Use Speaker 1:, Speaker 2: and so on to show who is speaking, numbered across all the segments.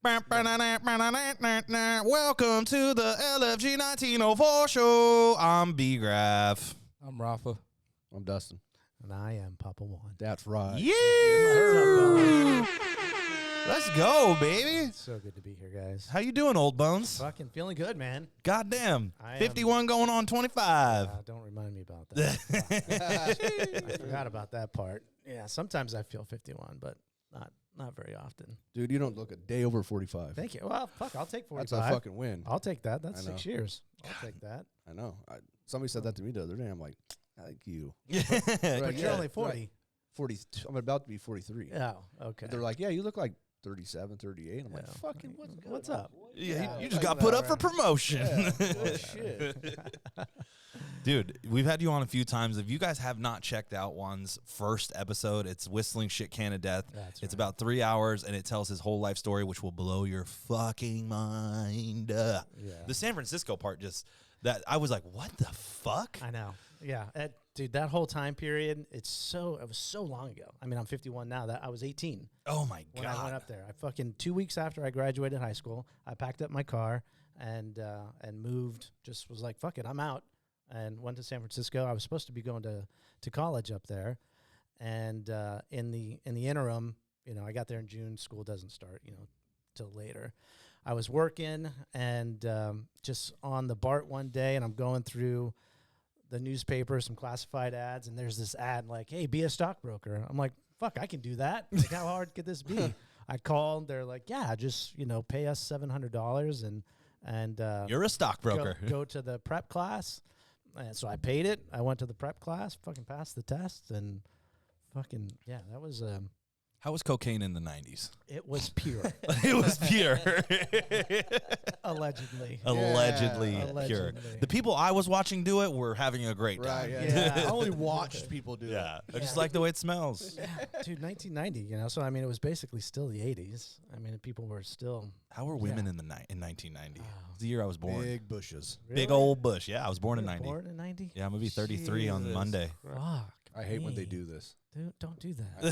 Speaker 1: Welcome to the LFG 1904 show. I'm B Graph.
Speaker 2: I'm Rafa.
Speaker 3: I'm Dustin.
Speaker 4: And I am Papa Juan.
Speaker 3: That's right.
Speaker 1: Yeah. Let's go, baby.
Speaker 4: It's so good to be here, guys.
Speaker 1: How you doing, old bones?
Speaker 4: Fucking feeling good, man.
Speaker 1: Goddamn.
Speaker 4: I am-
Speaker 1: 51 going on 25.
Speaker 4: Don't remind me about that. I forgot about that part. Yeah, sometimes I feel 51, but not very often.
Speaker 3: Dude, you don't look a day over 45.
Speaker 4: Thank you. Well, fuck, I'll take 45.
Speaker 3: That's a fucking win.
Speaker 4: I'll take that. That's
Speaker 3: I know.
Speaker 4: 6 years. I'll take that.
Speaker 3: I know. Somebody said that to me the other day. I'm like, thank you.
Speaker 4: But you're only 40.
Speaker 3: Right. 42. I'm about to be 43.
Speaker 4: Oh, okay.
Speaker 3: They're like, yeah, you look like 37, 38. I'm like,
Speaker 4: Yeah.
Speaker 3: fucking,
Speaker 4: What's up?
Speaker 1: Yeah, you
Speaker 3: Yeah,
Speaker 1: just
Speaker 3: like
Speaker 1: got put
Speaker 3: that,
Speaker 1: up for
Speaker 3: right?
Speaker 1: promotion.
Speaker 3: Yeah. Oh, shit.
Speaker 1: Dude, we've had you on a few times. If you guys have not checked out Juan's first episode, it's Whistling Shit Can of Death.
Speaker 4: That's
Speaker 1: It's
Speaker 4: right.
Speaker 1: about 3 hours, and it tells his whole life story, which will blow your fucking mind.
Speaker 4: Yeah.
Speaker 1: The San Francisco part that I was like, what the fuck?
Speaker 4: I know. Yeah. Dude, that whole time period, it was so long ago. I mean, I'm 51 now. That I was 18
Speaker 1: Oh, my
Speaker 4: when I went
Speaker 1: God.
Speaker 4: up there. I fucking 2 weeks after I graduated high school, I packed up my car and moved. Just was like, fuck it, I'm out, and went to San Francisco. I was supposed to be going to college up there, and in the interim, I got there in June. School doesn't start, till later. I was working and just on the BART one day, and I'm going through the newspaper, some classified ads, and there's this ad like, hey, be a stockbroker. I'm like, fuck, I can do that. Like, how hard could this be? I called. They're like, yeah, just, pay us $700 and
Speaker 1: You're a stockbroker.
Speaker 4: go to the prep class. And so I paid it. I went to the prep class, fucking passed the test, and fucking, yeah, that was,
Speaker 1: How was cocaine in the 90s?
Speaker 4: it was pure.
Speaker 1: It was pure.
Speaker 4: Allegedly.
Speaker 1: Allegedly pure.
Speaker 4: Allegedly.
Speaker 1: The people I was watching do it were having a great
Speaker 3: Right,
Speaker 1: time.
Speaker 3: yeah.
Speaker 4: Yeah.
Speaker 3: I only watched people do
Speaker 1: Yeah.
Speaker 3: it.
Speaker 1: I just like the way it smells.
Speaker 4: Yeah, dude, 1990, so I mean, it was basically still the 80s. I mean, people were still
Speaker 1: How were women
Speaker 4: Yeah.
Speaker 1: in 1990?
Speaker 4: Oh.
Speaker 1: It's the year I was born.
Speaker 3: Big bushes.
Speaker 1: Big
Speaker 4: Really?
Speaker 1: old bush. Yeah, I was born in
Speaker 4: You were
Speaker 1: 90.
Speaker 4: Born in 90?
Speaker 1: Yeah, I'm going to be 33 on
Speaker 2: Jesus
Speaker 1: Monday.
Speaker 4: Fuck.
Speaker 3: I hate when they
Speaker 4: me.
Speaker 3: do this.
Speaker 4: Dude, don't do that.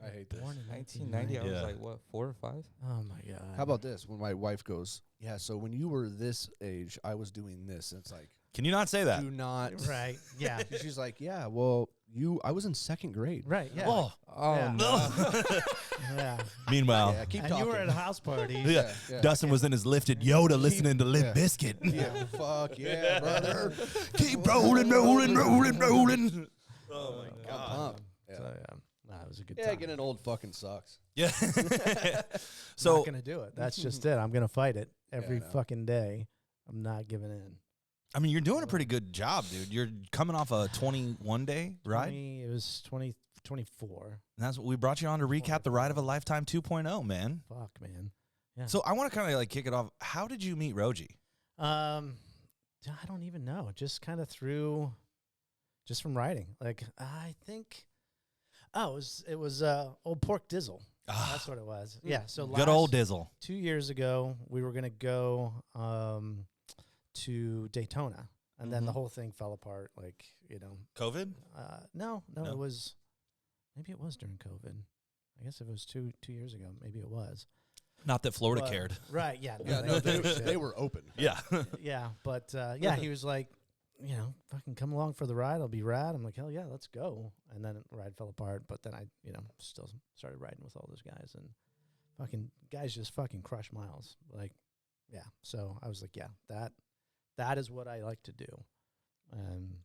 Speaker 3: I hate this.
Speaker 4: Born in
Speaker 2: 1990, I
Speaker 1: Yeah.
Speaker 2: was like, what, 4 or 5?
Speaker 4: Oh my god.
Speaker 3: How about this? When my wife goes, yeah, so when you were this age, I was doing this. And it's like,
Speaker 1: Can you not say that?
Speaker 3: do not.
Speaker 4: Right. Yeah.
Speaker 3: She's like, yeah, well, I was in second grade.
Speaker 4: Right. Yeah.
Speaker 1: Oh,
Speaker 2: Oh,
Speaker 4: Yeah.
Speaker 2: no.
Speaker 4: Yeah.
Speaker 1: meanwhile,
Speaker 3: Yeah, keep
Speaker 4: And
Speaker 3: talking.
Speaker 4: you were at a house party.
Speaker 1: yeah,
Speaker 3: yeah.
Speaker 1: Dustin was in his lifted Yoda listening to Limp
Speaker 3: yeah.
Speaker 1: Bizkit.
Speaker 3: Yeah, fuck yeah, brother.
Speaker 1: Keep rolling, rolling, rolling, rolling. Oh, my
Speaker 3: I'm
Speaker 1: God.
Speaker 3: pumped.
Speaker 4: So, yeah. Nah, it was a good
Speaker 3: Yeah,
Speaker 4: time.
Speaker 3: getting old fucking sucks.
Speaker 1: Yeah.
Speaker 4: I'm
Speaker 1: So,
Speaker 4: not gonna do it. That's just it. I'm gonna fight it every
Speaker 3: I know.
Speaker 4: fucking day. I'm not giving in.
Speaker 1: I mean, you're doing a pretty good job, dude. You're coming off a 21-day ride.
Speaker 4: It was 24.
Speaker 1: And that's what we brought you on to recap the Ride of a Lifetime 2.0, man.
Speaker 4: Fuck, man. Yeah.
Speaker 1: So I want to kind of like kick it off. How did you meet Rogie?
Speaker 4: I don't even know. Just kind of just from writing. Like, I think, it was old Pork Dizzle. That's what it was. Yeah. So
Speaker 1: Good old Dizzle.
Speaker 4: 2 years ago, we were gonna go to Daytona, and then the whole thing fell apart. Like,
Speaker 1: COVID?
Speaker 4: no,
Speaker 1: No?
Speaker 4: it was maybe it was during COVID. I guess it was 2 years ago. Maybe it was.
Speaker 1: Not that Florida
Speaker 4: But-
Speaker 1: cared.
Speaker 4: Right? Yeah.
Speaker 3: Yeah, no,
Speaker 4: they
Speaker 3: they were open.
Speaker 1: Yeah.
Speaker 4: Yeah, but yeah, he was like, fucking come along for the ride. I'll be rad. I'm like, hell yeah, let's go. And then the ride fell apart, but then I, still started riding with all those guys, and fucking guys just fucking crush miles. Like, yeah. So I was like, yeah, that is what I like to do. And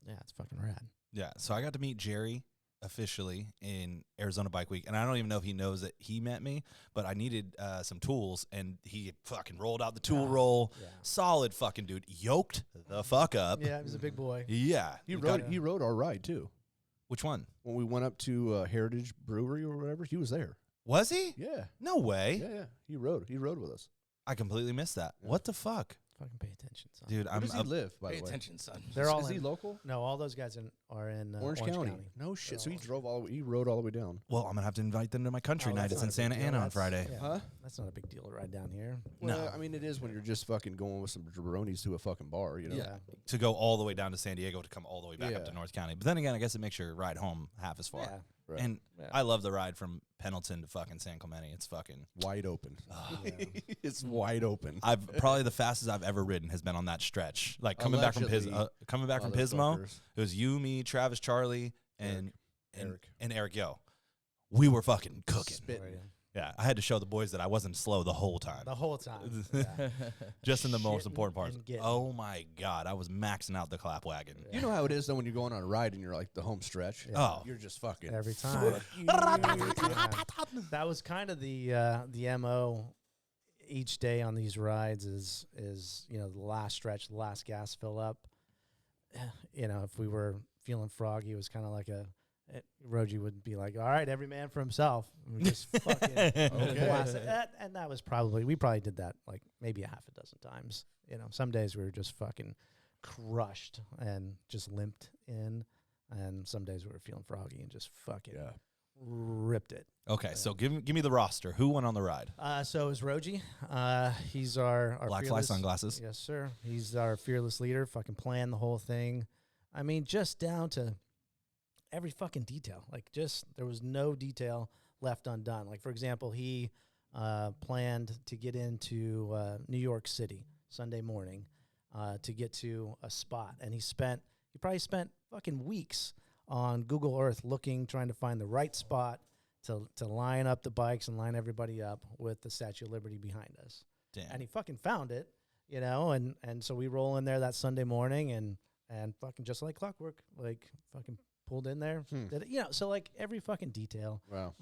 Speaker 4: yeah, it's fucking rad.
Speaker 1: Yeah. So I got to meet Jerry officially in Arizona Bike Week, and I don't even know if he knows that he met me, but I needed some tools, and he fucking rolled out the tool roll.
Speaker 4: Yeah.
Speaker 1: Solid fucking dude. Yoked the fuck up.
Speaker 4: Yeah, he was a big boy.
Speaker 1: Yeah.
Speaker 3: He
Speaker 1: We got-
Speaker 3: rode our ride too.
Speaker 1: Which one?
Speaker 3: When we went up to Heritage Brewery or whatever, he was there.
Speaker 1: Was he?
Speaker 3: Yeah.
Speaker 1: No way.
Speaker 3: Yeah. He rode with us.
Speaker 1: I completely missed that.
Speaker 3: Yeah.
Speaker 1: What the fuck?
Speaker 4: Fucking pay attention, son.
Speaker 1: Dude,
Speaker 3: Where
Speaker 1: I'm
Speaker 3: does he live, by
Speaker 2: Pay
Speaker 3: the way?
Speaker 2: attention, son.
Speaker 4: They're all
Speaker 3: Is he
Speaker 4: in-
Speaker 3: local?
Speaker 4: No, all those guys are in
Speaker 3: Orange County. No shit. So he rode all the way down.
Speaker 1: Well, I'm gonna have to invite them to my country
Speaker 4: Oh,
Speaker 1: night.
Speaker 4: that's
Speaker 1: It's in
Speaker 4: not a
Speaker 1: Santa
Speaker 4: big deal.
Speaker 1: Ana on
Speaker 4: That's-
Speaker 1: Friday.
Speaker 4: yeah.
Speaker 3: Huh?
Speaker 4: that's not a big deal to ride down here.
Speaker 3: Well,
Speaker 1: No.
Speaker 3: I mean, it is when you're just fucking going with some jabronis to a fucking bar, you know?
Speaker 4: Yeah.
Speaker 1: To go all the way down to San Diego to come all the way back up
Speaker 3: Yeah.
Speaker 1: to North County. But then again, I guess it makes your ride home half as far.
Speaker 4: Yeah.
Speaker 3: Right.
Speaker 1: And
Speaker 4: Yeah.
Speaker 1: I love the ride from Pendleton to fucking San Clemente. It's fucking.
Speaker 3: Wide open.
Speaker 4: Yeah.
Speaker 3: It's wide open.
Speaker 1: I've probably the fastest I've ever ridden has been on that stretch. Like coming back from
Speaker 3: Allegedly,
Speaker 1: Pismo,
Speaker 3: Motherfuckers.
Speaker 1: it was you, me, Travis, Charlie, and
Speaker 3: Eric.
Speaker 1: and Eric Yo. We were fucking cooking.
Speaker 3: Spitting.
Speaker 1: Yeah, I had to show the boys that I wasn't slow the whole time.
Speaker 4: The whole time. Yeah.
Speaker 1: Just in the most
Speaker 4: Shitting
Speaker 1: important parts.
Speaker 4: and getting.
Speaker 1: Oh my god, I was maxing out the clap wagon.
Speaker 3: You know how it is though when you're going on a ride and you're like the home stretch.
Speaker 4: Yeah.
Speaker 1: Oh.
Speaker 3: You're just fucking
Speaker 4: Every time.
Speaker 3: fuck you.
Speaker 4: That was kind of the MO each day on these rides is the last stretch, the last gas fill up. If we were feeling froggy, it was kind of like Rogie would be like, all right, every man for himself. And we just fucking blast it. And that was we probably did that like maybe a half a dozen times. Some days we were just fucking crushed and just limped in. And some days we were feeling froggy and just fucking ripped it.
Speaker 1: Okay, so give me the roster. Who went on the ride?
Speaker 4: So it was Rogie. He's our
Speaker 1: Black fly
Speaker 4: fearless,
Speaker 1: sunglasses.
Speaker 4: Yes, sir. He's our fearless leader. Fucking planned the whole thing. I mean, just down to every fucking detail. Like, just there was no detail left undone. Like, for example, he planned to get into New York City Sunday morning to get to a spot, and he probably spent fucking weeks on Google Earth trying to find the right spot to line up the bikes and line everybody up with the Statue of Liberty behind us.
Speaker 1: Damn.
Speaker 4: And he fucking found it, and so we roll in there that Sunday morning and fucking just like clockwork, like fucking pulled in there. Did it, so like every fucking detail,
Speaker 3: Wow.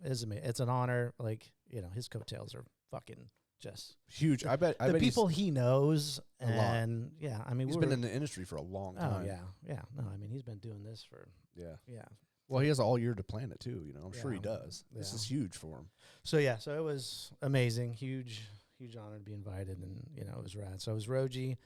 Speaker 4: is amazing. It's an honor. Like, his coattails are fucking just
Speaker 3: Huge. I bet
Speaker 4: the people he knows.
Speaker 3: a lot.
Speaker 4: And yeah, I mean,
Speaker 3: he's been in the industry for a long
Speaker 4: oh
Speaker 3: time.
Speaker 4: yeah. No, I mean, he's been doing this for,
Speaker 3: Yeah. Well, he has all year to plan it too. I'm sure he
Speaker 4: Yeah.
Speaker 3: does. This
Speaker 4: Yeah.
Speaker 3: is huge for him.
Speaker 4: So it was amazing. Huge honor to be invited, and it was rad. So it was Rogie,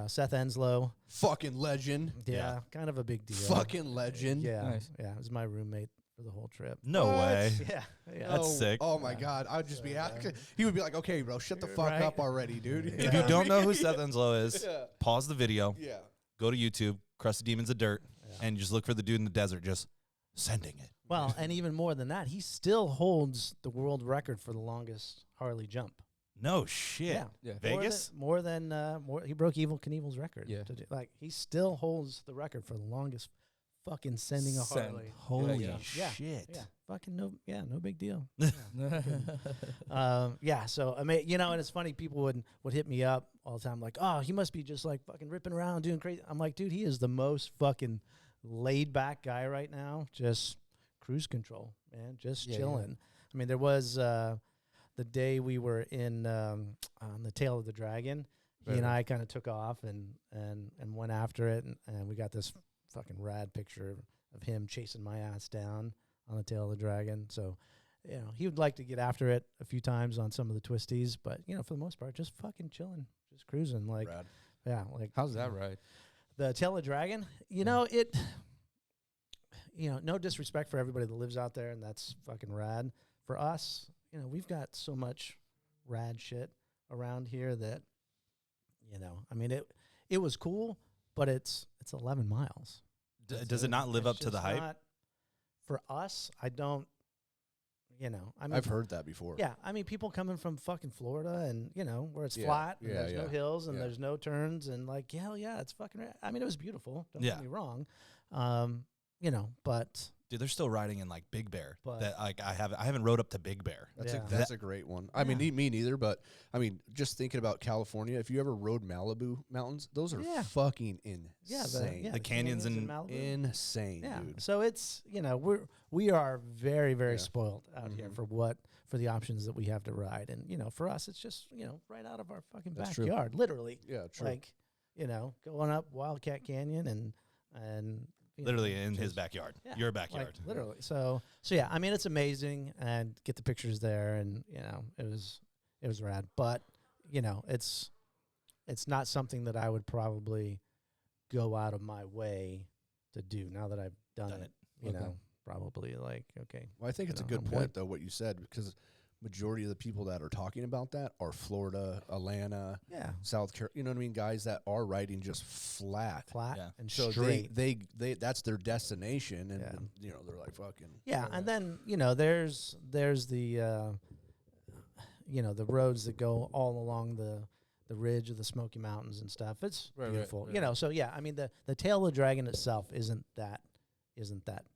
Speaker 4: Seth Enslow.
Speaker 3: Fucking legend.
Speaker 4: Yeah, kind of a big deal.
Speaker 3: Fucking legend.
Speaker 4: Yeah,
Speaker 2: Nice.
Speaker 4: yeah. It was my roommate for the whole trip.
Speaker 1: No
Speaker 3: What?
Speaker 1: way.
Speaker 4: Yeah, yeah.
Speaker 1: That's sick.
Speaker 3: Oh my
Speaker 4: Yeah.
Speaker 3: God. I'd just be
Speaker 4: Yeah.
Speaker 3: asking. He would be like, okay, bro, shut the fuck
Speaker 4: Right.
Speaker 3: up already, dude.
Speaker 4: Yeah.
Speaker 1: If you don't know who Seth Enslow is,
Speaker 3: Yeah.
Speaker 1: pause the video,
Speaker 3: Yeah.
Speaker 1: go to YouTube, Crusty Demons of Dirt,
Speaker 4: Yeah.
Speaker 1: and just look for the dude in the desert just sending it.
Speaker 4: Well, and even more than that, he still holds the world record for the longest Harley jump.
Speaker 1: No shit.
Speaker 4: Yeah.
Speaker 2: Yeah.
Speaker 1: Vegas?
Speaker 4: More than he broke Evil Knievel's record.
Speaker 2: Yeah.
Speaker 4: Like, he still holds the record for the longest fucking sending a
Speaker 2: Send.
Speaker 4: Harley.
Speaker 1: Holy
Speaker 2: Yeah.
Speaker 1: shit.
Speaker 4: Yeah, fucking no big deal.
Speaker 2: Yeah.
Speaker 4: So and it's funny, people would hit me up all the time like, oh, he must be just like fucking ripping around doing crazy. I'm like, dude, he is the most fucking laid back guy right now. Just cruise control, man, just
Speaker 2: Yeah,
Speaker 4: chilling. I mean, there was the day we were in on the Tail of the Dragon. He and I kind of took off and went after it, and we got this fucking rad picture of him chasing my ass down on the Tail of the Dragon. So, he would like to get after it a few times on some of the twisties, but for the most part, just fucking chilling, just cruising. Like,
Speaker 3: Rad.
Speaker 4: yeah, like
Speaker 2: How's that ride?
Speaker 4: the Tail of the Dragon. No disrespect for everybody that lives out there, and that's fucking rad. For us, we've got so much rad shit around here that, I mean, it was cool, but it's 11 miles.
Speaker 1: Does it not live
Speaker 4: It's
Speaker 1: up to the
Speaker 4: just
Speaker 1: hype?
Speaker 4: not- for us, I don't, I mean,
Speaker 3: I've heard that before.
Speaker 4: yeah, I mean, people coming from fucking Florida and, where it's
Speaker 3: Yeah,
Speaker 4: flat and
Speaker 3: yeah,
Speaker 4: there's no
Speaker 3: yeah,
Speaker 4: hills and
Speaker 3: yeah.
Speaker 4: there's no turns and like, hell yeah, it's fucking, I mean, it was beautiful. Don't
Speaker 1: Yeah.
Speaker 4: get me wrong. But
Speaker 1: Dude, they're still riding in like Big Bear.
Speaker 4: But-
Speaker 1: That like I haven't rode up to Big Bear.
Speaker 3: That's
Speaker 4: Yeah.
Speaker 3: that's a great one. I mean, me neither, but I mean, just thinking about California, if you ever rode Malibu mountains, those are
Speaker 4: Yeah.
Speaker 3: fucking insane.
Speaker 1: The canyons in-
Speaker 4: Malibu.
Speaker 3: Insane,
Speaker 4: Yeah.
Speaker 3: dude.
Speaker 4: So it's, we are very, very
Speaker 3: Yeah.
Speaker 4: spoiled out here
Speaker 3: Mhm.
Speaker 4: for the options that we have to ride. And, for us, it's just, right out of our fucking
Speaker 3: That's true.
Speaker 4: backyard, literally.
Speaker 3: Yeah, true.
Speaker 4: Like, going up Wildcat Canyon and
Speaker 1: Literally in his
Speaker 4: just-
Speaker 1: backyard.
Speaker 4: yeah,
Speaker 1: Your
Speaker 4: like,
Speaker 1: backyard.
Speaker 4: literally. So yeah, I mean, it's amazing, and get the pictures there, and it was rad. But it's not something that I would probably go out of my way to do now that I've done
Speaker 1: Done
Speaker 4: it.
Speaker 1: it.
Speaker 2: Okay.
Speaker 4: Probably like, okay.
Speaker 3: Well, I think it's a
Speaker 4: know,
Speaker 3: good
Speaker 4: I'm
Speaker 3: point
Speaker 4: good.
Speaker 3: though what you said, because majority of the people that are talking about that are Florida, Atlanta, South Carolina. You know what I mean? Guys that are riding just flat
Speaker 4: and
Speaker 3: so
Speaker 4: straight.
Speaker 3: They that's their destination, and you know they're like fucking.
Speaker 4: Yeah, and then you know there's the you know the roads that go all along the ridge of the Smoky Mountains and stuff. It's beautiful, you know. So yeah, I mean the tail of the dragon itself isn't that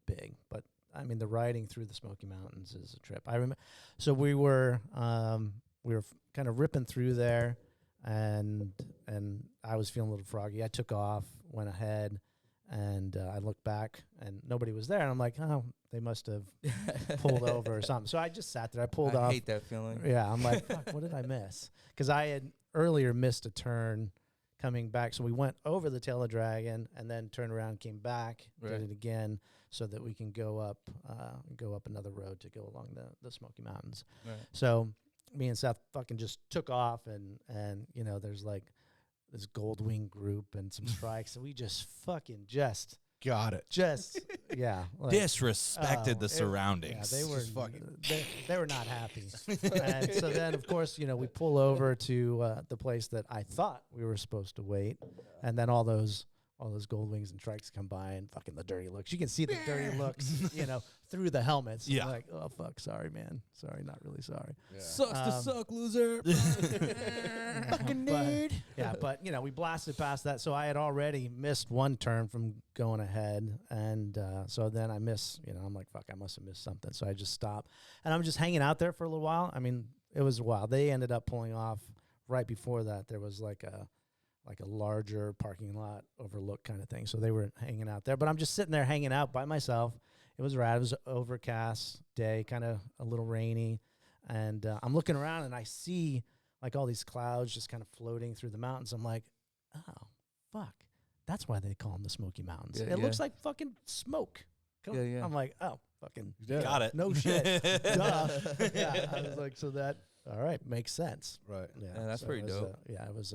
Speaker 4: big, but I mean the riding through the Smoky Mountains is a trip. I remember, so we were kind of ripping through there, and I was feeling a little froggy. I took off, went ahead, and I looked back, and nobody was there. And I'm like, oh, they must have pulled over or something. So I just sat there. I pulled off.
Speaker 2: I hate that feeling.
Speaker 4: Yeah, I'm like, fuck, what did I miss? Because I had earlier missed a turn coming back. So we went over the tail of dragon and then turned around, came back, did it again, so that we can go up another road to go along the Smoky Mountains.
Speaker 2: Right.
Speaker 4: So me and Seth fucking just took off, and you know, there's like this Gold Wing group and some strikes, and we just fucking
Speaker 3: got it.
Speaker 4: Yeah, like,
Speaker 1: Disrespected the surroundings.
Speaker 4: Yeah, they were not happy. And so then, of course, you know, we pull over to the place that I thought we were supposed to wait, and then all those Gold Wings and Trikes come by, and fucking the dirty looks. You can see the dirty looks, you know, through the helmets.
Speaker 1: Yeah.
Speaker 4: I'm like, oh fuck, sorry, man, sorry, not really sorry.
Speaker 3: Yeah.
Speaker 2: Sucks to suck, loser.
Speaker 4: Fucking nerd. But you know, we blasted past that, so I had already missed one turn from going ahead, and so then I miss. You know, I'm like, fuck, I must have missed something. So I just stopped, and I'm just hanging out there for a little while. I mean, it was a while. They ended up pulling off right before that. There was like a larger parking lot overlook kind of thing. So they were hanging out there, but I'm just sitting there hanging out by myself. It was rad. It was an overcast day, kind of a little rainy. And I'm looking around and I see like all these clouds just kind of floating through the mountains. I'm like, oh, fuck. That's why they call them the Smoky Mountains. It looks like fucking smoke.
Speaker 2: Yeah.
Speaker 4: I'm like, oh, fucking.
Speaker 1: Got it.
Speaker 4: No shit. Duh. Yeah. I was like, so that, all right, makes sense.
Speaker 3: Right.
Speaker 2: Yeah, that's pretty dope.
Speaker 4: It was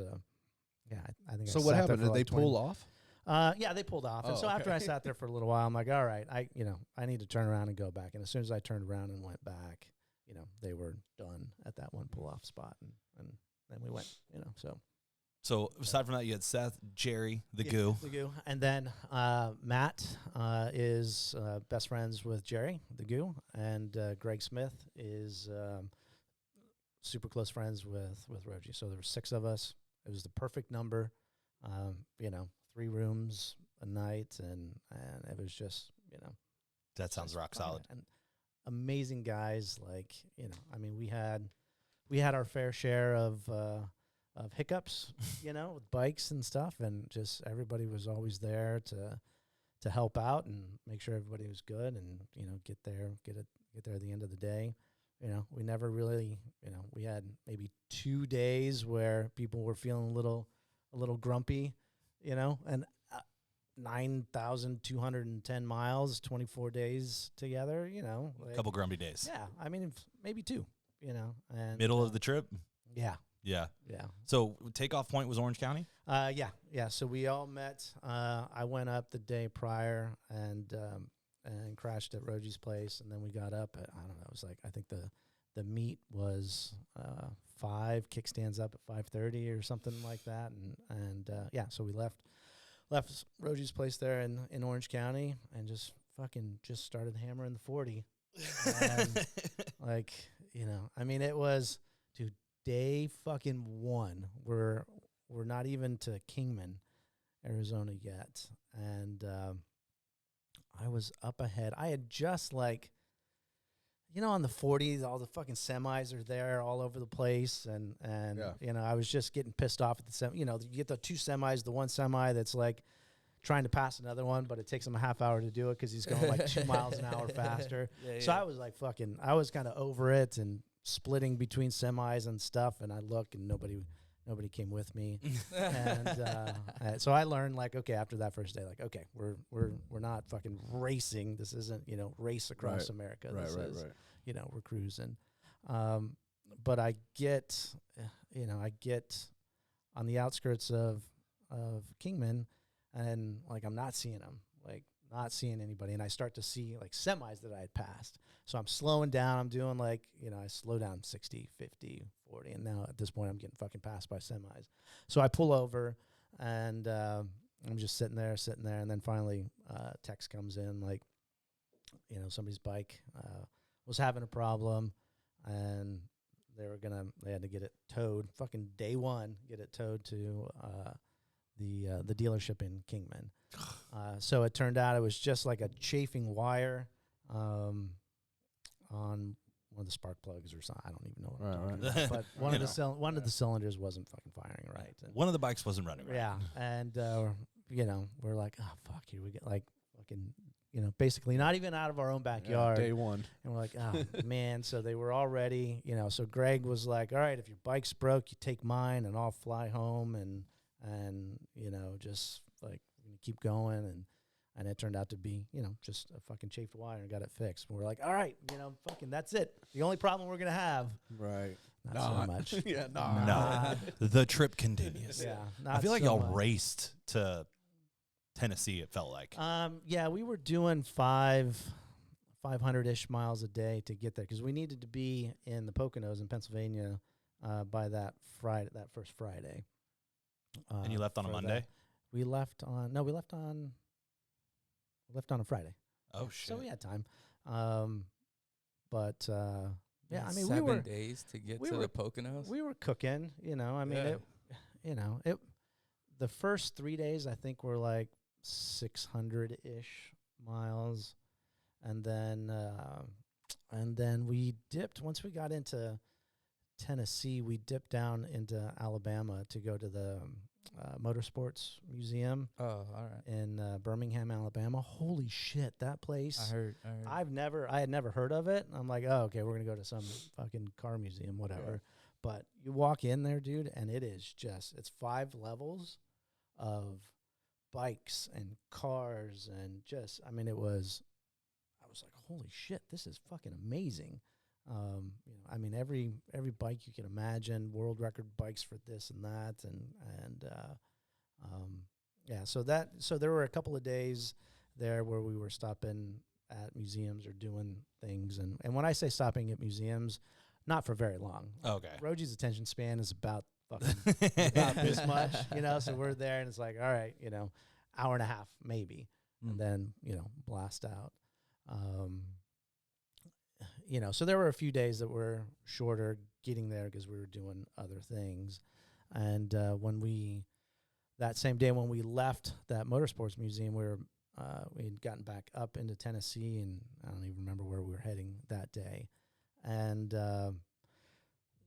Speaker 4: yeah, I think.
Speaker 3: So
Speaker 4: I
Speaker 3: what
Speaker 4: sat
Speaker 3: happened?
Speaker 4: there
Speaker 3: Did
Speaker 4: for
Speaker 3: they
Speaker 4: like
Speaker 3: pull off?
Speaker 4: Yeah, they pulled off. And
Speaker 3: Oh,
Speaker 4: so after I
Speaker 3: okay.
Speaker 4: sat there for a little while, I'm like, all right, I need to turn around and go back. And as soon as I turned around and went back, you know, they were done at that one pull off spot, and then we went, you know, so.
Speaker 1: So aside from that, you had Seth, Jerry, the goo.
Speaker 4: The goo. And then Matt is best friends with Jerry, the goo, and Greg Smith is super close friends with Rogie. So there were 6 of us. It was the perfect number. You know, 3 rooms a night, and it was just, you know.
Speaker 1: That sounds rock solid.
Speaker 4: And amazing guys, like, you know, I mean, we had our fair share of hiccups, you know, with bikes and stuff, and just everybody was always there to help out and make sure everybody was good, and, you know, get there at the end of the day. You know, we never really, you know, we had maybe 2 days where people were feeling a little grumpy, you know, and 9,210 miles, 24 days together, you know.
Speaker 1: A couple grumpy days.
Speaker 4: Yeah, I mean, maybe 2, you know. And
Speaker 1: Middle of the trip?
Speaker 4: Yeah.
Speaker 1: Yeah.
Speaker 4: Yeah.
Speaker 1: So takeoff point was Orange County?
Speaker 4: Yeah. So we all met. I went up the day prior and crashed at Rogie's place, and then we got up at, I don't know, it was like, I think the meet was 5, kickstands up at 5:30 or something like that, and yeah, so we left Rogie's place there in Orange County and just started hammering the 40. And like, you know, I mean, it was, dude, day fucking 1. We're not even to Kingman, Arizona yet, and I was up ahead. I had just, like, you know, on the 40s, all the fucking semis are there all over the place, and you know, I was just getting pissed off at the you know, you get the 2 semis, the one semi that's like trying to pass another one, but it takes him a half hour to do it because he's going like 2 miles an hour faster. So I was like I was kind of over it and splitting between semis and stuff, and I look and nobody came with me. And so I learned, like, okay, after that first day, like, okay, we're not fucking racing. This isn't, you know, race across America. This is, you know, we're cruising. But I get on the outskirts of Kingman, and like, I'm not seeing them. Like not seeing anybody, and I start to see like semis that I had passed. So I'm slowing down. I'm doing like, I slow down 60, 50, 40, and now at this point I'm getting fucking passed by semis. So I pull over, and I'm just sitting there, and then finally text comes in like, somebody's bike was having a problem, and they had to get it towed. Fucking day one, get it towed to the dealership in Kingman. So it turned out it was just like a chafing wire on one of the spark plugs or something. I don't even know what I'm talking about. But one of the cylinders wasn't fucking firing right. And
Speaker 1: one of the bikes wasn't running right.
Speaker 4: Yeah, and we're like, oh fuck, here we get like fucking. Basically not even out of our own backyard.
Speaker 3: Day one.
Speaker 4: And we're like, oh, man. So they were all ready. So Greg was like, all right, if your bike's broke, you take mine and I'll fly home and just like keep going. And it turned out to be, just a fucking chafed wire and got it fixed. And we're like, all right, fucking that's it. The only problem we're going to have.
Speaker 3: Right.
Speaker 4: Not so much.
Speaker 3: Yeah,
Speaker 1: No. The trip continues.
Speaker 4: Yeah.
Speaker 1: I feel like
Speaker 4: so
Speaker 1: y'all
Speaker 4: much.
Speaker 1: raced to Tennessee, it felt like.
Speaker 4: Yeah, we were doing 500-ish miles a day to get there because we needed to be in the Poconos in Pennsylvania by that first Friday.
Speaker 1: And you left on a Monday?
Speaker 4: We left on a Friday.
Speaker 1: Oh shit!
Speaker 4: So we had time. But yeah, I mean,
Speaker 2: 7 days to get to the Poconos.
Speaker 4: We were cooking, I mean, it. The first 3 days, I think, were like 600-ish miles, and then we dipped once we got into Tennessee. We dipped down into Alabama to go to the Motorsports Museum.
Speaker 2: Oh, all right.
Speaker 4: In Birmingham, Alabama. Holy shit, that place!
Speaker 2: I heard.
Speaker 4: I had never heard of it. I'm like, oh, okay, we're gonna go to some fucking car museum, whatever.
Speaker 3: Yeah.
Speaker 4: But you walk in there, dude, and it's 5 levels of bikes and cars and I was like, holy shit, this is fucking amazing. I mean, every bike you can imagine, world record bikes for this and that, and yeah. So there were a couple of days there where we were stopping at museums or doing things, and when I say stopping at museums, not for very long.
Speaker 1: Okay.
Speaker 4: Rogie's attention span is about fucking about this much, so we're there and it's like, all right, hour and a half maybe, and then, blast out. So there were a few days that were shorter getting there because we were doing other things. And that same day when we left that motorsports museum, we had gotten back up into Tennessee, and I don't even remember where we were heading that day. And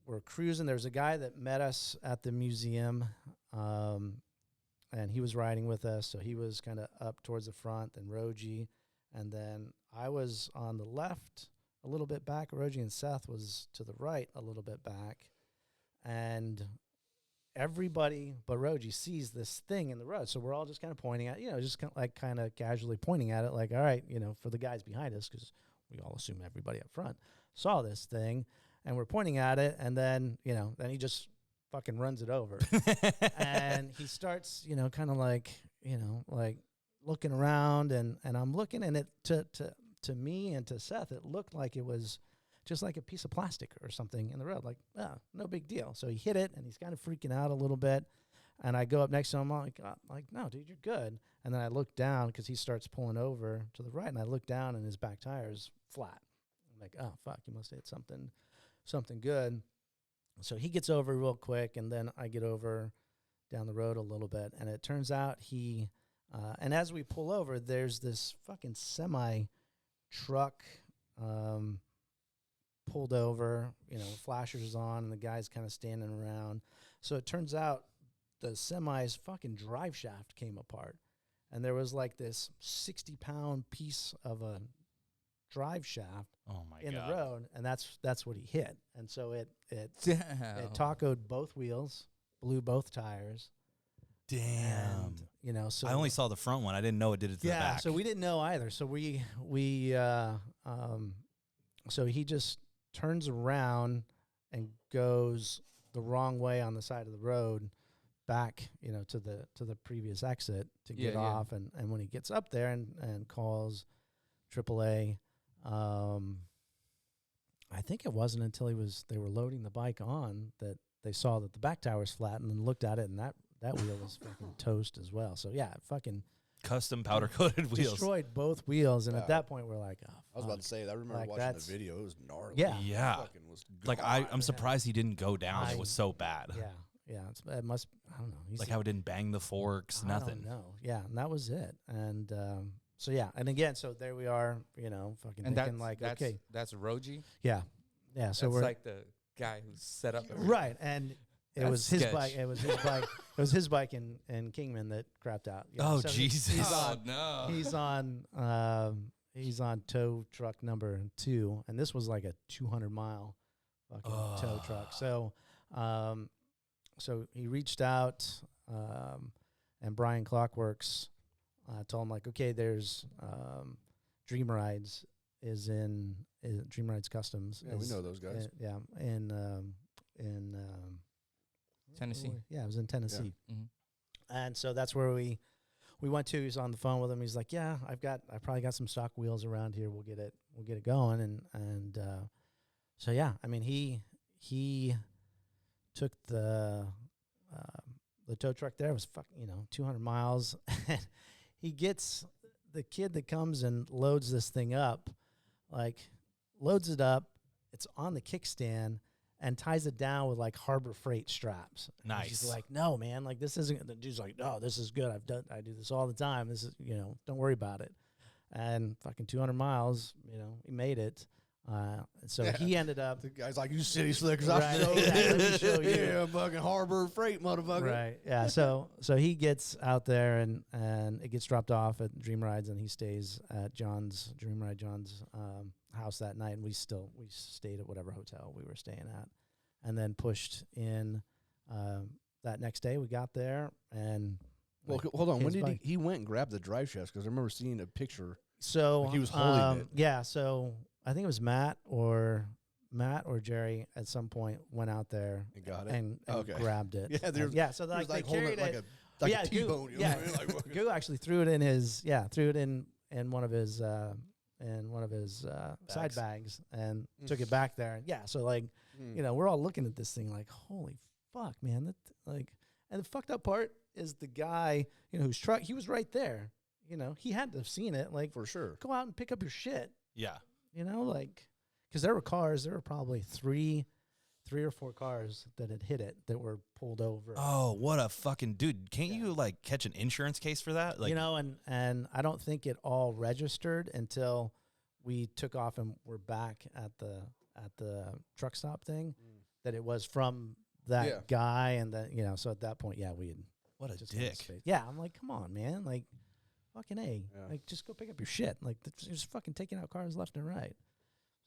Speaker 4: we're cruising. There's a guy that met us at the museum, and he was riding with us, so he was kind of up towards the front, then Rogie, and then I was on the left a little bit back. Rogie and Seth was to the right a little bit back, and everybody but Rogie sees this thing in the road, so we're all just kind of pointing at, just kind of casually pointing at it, like, all right, for the guys behind us, because we all assume everybody up front saw this thing, and we're pointing at it, and then, then he just fucking runs it over. And he starts, kind of like, like looking around, and I'm looking, and it to me and to Seth, it looked like it was just like a piece of plastic or something in the road, like, no big deal. So he hit it, and he's kind of freaking out a little bit, and I go up next to him, I'm like, no, dude, you're good. And then I look down because he starts pulling over to the right, and I look down, and his back tire is flat. I'm like, oh, fuck, you must have hit something good. So he gets over real quick, and then I get over down the road a little bit, and it turns out and as we pull over, there's this fucking semi-truck pulled over, flashers on, and the guy's kind of standing around. So it turns out the semi's fucking drive shaft came apart, and there was like this 60-pound piece of a drive shaft in the road, and that's what he hit. And so it tacoed both wheels, blew both tires.
Speaker 1: Damn.
Speaker 4: And, so
Speaker 1: I only saw the front one. I didn't know it did it to the back.
Speaker 4: So we didn't know either. So so he just turns around and goes the wrong way on the side of the road, back, to the previous exit to get off. And when he gets up there and calls AAA, I think it wasn't until they were loading the bike on that they saw that the back tire was flat, and then looked at it, and that wheel was fucking toast as well. So yeah, fucking
Speaker 1: custom powder coated wheels.
Speaker 4: Destroyed both wheels, and at that point we're like, oh,
Speaker 3: I was about to say, I remember
Speaker 4: Like,
Speaker 3: watching the video. It was gnarly.
Speaker 4: Yeah.
Speaker 3: Fucking was
Speaker 1: Like
Speaker 3: gone.
Speaker 1: I'm surprised he didn't go down. It was so bad.
Speaker 4: Yeah. It must. I don't know.
Speaker 1: Like how it didn't bang the forks, nothing.
Speaker 4: No. Yeah, and that was it. And so yeah, and again, so there we are. Fucking
Speaker 2: And
Speaker 4: thinking like, okay,
Speaker 2: that's Rogie.
Speaker 4: yeah. So
Speaker 2: That's
Speaker 4: we're
Speaker 2: like the guy who set up everything.
Speaker 4: right, and it
Speaker 2: That's
Speaker 4: was his
Speaker 2: sketch.
Speaker 4: bike. It was his bike. It was his bike in Kingman that crapped out.
Speaker 1: Oh,
Speaker 4: so
Speaker 1: Jesus.
Speaker 4: He's on tow truck number 2, and this was like a 200-mile fucking tow truck. So, so he reached out, and Brian Clockworks told him like, okay, there's Dream Rides Dream Rides Customs.
Speaker 3: Yeah, we know those guys.
Speaker 4: in
Speaker 2: Tennessee.
Speaker 4: Yeah, it was in Tennessee.
Speaker 2: Yeah. Mm-hmm.
Speaker 4: And so that's where we went to. He's on the phone with him. He's like, yeah, I probably got some stock wheels around here. We'll get it going. And so yeah, I mean, he took the tow truck there. It was 200 miles. He gets the kid that comes and loads this thing up, loads it up. It's on the kickstand and ties it down with like Harbor Freight straps.
Speaker 1: Nice.
Speaker 4: And she's like, no, man, like this isn't. The dude's like, no, this is good. I do this all the time. This is, don't worry about it. And fucking 200 miles, he made it. So he ended up.
Speaker 3: The guy's like, you city slickers.
Speaker 4: Right,
Speaker 3: I know
Speaker 4: exactly, let me show you.
Speaker 3: Yeah, fucking Harbor Freight, motherfucker.
Speaker 4: Right. Yeah. So he gets out there and it gets dropped off at Dream Rides, and he stays at John's house that night. And we stayed at whatever hotel we were staying at, and then pushed in that next day. We got there and.
Speaker 3: Well, hold on. When did he went and grabbed the drive shafts? Because I remember seeing a picture.
Speaker 4: So
Speaker 3: like he was holding it.
Speaker 4: Yeah. So I think it was Matt or Jerry at some point went out there
Speaker 3: and got it
Speaker 4: and grabbed it.
Speaker 3: Yeah,
Speaker 4: So like they
Speaker 3: holding
Speaker 4: carried
Speaker 3: it
Speaker 4: it
Speaker 3: like a T-bone.
Speaker 4: Yeah, Goo actually threw it in one of his side bags and took it back there. And so like we're all looking at this thing like, holy fuck, man! And the fucked up part is the guy whose truck, he was right there. He had to have seen it. Like,
Speaker 3: for sure.
Speaker 4: Go out and pick up your shit.
Speaker 1: Yeah.
Speaker 4: Because there were probably three or four cars that had hit it that were pulled over.
Speaker 1: Oh, what a fucking dude. Can't you catch an insurance case for that?
Speaker 4: And I don't think it all registered until we took off and we're back at the truck stop thing, that it was from that guy. And that, so at that point, we had.
Speaker 1: What a dick.
Speaker 4: Yeah. I'm like, come on, man. Like, fucking A. Yeah. Like, just go pick up your shit. Like, just fucking taking out cars left and right.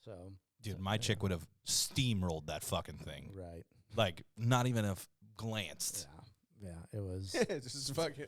Speaker 4: So,
Speaker 1: dude, my chick would have steamrolled that fucking thing.
Speaker 4: Right.
Speaker 1: Like, not even have glanced.
Speaker 4: Yeah. It was.
Speaker 3: This is fucking.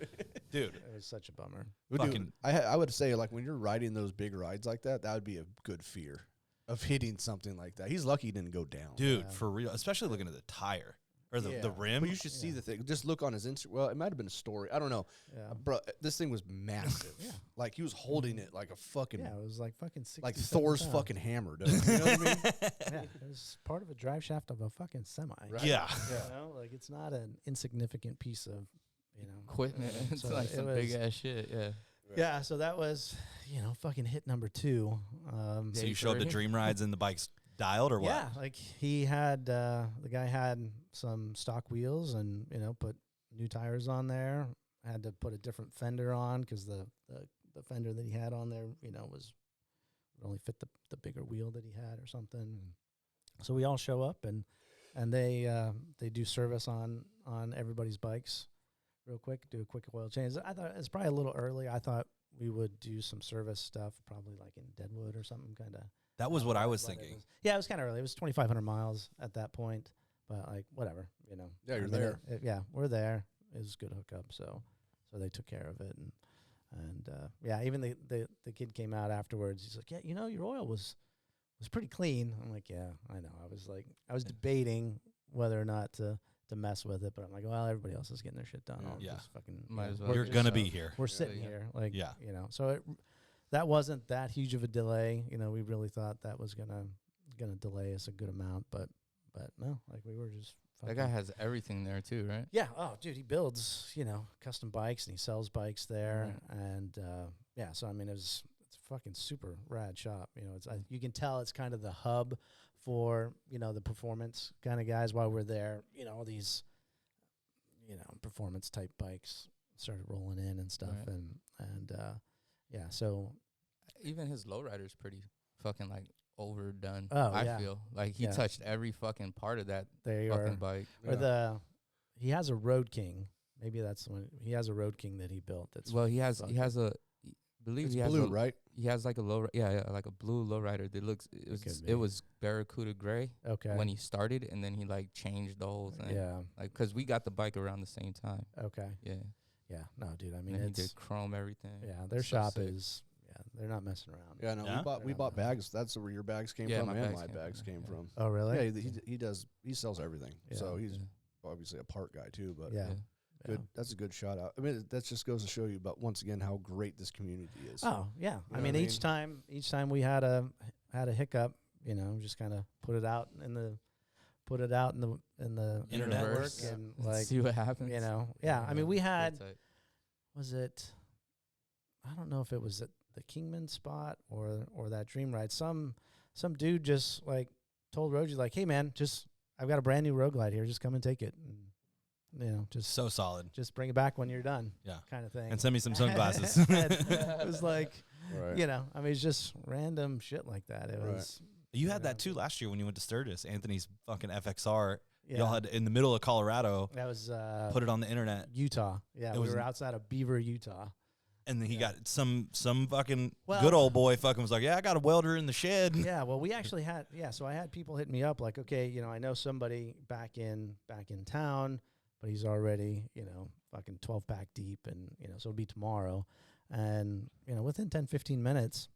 Speaker 1: Dude.
Speaker 4: It was such a bummer.
Speaker 3: Fucking. I would say, like, when you're riding those big rides like that would be a good fear of hitting something like that. He's lucky he didn't go down.
Speaker 1: Dude, for real. Especially looking at the tire. Or the rim.
Speaker 3: But you should see the thing. Just look on his Instagram. Well, it might have been a story. I don't know. Yeah. Bro, this thing was massive. Like, he was holding it like a fucking...
Speaker 4: Yeah, it was like fucking 60,
Speaker 3: like Thor's fucking hammer, dude. You know what I mean?
Speaker 4: Yeah, it was part of a drive shaft of a fucking semi.
Speaker 1: Right? Yeah.
Speaker 4: Like, it's not an insignificant piece of,
Speaker 2: equipment. It's like some big-ass shit,
Speaker 4: Yeah, so that was, fucking hit number 2.
Speaker 1: So you showed the Dream Rides and the bikes dialed or what?
Speaker 4: Yeah, like he had, the guy had some stock wheels and, put new tires on there. Had to put a different fender on because the fender that he had on there, would only fit the bigger wheel that he had or something. And so we all show up and they do service on everybody's bikes real quick, do a quick oil change. I thought it's probably a little early. I thought we would do some service stuff probably like in Deadwood or something kind of.
Speaker 1: That was what I was thinking.
Speaker 4: It was kind of early. It was 2,500 miles at that point, but like whatever,
Speaker 3: Yeah, you're there.
Speaker 4: We're there. It was a good hookup, so they took care of it, and even the kid came out afterwards. He's like, your oil was pretty clean. I'm like, yeah, I know. I was debating whether or not to to mess with it, but I'm like, well, everybody else is getting their shit done. I'll
Speaker 1: Yeah.
Speaker 4: just fucking
Speaker 2: Might as well.
Speaker 1: You're
Speaker 2: just
Speaker 1: gonna
Speaker 2: so-
Speaker 1: be here.
Speaker 4: we're sitting
Speaker 2: yeah.
Speaker 4: here, like,
Speaker 1: Yeah.
Speaker 4: you know. So that wasn't that huge of a delay. You know, we really thought that was gonna delay us a good amount, but no, like we were just.
Speaker 2: That guy has everything there too, right?
Speaker 4: Yeah. Oh, dude, he builds, you know, custom bikes and he sells bikes there, and yeah. So I mean, it's a fucking super rad shop. You know, you can tell it's kind of the hub for, you know, the performance kind of guys. While we're there, you know, all these, you know, performance type bikes started rolling in and stuff,
Speaker 2: Right.
Speaker 4: and yeah. So
Speaker 2: Even his lowrider's pretty fucking like overdone.
Speaker 4: Oh,
Speaker 2: I
Speaker 4: yeah.
Speaker 2: feel like he
Speaker 4: Yeah.
Speaker 2: touched every fucking part of that
Speaker 4: there you
Speaker 2: fucking
Speaker 4: are.
Speaker 2: bike.
Speaker 4: Or he has a Road King. Maybe that's the one. He has a Road King that he built. That's
Speaker 2: Well, he has
Speaker 4: fucking-
Speaker 2: a. Believe
Speaker 3: It's
Speaker 2: he has
Speaker 3: blue,
Speaker 2: a,
Speaker 3: right?
Speaker 2: He has like a low, like a blue lowrider that looks.
Speaker 4: could be.
Speaker 2: It was Barracuda gray
Speaker 4: okay.
Speaker 2: when he started, and then he like changed the whole thing.
Speaker 4: Yeah.
Speaker 2: Like, cause we got the bike around the same time.
Speaker 4: Okay.
Speaker 2: Yeah.
Speaker 4: Yeah. No, dude. I mean,
Speaker 2: And he
Speaker 4: it's
Speaker 2: did chrome everything.
Speaker 4: yeah. Their
Speaker 2: So
Speaker 4: shop
Speaker 2: sick.
Speaker 4: is they're not messing around.
Speaker 3: Yeah, no,
Speaker 1: Yeah?
Speaker 3: we bought bags. That's where your bags came
Speaker 2: Yeah,
Speaker 3: from,
Speaker 2: my
Speaker 3: and
Speaker 2: bags
Speaker 3: my
Speaker 2: came
Speaker 3: bags
Speaker 2: from
Speaker 3: came
Speaker 2: there,
Speaker 3: from.
Speaker 4: Oh, really?
Speaker 3: Yeah, he sells everything.
Speaker 4: Yeah.
Speaker 3: So he's
Speaker 2: Yeah.
Speaker 3: obviously a part guy too. But
Speaker 4: Yeah.
Speaker 3: good. That's a good shout out. I mean, that just goes to show you about once again how great this community is.
Speaker 4: Oh, yeah.
Speaker 3: know
Speaker 4: I mean,
Speaker 3: what I
Speaker 4: each time we had a hiccup, you know, just kind of put it out in the
Speaker 1: Internet.
Speaker 4: network
Speaker 2: Yeah.
Speaker 4: and like,
Speaker 2: see what happens.
Speaker 4: you know, yeah. I mean, we had.
Speaker 2: Pretty tight.
Speaker 4: Was it? I don't know if it was at the Kingman spot or that Dream Ride. Some dude just like told Rogie like, "Hey man, I've got a brand new Rogue Glide here. Just come and take it. And, you know,
Speaker 1: So solid.
Speaker 4: just bring it back when you're done."
Speaker 1: Yeah.
Speaker 4: kind of thing.
Speaker 1: And send me some sunglasses.
Speaker 4: It was like,
Speaker 3: Right.
Speaker 4: you know, I mean, it's just random shit like that. It
Speaker 3: Right.
Speaker 4: was.
Speaker 1: You had that too last year when you went to Sturgis. Anthony's fucking FXR.
Speaker 4: Yeah,
Speaker 1: Y'all had in the middle of Colorado.
Speaker 4: that was
Speaker 1: Put it on the internet,
Speaker 4: Utah. Yeah,
Speaker 1: It
Speaker 4: we
Speaker 1: was
Speaker 4: were
Speaker 1: in-
Speaker 4: outside of Beaver, Utah.
Speaker 1: and then he got some fucking
Speaker 4: Well-
Speaker 1: good old boy fucking was like, yeah, I got a welder in the shed.
Speaker 4: Yeah, well, we actually had so I had people hit me up like, okay, you know, I know somebody back in town, but he's already, you know, fucking 12-pack deep, and you know, so it'll be tomorrow, and you know, within 10-15 minutes,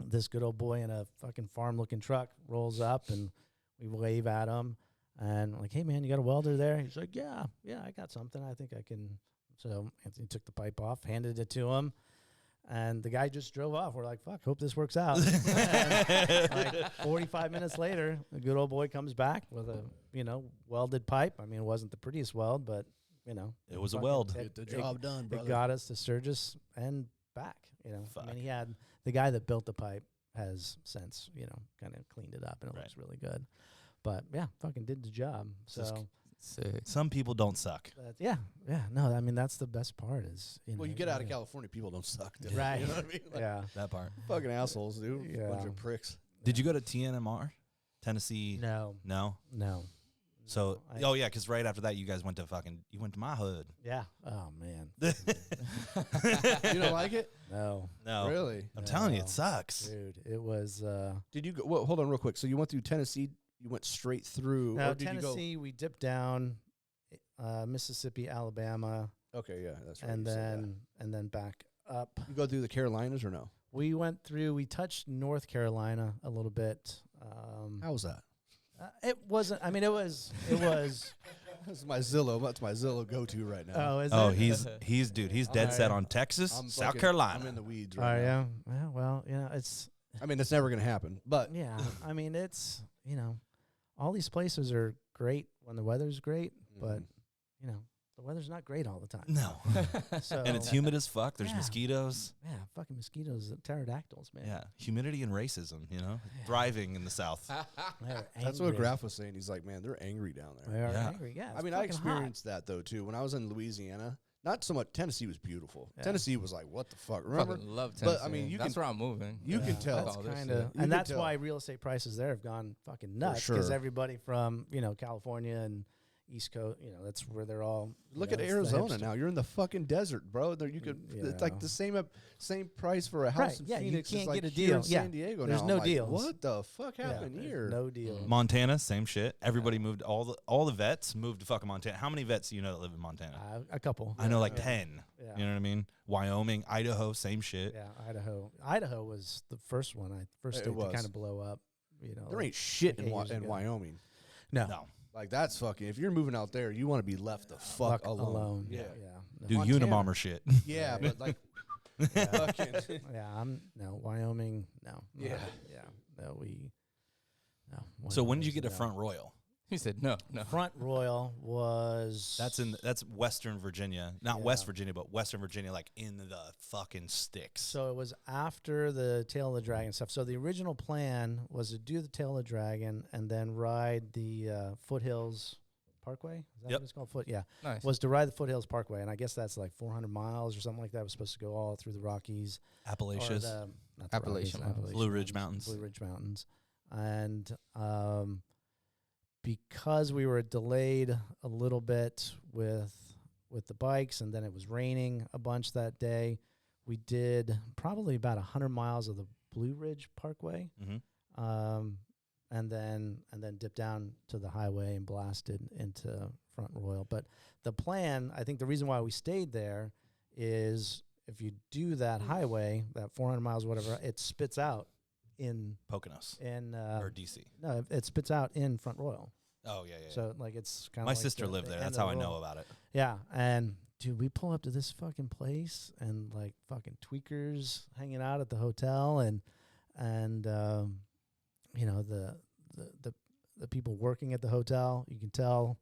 Speaker 4: this good old boy in a fucking farm-looking truck rolls up, and we wave at him, and I'm like, hey man, you got a welder there? He's like, yeah, I got something. I think I can. So Anthony took the pipe off, handed it to him. And the guy just drove off. We're like, fuck, hope this works out. And, like 45 minutes later, the good old boy comes back with a, you know, welded pipe. I mean, it wasn't the prettiest weld, but, you know.
Speaker 1: It was a
Speaker 4: fucking-
Speaker 1: weld.
Speaker 3: Get the job done,
Speaker 4: It
Speaker 3: brother.
Speaker 4: got us to Sturgis and back, you know. I
Speaker 1: Fuck.
Speaker 4: mean, he had, the guy that built the pipe has since, you know, kind of cleaned it up and it
Speaker 1: Right.
Speaker 4: looks really good. But, yeah, fucking did the job.
Speaker 1: Just
Speaker 4: So,
Speaker 2: Sick.
Speaker 1: Some people don't suck.
Speaker 4: yeah. No, I mean, that's the best part is, you know.
Speaker 3: Well, you get out of
Speaker 4: yeah.
Speaker 3: California, people don't suck. dude.
Speaker 4: Right.
Speaker 3: You know what I mean? Like,
Speaker 4: Yeah.
Speaker 1: That part.
Speaker 3: fucking assholes, dude.
Speaker 4: Yeah.
Speaker 3: Bunch of pricks.
Speaker 1: Did you go to TNMR, Tennessee?
Speaker 4: No.
Speaker 1: No? So,
Speaker 4: I-
Speaker 1: oh yeah, because right after that, you guys went to my hood.
Speaker 4: Yeah. Oh, man.
Speaker 3: You don't like it?
Speaker 4: No.
Speaker 1: No,
Speaker 3: Really?
Speaker 1: I'm telling you,
Speaker 4: No.
Speaker 1: it sucks.
Speaker 4: Dude, it was
Speaker 3: Did you go? Well, hold on real quick. So you went through Tennessee. You went straight through.
Speaker 4: now
Speaker 3: or did
Speaker 4: Tennessee, we dipped down Mississippi, Alabama,
Speaker 3: you go? Okay, yeah, that's right.
Speaker 4: and
Speaker 3: you said
Speaker 4: then back up.
Speaker 3: that. You go through the Carolinas or no?
Speaker 4: We touched North Carolina a little bit.
Speaker 3: How was that?
Speaker 4: It wasn't, I mean, it was
Speaker 3: That's my Zillow. That's my Zillow go-to right now.
Speaker 4: oh, is
Speaker 1: Oh,
Speaker 4: it?
Speaker 1: he's dead set on Texas, South
Speaker 3: fucking-
Speaker 1: Carolina.
Speaker 3: I'm in the weeds
Speaker 4: Oh,
Speaker 3: right now.
Speaker 4: yeah. Yeah, well, you know, it's
Speaker 3: I mean, it's never gonna happen. But
Speaker 4: yeah. I mean, it's, you know, all these places are great when the weather's great, but you know, the weather's not great all the time.
Speaker 1: No,
Speaker 4: So
Speaker 1: and it's humid as fuck. There's
Speaker 4: Yeah.
Speaker 1: mosquitoes.
Speaker 4: Yeah, fucking mosquitoes, pterodactyls, man.
Speaker 1: Yeah, humidity and racism. You know, thriving in the South.
Speaker 4: They're
Speaker 3: that's what
Speaker 4: angry.
Speaker 3: Graf was saying. He's like, man, they're angry down there.
Speaker 4: They are
Speaker 1: Yeah.
Speaker 4: angry. Yeah,
Speaker 3: I
Speaker 4: it's
Speaker 3: mean, I
Speaker 4: fucking hot.
Speaker 3: experienced that though too. When I was in Louisiana, not so much. Tennessee was beautiful.
Speaker 4: Yeah.
Speaker 3: Tennessee was like, what the fuck? Remember?
Speaker 2: Fucking love Tennessee.
Speaker 3: But, I mean, you
Speaker 2: that's
Speaker 3: can-
Speaker 2: where I'm moving.
Speaker 3: you can tell.
Speaker 4: That's
Speaker 2: All this
Speaker 4: kind
Speaker 2: shit.
Speaker 4: of,
Speaker 3: You can
Speaker 4: and that's
Speaker 3: tell.
Speaker 4: why real estate prices there have gone fucking nuts because
Speaker 3: sure.
Speaker 4: everybody from California and East Coast, that's where they're all.
Speaker 3: Look
Speaker 4: you
Speaker 3: at
Speaker 4: know, it's the
Speaker 3: Arizona
Speaker 4: hipster-
Speaker 3: now. You're in the fucking desert, bro. There you could. It's like
Speaker 4: Yeah.
Speaker 3: the same price for a house
Speaker 4: Right,
Speaker 3: in
Speaker 4: yeah, you
Speaker 3: Phoenix.
Speaker 4: can't
Speaker 3: is like
Speaker 4: get a
Speaker 3: here
Speaker 4: deal.
Speaker 3: in
Speaker 4: Yeah,
Speaker 3: San Diego.
Speaker 4: there's
Speaker 3: now.
Speaker 4: no
Speaker 3: I'm like,
Speaker 4: deals.
Speaker 3: What the fuck
Speaker 4: Yeah,
Speaker 3: happened
Speaker 4: there's
Speaker 3: here?
Speaker 4: No deal.
Speaker 2: Mm.
Speaker 1: Montana, same shit. Everybody moved. All the vets moved to fucking Montana. How many vets do you know that live in Montana?
Speaker 4: A couple.
Speaker 1: I know like
Speaker 3: Yeah.
Speaker 1: 10.
Speaker 4: Yeah.
Speaker 1: You know what I mean? Wyoming, Idaho, same shit.
Speaker 4: Yeah, Idaho. Idaho was the first one. First
Speaker 3: It
Speaker 4: state to
Speaker 3: was.
Speaker 4: kind of blow up.
Speaker 3: There ain't shit in,
Speaker 4: years
Speaker 3: in
Speaker 4: ago.
Speaker 3: Wyoming.
Speaker 4: No.
Speaker 1: No.
Speaker 3: Like that's fucking. If you're moving out there, you want to be left the fuck alone. Yeah.
Speaker 4: No.
Speaker 1: Do
Speaker 3: Montana.
Speaker 1: Unabomber shit.
Speaker 3: Yeah, but like,
Speaker 4: Yeah.
Speaker 3: fucking.
Speaker 4: Wyoming, no.
Speaker 3: Yeah.
Speaker 4: No, no.
Speaker 1: So when did you
Speaker 4: Wyoming's
Speaker 1: get
Speaker 4: a
Speaker 1: to
Speaker 4: no.
Speaker 1: Front Royal?
Speaker 2: He said no.
Speaker 4: Front Royal was
Speaker 1: That's Western Virginia, not
Speaker 4: Yeah.
Speaker 1: West Virginia, but Western Virginia, like in the fucking sticks.
Speaker 4: So it was after the Tail of the Dragon stuff. So the original plan was to do the Tail of the Dragon and then ride the Foothills Parkway. Is that
Speaker 1: Yep.
Speaker 4: what it's called? Yeah.
Speaker 2: Nice.
Speaker 4: Was to ride the Foothills Parkway, and I guess that's like 400 miles or something like that. It was supposed to go all through the Rockies. Or
Speaker 1: Appalachians,
Speaker 4: not the
Speaker 2: Appalachian
Speaker 4: Rockies,
Speaker 2: Mountains.
Speaker 1: Blue Ridge Mountains.
Speaker 4: Blue Ridge Mountains. And because we were delayed a little bit with the bikes, and then it was raining a bunch that day, we did probably about 100 miles of the Blue Ridge Parkway,
Speaker 1: Mm-hmm.
Speaker 4: and then dipped down to the highway and blasted into Front Royal. But the plan, I think the reason why we stayed there is if you do that highway, that 400 miles, whatever, it spits out in
Speaker 1: Poconos
Speaker 4: or
Speaker 1: DC.
Speaker 4: no, it spits out in Front Royal.
Speaker 1: Oh yeah.
Speaker 4: So like it's kind of
Speaker 1: My sister lived there. That's how I know about it.
Speaker 4: Yeah, and dude, we pull up to this fucking place and like fucking tweakers hanging out at the hotel, and you know the people working at the hotel. You can tell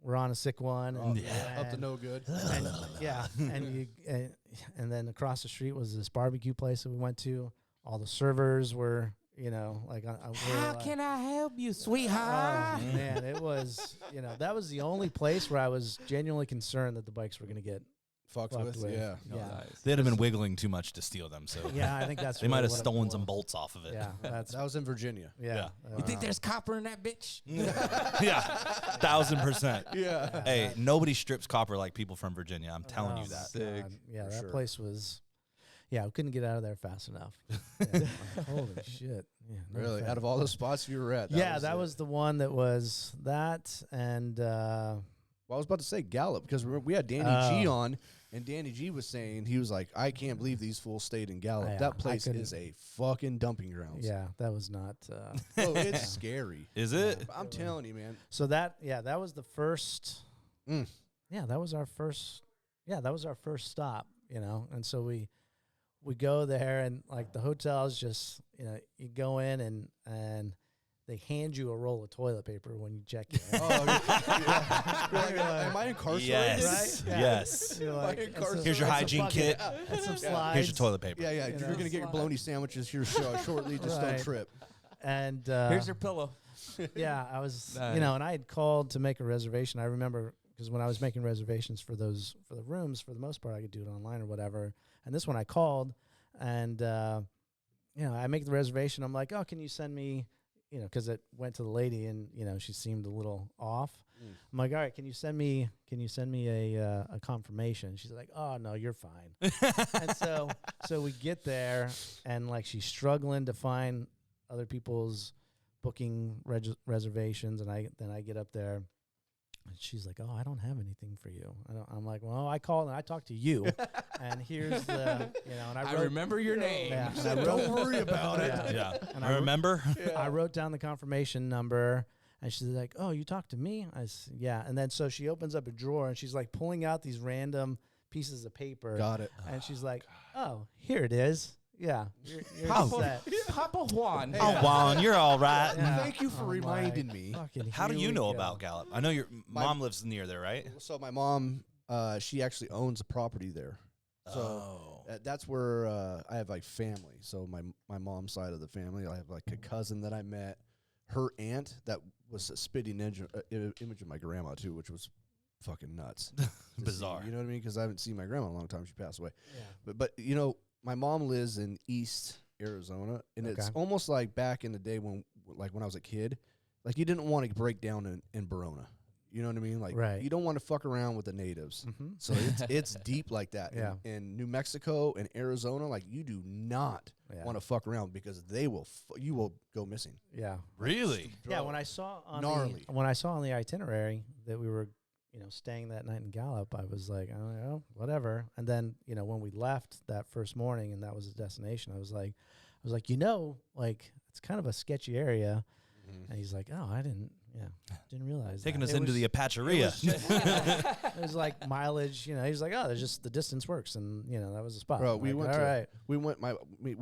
Speaker 4: we're on a sick one.
Speaker 3: Oh,
Speaker 4: And,
Speaker 1: yeah.
Speaker 3: Up to no good.
Speaker 4: and, yeah, and then across the street was this barbecue place that we went to. All the servers were, you know, like,
Speaker 2: I help you,
Speaker 4: oh
Speaker 2: sweetheart?
Speaker 4: man, it was, you know, that was the only place where I was genuinely concerned that the bikes were going to get
Speaker 3: Fucked
Speaker 4: fucked
Speaker 3: with.
Speaker 4: with.
Speaker 3: Yeah.
Speaker 4: Yeah,
Speaker 1: They'd have been wiggling too much to steal them. So
Speaker 4: yeah, I think that's
Speaker 1: they might
Speaker 4: really
Speaker 1: have
Speaker 4: what it
Speaker 1: stolen some
Speaker 4: was.
Speaker 1: bolts off of it.
Speaker 4: Yeah, that's
Speaker 3: That was in Virginia.
Speaker 4: yeah.
Speaker 2: You think there's copper in that bitch?
Speaker 1: Yeah, 1000%.
Speaker 3: Yeah.
Speaker 1: Hey, nobody strips copper like people from Virginia. I'm telling you that.
Speaker 2: Sick.
Speaker 4: Yeah,
Speaker 3: For
Speaker 4: that
Speaker 3: sure.
Speaker 4: place was. Yeah, we couldn't get out of there fast enough. Yeah. Holy shit! Yeah, no
Speaker 3: Really,
Speaker 4: offense.
Speaker 3: out of all the spots you were at,
Speaker 4: that
Speaker 3: it.
Speaker 4: was the one that was that, and
Speaker 3: Well, I was about to say Gallup because we had Danny G on, and Danny G was saying he was like, "I can't believe these fools stayed in Gallup.
Speaker 4: Yeah,
Speaker 3: that
Speaker 4: I
Speaker 3: place
Speaker 4: couldn't-
Speaker 3: is a fucking dumping grounds.
Speaker 4: yeah, that was not.
Speaker 3: Oh, it's scary.
Speaker 1: Is it?
Speaker 3: I'm telling you, man.
Speaker 4: So that was the first.
Speaker 3: Mm.
Speaker 4: Yeah, that was our first. Yeah, that was our first stop. You know, and so we go there, and like the hotel's just, you know, you go in and they hand you a roll of toilet paper when you check in.
Speaker 3: Oh, yeah. Am I incarcerated?
Speaker 1: Yes.
Speaker 4: Right? Yeah.
Speaker 1: Yes.
Speaker 4: You're
Speaker 3: Like,
Speaker 4: and
Speaker 3: here's
Speaker 1: your
Speaker 4: and some
Speaker 1: hygiene
Speaker 4: fucking-
Speaker 1: kit.
Speaker 4: and some
Speaker 3: Yeah.
Speaker 4: slides.
Speaker 1: Here's your toilet paper.
Speaker 3: Yeah, yeah.
Speaker 4: You
Speaker 3: You're
Speaker 4: know,
Speaker 3: gonna get your bologna sandwiches here shortly. Just
Speaker 4: Right.
Speaker 3: don't trip.
Speaker 4: And
Speaker 2: Here's your pillow.
Speaker 4: yeah, I was,
Speaker 2: Nice.
Speaker 4: you know, and I had called to make a reservation. I remember because when I was making reservations for the rooms, for the most part, I could do it online or whatever. And this one I called, and you know, I make the reservation. I'm like, oh, can you send me, you know, because it went to the lady, and you know, she seemed a little off.
Speaker 3: Mm.
Speaker 4: I'm like, all right, can you send me a confirmation? She's like, oh no, you're fine. And so we get there, and like she's struggling to find other people's booking reservations, and I get up there, and she's like, "Oh, I don't have anything for you." I'm like, "Well, I called and I talked to you, and here's the, you know." And
Speaker 2: I
Speaker 4: wrote,
Speaker 2: remember your name.
Speaker 4: Yeah, and I
Speaker 3: Don't
Speaker 4: wrote,
Speaker 3: worry about it.
Speaker 1: Yeah.
Speaker 4: And I
Speaker 1: Remember?
Speaker 4: I wrote down the confirmation number, and she's like, "Oh, you talked to me?" I said, "Yeah." And then so she opens up a drawer, and she's like pulling out these random pieces of paper,
Speaker 3: Got it.
Speaker 4: and she's like, "Oh, here it is. Yeah, you're
Speaker 1: Oh.
Speaker 4: set."
Speaker 2: Papa Juan.
Speaker 1: Oh, Juan, you're all right.
Speaker 4: Yeah.
Speaker 3: Thank you for
Speaker 4: I'm
Speaker 3: reminding
Speaker 4: like,
Speaker 3: me.
Speaker 4: "Fucking
Speaker 1: How do
Speaker 4: here
Speaker 1: you
Speaker 4: we
Speaker 1: know
Speaker 4: go."
Speaker 1: about Gallup? I know your mom lives near there, right?
Speaker 3: So my mom, she actually owns a property there. So
Speaker 1: Oh.
Speaker 3: that's where I have like family. So my mom's side of the family, I have like a cousin that I met. Her aunt that was a spitting image of my grandma too, which was fucking nuts. to see,
Speaker 1: Bizarre.
Speaker 3: you know what I mean? Because I haven't seen my grandma in a long time. She passed away.
Speaker 4: Yeah.
Speaker 3: But you know, my mom lives in East Arizona, and it's
Speaker 4: Okay.
Speaker 3: almost like back in the day when I was a kid, like you didn't want to break down in Verona. You know what I mean? Like
Speaker 4: Right.
Speaker 3: you don't want to fuck around with the natives.
Speaker 4: Mm-hmm.
Speaker 3: So it's deep like that.
Speaker 4: Yeah.
Speaker 3: In New Mexico and Arizona, like you do not
Speaker 4: Yeah.
Speaker 3: want to fuck around because they will you will go missing.
Speaker 4: Yeah.
Speaker 1: Really?
Speaker 4: Yeah. When I saw on
Speaker 3: Gnarly.
Speaker 4: the itinerary that we were, you know, staying that night in Gallup, I was like, oh, whatever. And then, you know, when we left that first morning and that was the destination, I was like, you know, like it's kind of a sketchy area. And he's like, oh, I didn't Yeah, didn't realize
Speaker 1: Taking
Speaker 4: that.
Speaker 1: us
Speaker 4: It
Speaker 1: into
Speaker 4: was-
Speaker 1: the Apacheria.
Speaker 4: It was like mileage, you know. He's like, oh, there's just the distance works, and you know that was the spot.
Speaker 3: Bro,
Speaker 4: I'm
Speaker 3: we
Speaker 4: like,
Speaker 3: went
Speaker 4: all
Speaker 3: to
Speaker 4: right.
Speaker 3: we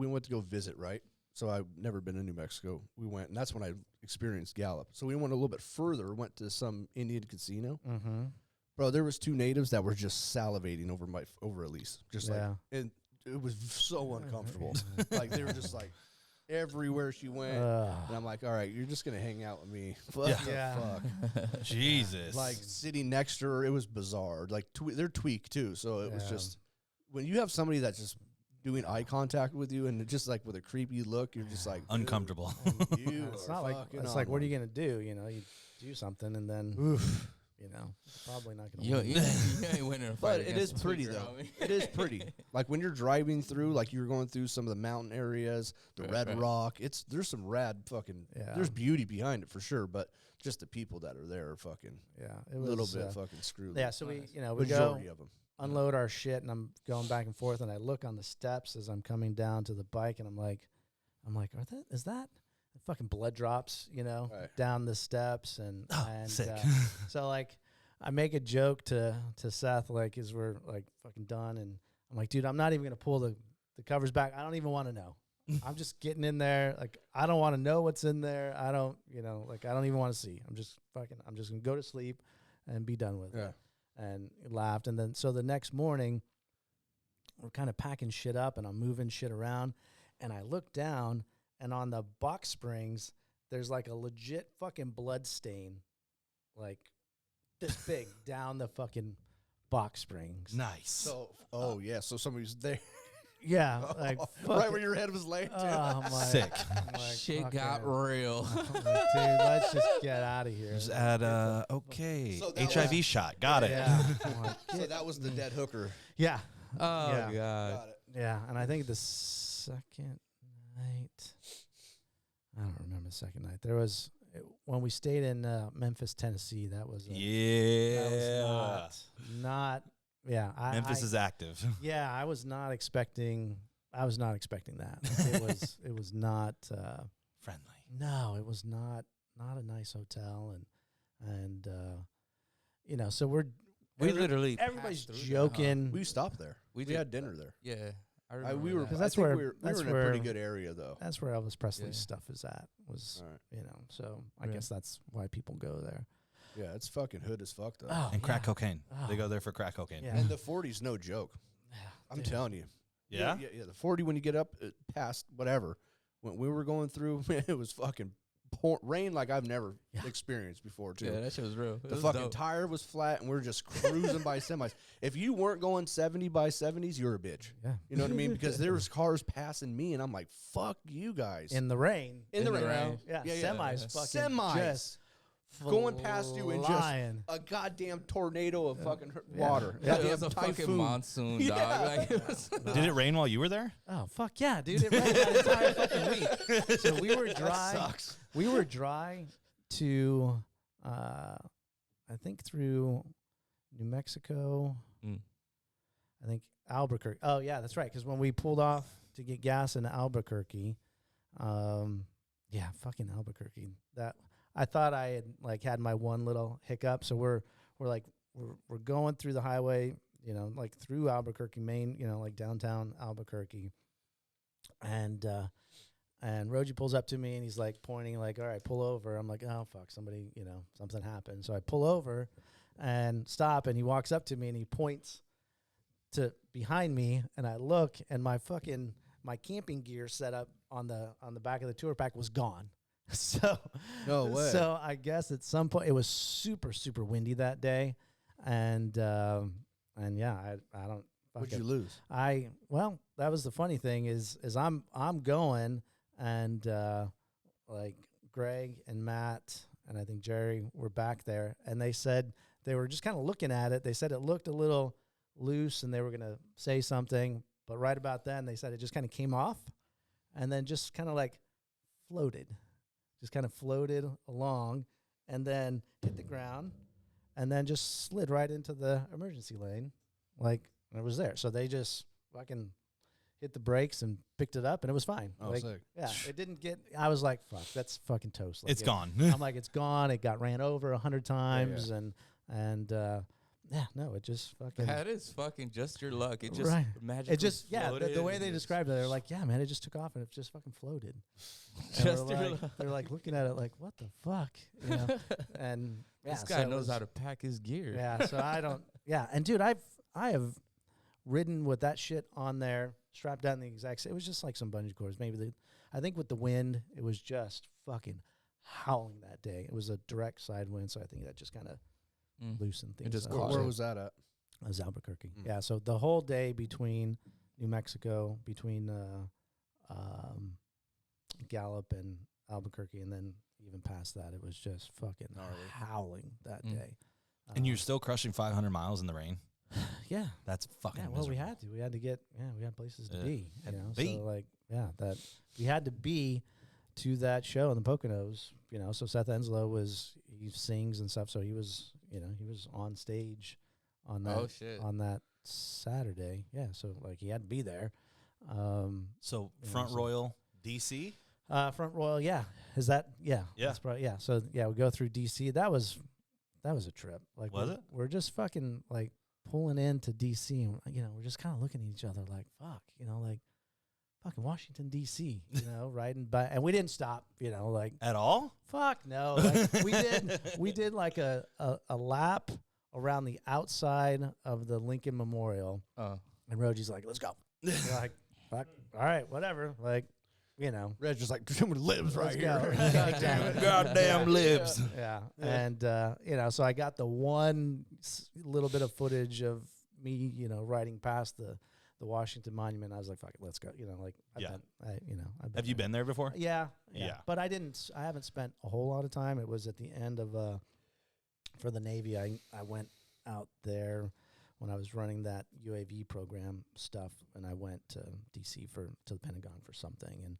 Speaker 3: went to go visit, right? So I've never been to New Mexico. We went, and that's when I experienced Gallup. So we went a little bit further, went to some Indian casino.
Speaker 4: Mm-hmm.
Speaker 3: Bro, there was 2 natives that were just salivating over Elise, just like,
Speaker 4: Yeah.
Speaker 3: and it was so uncomfortable. Like they were just like everywhere she went,
Speaker 4: Ugh.
Speaker 3: and I'm like, all right, you're just gonna hang out with me. What the
Speaker 4: Yeah.
Speaker 3: fuck?
Speaker 1: Jesus.
Speaker 3: Like sitting next to her, it was bizarre. Like they're tweaked too, so it was
Speaker 4: Yeah.
Speaker 3: just when you have somebody that's just doing eye contact with you and just like with a creepy look, you're just like dude,
Speaker 1: uncomfortable.
Speaker 3: You
Speaker 4: It's
Speaker 3: are
Speaker 4: not like
Speaker 3: fucking
Speaker 4: it's
Speaker 3: on
Speaker 4: like what are
Speaker 3: one.
Speaker 4: you gonna do? You know, you do something and then
Speaker 3: Oof.
Speaker 4: you know probably not gonna.
Speaker 2: You
Speaker 4: win.
Speaker 2: ain't winning a fight.
Speaker 3: But it
Speaker 2: against
Speaker 3: is
Speaker 2: a
Speaker 3: pretty
Speaker 2: tweaker,
Speaker 3: though.
Speaker 2: homie.
Speaker 3: It is pretty. Like when you're driving through, like you're going through some of the mountain areas, the
Speaker 2: Right,
Speaker 3: Red
Speaker 2: right.
Speaker 3: Rock. There's some rad fucking.
Speaker 4: Yeah.
Speaker 3: There's beauty behind it for sure, but just the people that are there are fucking
Speaker 4: Yeah, it
Speaker 3: a
Speaker 4: was
Speaker 3: little bit fucking screwed.
Speaker 4: Yeah, so we we go
Speaker 3: majority of them.
Speaker 4: unload our shit, and I'm going back and forth, and I look on the steps as I'm coming down to the bike, and I'm like, is that fucking blood drops, you know,
Speaker 3: Right.
Speaker 4: down the steps, and
Speaker 1: Oh,
Speaker 4: and
Speaker 1: sick.
Speaker 4: so like I make a joke to Seth like as we're like fucking done, and I'm like, dude, I'm not even gonna pull the covers back. I don't even want to know. I'm just getting in there. Like I don't want to know what's in there. I don't, you know, like I don't even want to see. I'm just gonna go to sleep and be done with
Speaker 3: Yeah.
Speaker 4: it. And laughed. And then so the next morning, we're kind of packing shit up, and I'm moving shit around, and I look down, and on the box springs, there's like a legit fucking blood stain, like this big down the fucking box springs.
Speaker 1: Nice.
Speaker 3: So yeah, so somebody's there,
Speaker 4: Yeah, like
Speaker 3: right where your head was laying.
Speaker 4: Oh my!
Speaker 1: Sick.
Speaker 4: I'm like,
Speaker 2: Shit got
Speaker 4: fucking-
Speaker 2: real.
Speaker 4: I'm like, dude, let's just get out of here.
Speaker 1: Just add, okay,
Speaker 3: So that
Speaker 1: HIV
Speaker 3: was-
Speaker 1: shot. Got it.
Speaker 4: Yeah, I'm like,
Speaker 3: So that was the dead hooker.
Speaker 4: yeah,
Speaker 2: Oh
Speaker 4: Yeah.
Speaker 2: god.
Speaker 3: Got it.
Speaker 4: yeah. And I think the second night, I don't remember the second night. There was when we stayed in Memphis, Tennessee. That was
Speaker 1: Yeah.
Speaker 4: that was not yeah.
Speaker 1: Memphis is active.
Speaker 4: Yeah, I was not expecting. I was not expecting that. It was not.
Speaker 1: Friendly.
Speaker 4: No, it was not a nice hotel, and you know, so
Speaker 2: We literally
Speaker 4: everybody's
Speaker 2: passed through there, huh?
Speaker 4: joking.
Speaker 3: We stopped there. We
Speaker 2: did-
Speaker 3: had dinner there.
Speaker 2: Yeah, I
Speaker 3: We
Speaker 2: remember
Speaker 3: were.
Speaker 2: that.
Speaker 4: 'Cause
Speaker 3: I
Speaker 4: that's
Speaker 3: think
Speaker 4: where-
Speaker 3: we were
Speaker 4: that's
Speaker 3: in a pretty
Speaker 4: where-
Speaker 3: good area though.
Speaker 4: That's where Elvis Presley's
Speaker 2: Yeah.
Speaker 4: stuff is at. Was
Speaker 3: All right.
Speaker 4: you know, so I
Speaker 2: Right.
Speaker 4: guess that's why people go there.
Speaker 3: Yeah, it's fucking hood as fuck though.
Speaker 4: Oh,
Speaker 1: And crack
Speaker 4: yeah.
Speaker 1: cocaine. They
Speaker 4: Oh.
Speaker 1: go there for crack cocaine.
Speaker 4: Yeah.
Speaker 3: And the 40's no joke.
Speaker 4: Yeah,
Speaker 3: I'm
Speaker 4: dude.
Speaker 3: telling you.
Speaker 1: Yeah?
Speaker 3: Yeah. The 40 when you get up past whatever. When we were going through, man, it was fucking rain like I've never
Speaker 4: Yeah.
Speaker 3: experienced before too.
Speaker 2: Yeah, that shit was real. It
Speaker 3: The
Speaker 2: was
Speaker 3: fucking
Speaker 2: dope.
Speaker 3: tire was flat, and we are just cruising by semis. If you weren't going 70 by 70s, you're a bitch.
Speaker 4: Yeah,
Speaker 3: You know what I mean? Because there was cars passing me, and I'm like, "Fuck you guys!"
Speaker 4: in the rain.
Speaker 3: In the
Speaker 2: in the
Speaker 3: rain.
Speaker 2: rain.
Speaker 4: Yeah,
Speaker 3: Yeah, yeah.
Speaker 4: semis,
Speaker 2: Yeah.
Speaker 4: fucking
Speaker 3: Semis.
Speaker 4: just
Speaker 3: Going past you and just
Speaker 4: flying.
Speaker 3: a goddamn tornado of fucking
Speaker 4: Yeah.
Speaker 3: water.
Speaker 4: Yeah.
Speaker 2: It was
Speaker 3: Goddamn
Speaker 2: a fucking
Speaker 3: typhoon.
Speaker 2: monsoon,
Speaker 3: Yeah.
Speaker 2: dog. Like, it was
Speaker 1: Did it rain while you were there?
Speaker 4: Oh fuck yeah, dude! It rained that entire fucking week. So we were
Speaker 3: That
Speaker 4: dry.
Speaker 3: sucks.
Speaker 4: We were dry to, I think through New Mexico.
Speaker 2: Mm.
Speaker 4: I think Albuquerque. Oh yeah, that's right. Because when we pulled off to get gas in Albuquerque, yeah, fucking Albuquerque. That I thought I had my one little hiccup. So we're going through the highway, you know, like through Albuquerque, Maine, you know, like downtown Albuquerque, and Rogie pulls up to me and he's like pointing, like, all right, pull over. I'm like, oh fuck, somebody, you know, something happened. So I pull over and stop, and he walks up to me and he points to behind me, and I look, and my camping gear set up on the back of the tour pack was gone. So
Speaker 3: No way.
Speaker 4: So I guess at some point it was super, super windy that day. And yeah, I don't
Speaker 3: What'd
Speaker 4: fucking
Speaker 3: you lose?
Speaker 4: well, that was the funny thing is I'm going, and like Greg and Matt and I think Jerry were back there, and they said they were just kind of looking at it. They said it looked a little loose and they were going to say something, but right about then they said it just kind of came off and then just kind of like floated along and then hit the ground and then just slid right into the emergency lane. Like, it was there. So they just fucking hit the brakes and picked it up, and it was fine.
Speaker 3: Oh,
Speaker 4: like,
Speaker 3: sick.
Speaker 4: yeah, it didn't get. I was like, fuck, that's fucking toast. Like,
Speaker 1: It's gone.
Speaker 4: I'm like, it's gone. It got ran over 100 times, and yeah, no, it just fucking.
Speaker 2: That is fucking just your luck. It just
Speaker 4: Right.
Speaker 2: magically
Speaker 4: It just, yeah, the
Speaker 2: floated
Speaker 4: way
Speaker 2: and
Speaker 4: they
Speaker 2: just-
Speaker 4: described it, they're like, yeah, man, it just took off and it just fucking floated. And
Speaker 2: Just
Speaker 4: we're
Speaker 2: your
Speaker 4: like,
Speaker 2: luck.
Speaker 4: they're like looking at it like, what the fuck? You know? And yeah,
Speaker 2: This
Speaker 4: so
Speaker 2: guy
Speaker 4: it
Speaker 2: knows
Speaker 4: was-
Speaker 2: how to pack his gear.
Speaker 4: Yeah, so I don't. Yeah, and dude, I have ridden with that shit on there, strapped down the exact same. It was just like some bungee cords. Maybe I think with the wind, it was just fucking howling that day. It was a direct side wind, so I think that just kind of
Speaker 2: Mm.
Speaker 4: loosened things.
Speaker 2: just
Speaker 4: up.
Speaker 2: caught
Speaker 3: Where
Speaker 2: it.
Speaker 3: was that at?
Speaker 4: It was Albuquerque.
Speaker 3: Mm.
Speaker 4: Yeah, so the whole day between New Mexico, between Gallup and Albuquerque, and then even past that, it was just fucking
Speaker 3: Gnarly.
Speaker 4: howling that
Speaker 2: Mm.
Speaker 4: day.
Speaker 1: And you're still crushing 500 miles in the rain.
Speaker 4: yeah.
Speaker 1: That's fucking.
Speaker 4: Yeah, well, we
Speaker 1: miserable.
Speaker 4: had to. We had to get. Yeah, we had places to
Speaker 1: Yeah.
Speaker 4: be.
Speaker 1: Had
Speaker 4: You know,
Speaker 1: to be.
Speaker 4: so like, yeah, that we had to be to that show in the Poconos. You know, so Seth Enslow he sings and stuff. So he was, he was on stage on that
Speaker 2: Oh shit.
Speaker 4: on that Saturday. Yeah, so like he had to be there.
Speaker 1: So
Speaker 4: Yeah,
Speaker 1: Front
Speaker 4: so-
Speaker 1: Royal, DC.
Speaker 4: Front Royal, yeah. Is that
Speaker 1: Yeah.
Speaker 4: That's probably, yeah. So yeah, we go through DC. That was a trip. Like
Speaker 1: Was
Speaker 4: we're,
Speaker 1: it?
Speaker 4: We're just fucking like pulling into DC, and we're just kind of looking at each other like, fuck, like fucking Washington DC, riding by, and we didn't stop, like
Speaker 1: At all?
Speaker 4: fuck no. Like, we did like a lap around the outside of the Lincoln Memorial,
Speaker 2: Oh.
Speaker 4: and Rogie's like, let's go. We're like, fuck, all right, whatever. Like,
Speaker 3: Red's just like, lives right
Speaker 4: let's
Speaker 3: here.
Speaker 4: go.
Speaker 1: Goddamn, goddamn libs.
Speaker 4: Yeah, and so I got the one little bit of footage of me, riding past the Washington Monument. I was like, "Fuck it, let's go." I've
Speaker 1: Yeah.
Speaker 4: I've
Speaker 1: Have you been there before?
Speaker 4: Yeah,
Speaker 1: Yeah.
Speaker 4: But I haven't spent a whole lot of time. It was at the end of for the Navy. I went out there when I was running that UAV program stuff, and I went to DC to the Pentagon for something,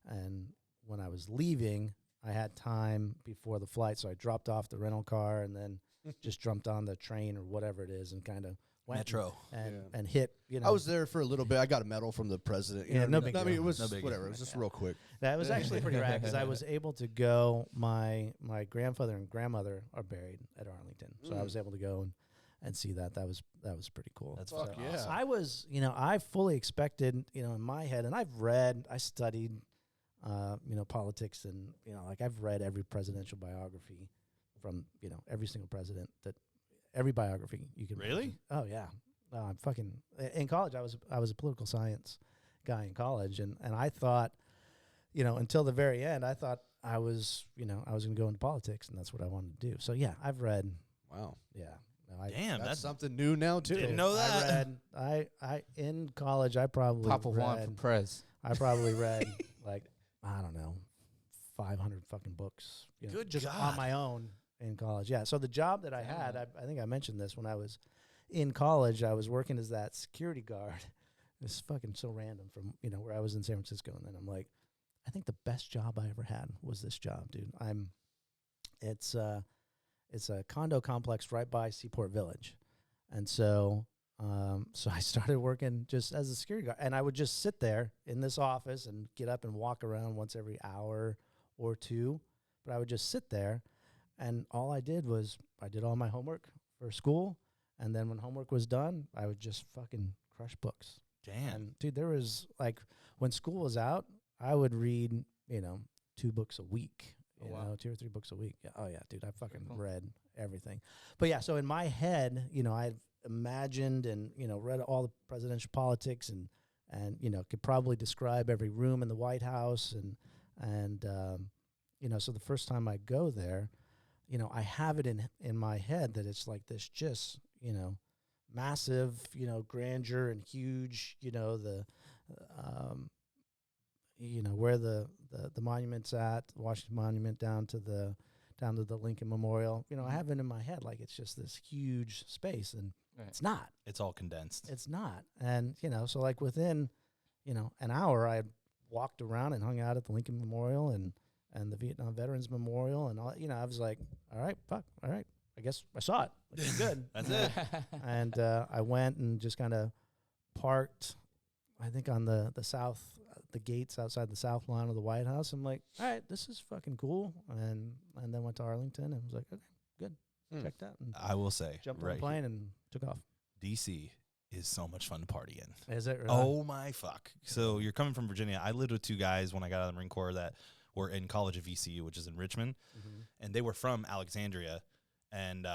Speaker 4: and when I was leaving, I had time before the flight, so I dropped off the rental car and then just jumped on the train or whatever it is and kind of went
Speaker 1: Metro.
Speaker 4: and hit.
Speaker 3: I was there for a little bit. I got a medal from the president.
Speaker 4: Yeah, no big
Speaker 3: I mean,
Speaker 4: deal.
Speaker 3: it was
Speaker 1: No big
Speaker 3: whatever.
Speaker 1: deal.
Speaker 3: It was just real quick.
Speaker 4: That was actually pretty rad because I was able to go. My grandfather and grandmother are buried at Arlington, so I was able to go and see that. That was pretty cool.
Speaker 1: That's
Speaker 3: Fuck
Speaker 1: fucking
Speaker 3: yeah.
Speaker 1: awesome.
Speaker 4: I was, I fully expected, in my head, and I studied, politics, and like I've read every presidential biography from every single president every biography you can.
Speaker 1: Really?
Speaker 4: imagine. Oh yeah. I'm fucking in college. I was a political science guy in college, and I thought, until the very end, I thought I was going to go into politics, and that's what I wanted to do. So yeah, I've read.
Speaker 3: Wow.
Speaker 4: Yeah. No,
Speaker 1: Damn,
Speaker 3: That's
Speaker 1: that's
Speaker 3: something new now, too.
Speaker 1: Didn't know that.
Speaker 4: I in college I probably
Speaker 2: Papa
Speaker 4: read,
Speaker 2: Juan for prez.
Speaker 4: I probably read like I don't know 500 fucking books.
Speaker 1: Good
Speaker 4: just on
Speaker 1: God.
Speaker 4: my own in college. Yeah. So the job that I had, I think I mentioned this when I was in college. I was working as that security guard. It's fucking so random from where I was in San Francisco, and then I'm like, I think the best job I ever had was this job, dude. It's a condo complex right by Seaport Village. And so I started working just as a security guard. And I would just sit there in this office and get up and walk around once every hour or two. But I would just sit there, and all I did was I did all my homework for school. And then when homework was done, I would just fucking crush books.
Speaker 1: damn.
Speaker 4: And dude, there was like when school was out, I would read, 2 books a week.
Speaker 2: Oh, wow.
Speaker 4: 2 or 3 books a week. Yeah. Oh yeah, dude, I fucking
Speaker 2: cool.
Speaker 4: read everything. But yeah, so in my head, I've imagined and read all the presidential politics and could probably describe every room in the White House and so the first time I go there, I have it in my head that it's like this just massive grandeur and huge where the monument's at, the Washington Monument down to the Lincoln Memorial. I have it in my head like it's just this huge space, and
Speaker 2: Right.
Speaker 4: it's not.
Speaker 1: It's all condensed.
Speaker 4: It's not. And so like within an hour, I had walked around and hung out at the Lincoln Memorial and the Vietnam Veterans Memorial and all. I was like, all right, fuck, all right. I guess I saw it. Like, it's good.
Speaker 1: That's it.
Speaker 4: And I went and just kind of parked I think on the south, the gates outside the south lawn of the White House. I'm like, all right, this is fucking cool. And then went to Arlington and was like, okay, good. Checked out. And
Speaker 1: I will say,
Speaker 4: jumped on a plane and took off.
Speaker 1: DC is so much fun to party in.
Speaker 4: Is it really?
Speaker 1: Oh my fuck! So you're coming from Virginia. I lived with two guys when I got out of the Marine Corps that were in college at VCU, which is in Richmond, and they were from Alexandria, and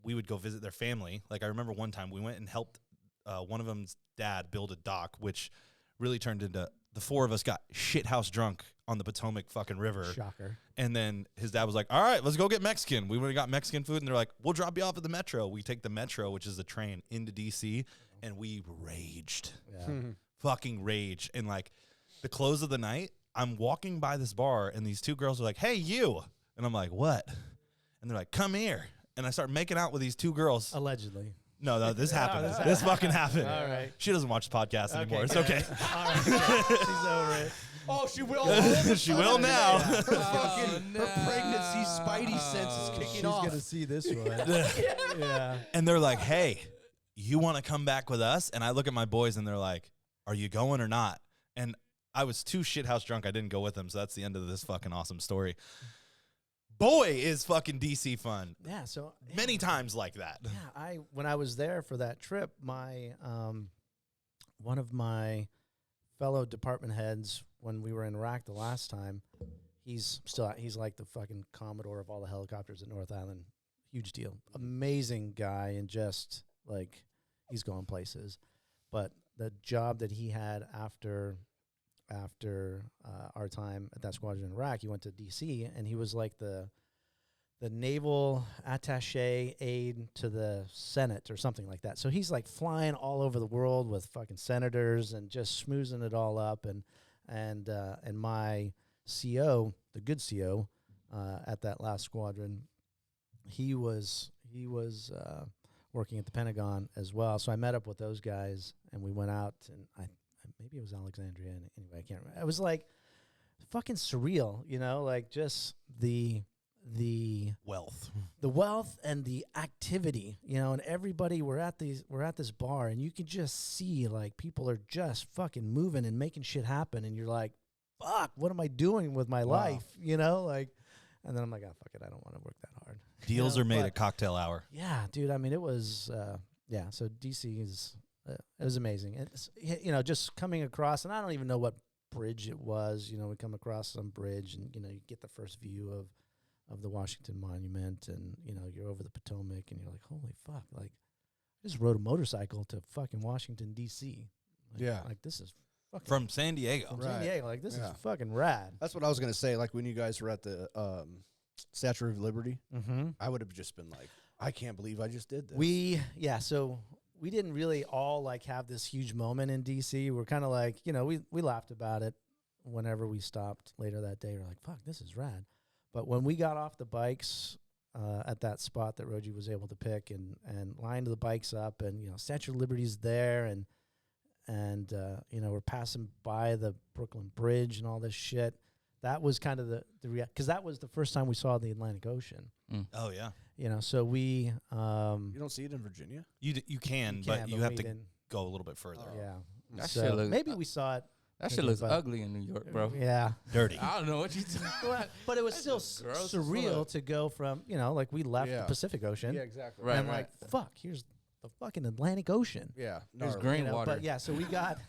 Speaker 1: we would go visit their family. Like I remember one time we went and helped one of them's dad build a dock, which really turned into the four of us got shithouse drunk on the Potomac fucking river.
Speaker 4: Shocker.
Speaker 1: And then his dad was like, all right, let's go get Mexican. We went and got Mexican food, and they're like, we'll drop you off at the Metro. We take the Metro, which is the train, into D.C., and we raged.
Speaker 4: Yeah.
Speaker 1: Fucking rage. And, like, the close of the night, I'm walking by this bar, and these two girls are like, hey, you. And I'm like, what? And they're like, come here. And I start making out with these two girls.
Speaker 4: Allegedly.
Speaker 1: No, this happened.
Speaker 4: this
Speaker 1: This fucking happened.
Speaker 4: All right.
Speaker 1: She doesn't watch the podcast anymore. It's okay.
Speaker 4: All right. She's over it.
Speaker 3: Oh, she will.
Speaker 1: She will now.
Speaker 3: Her pregnancy spidey sense is kicking off.
Speaker 4: She's gonna see this one. Yeah.
Speaker 1: And they're like, hey, you want to come back with us? And I look at my boys, and they're like, are you going or not? And I was too shithouse drunk. I didn't go with them, so that's the end of this fucking awesome story. Boy, is fucking DC fun.
Speaker 4: Yeah. So
Speaker 1: Many times like that.
Speaker 4: Yeah. When I was there for that trip, my one of my fellow department heads when we were in Iraq the last time, he's like the fucking Commodore of all the helicopters at North Island. Huge deal. Amazing guy, and just like he's going places. But the job that he had after our time at that squadron in Iraq, he went to DC, and he was like the naval attaché aide to the Senate or something like that. So he's like flying all over the world with fucking senators and just schmoozing it all up. And my CO, the good CO, at that last squadron, he was working at the Pentagon as well. So I met up with those guys, and we went out, and maybe it was Alexandria. Anyway, I can't remember. It was like fucking surreal, like just the
Speaker 1: Wealth
Speaker 4: and the activity, and everybody we're at this bar, and you can just see like people are just fucking moving and making shit happen, and you're like, fuck, what am I doing with my life? Like, and then I'm like, oh fuck it, I don't want to work that hard.
Speaker 1: deals are made at cocktail hour.
Speaker 4: Yeah, dude. I mean, it was so DC is it was amazing. It's, just coming across, and I don't even know what bridge it was. We come across some bridge, and you get the first view of the Washington Monument, and you're over the Potomac, and you're like, holy fuck, like I just rode a motorcycle to fucking Washington D.C. Like this is fucking
Speaker 1: From San Diego.
Speaker 4: from San Diego. Like this is fucking rad.
Speaker 3: That's what I was gonna say. Like when you guys were at the Statue of Liberty,
Speaker 4: Mm-hmm.
Speaker 3: I would have just been like, I can't believe I just did this.
Speaker 4: So we didn't really all like have this huge moment in DC. We're kind of like, we laughed about it whenever we stopped later that day. We're like, fuck, this is rad. But when we got off the bikes at that spot that Rogie was able to pick and lined the bikes up, and Statue of Liberty's there, and we're passing by the Brooklyn Bridge and all this shit. That was kind of the because that was the first time we saw the Atlantic Ocean.
Speaker 1: Oh yeah.
Speaker 4: So we
Speaker 3: You don't see it in Virginia?
Speaker 1: You can, but you have to go a little bit further.
Speaker 4: Yeah.
Speaker 2: That
Speaker 4: So
Speaker 2: shit look-
Speaker 4: maybe we saw it.
Speaker 2: That shit looks ugly in New York, bro.
Speaker 4: Yeah.
Speaker 1: Dirty.
Speaker 2: I don't know what you talking about.
Speaker 4: But it was still
Speaker 2: gross as
Speaker 4: surreal
Speaker 2: fuck.
Speaker 4: to go from, like we left the
Speaker 3: Yeah.
Speaker 4: Pacific Ocean.
Speaker 3: exactly.
Speaker 2: Right,
Speaker 4: and like, fuck, here's the fucking Atlantic Ocean.
Speaker 3: Yeah.
Speaker 2: There's
Speaker 3: gnarly.
Speaker 2: green water.
Speaker 4: But yeah, so we got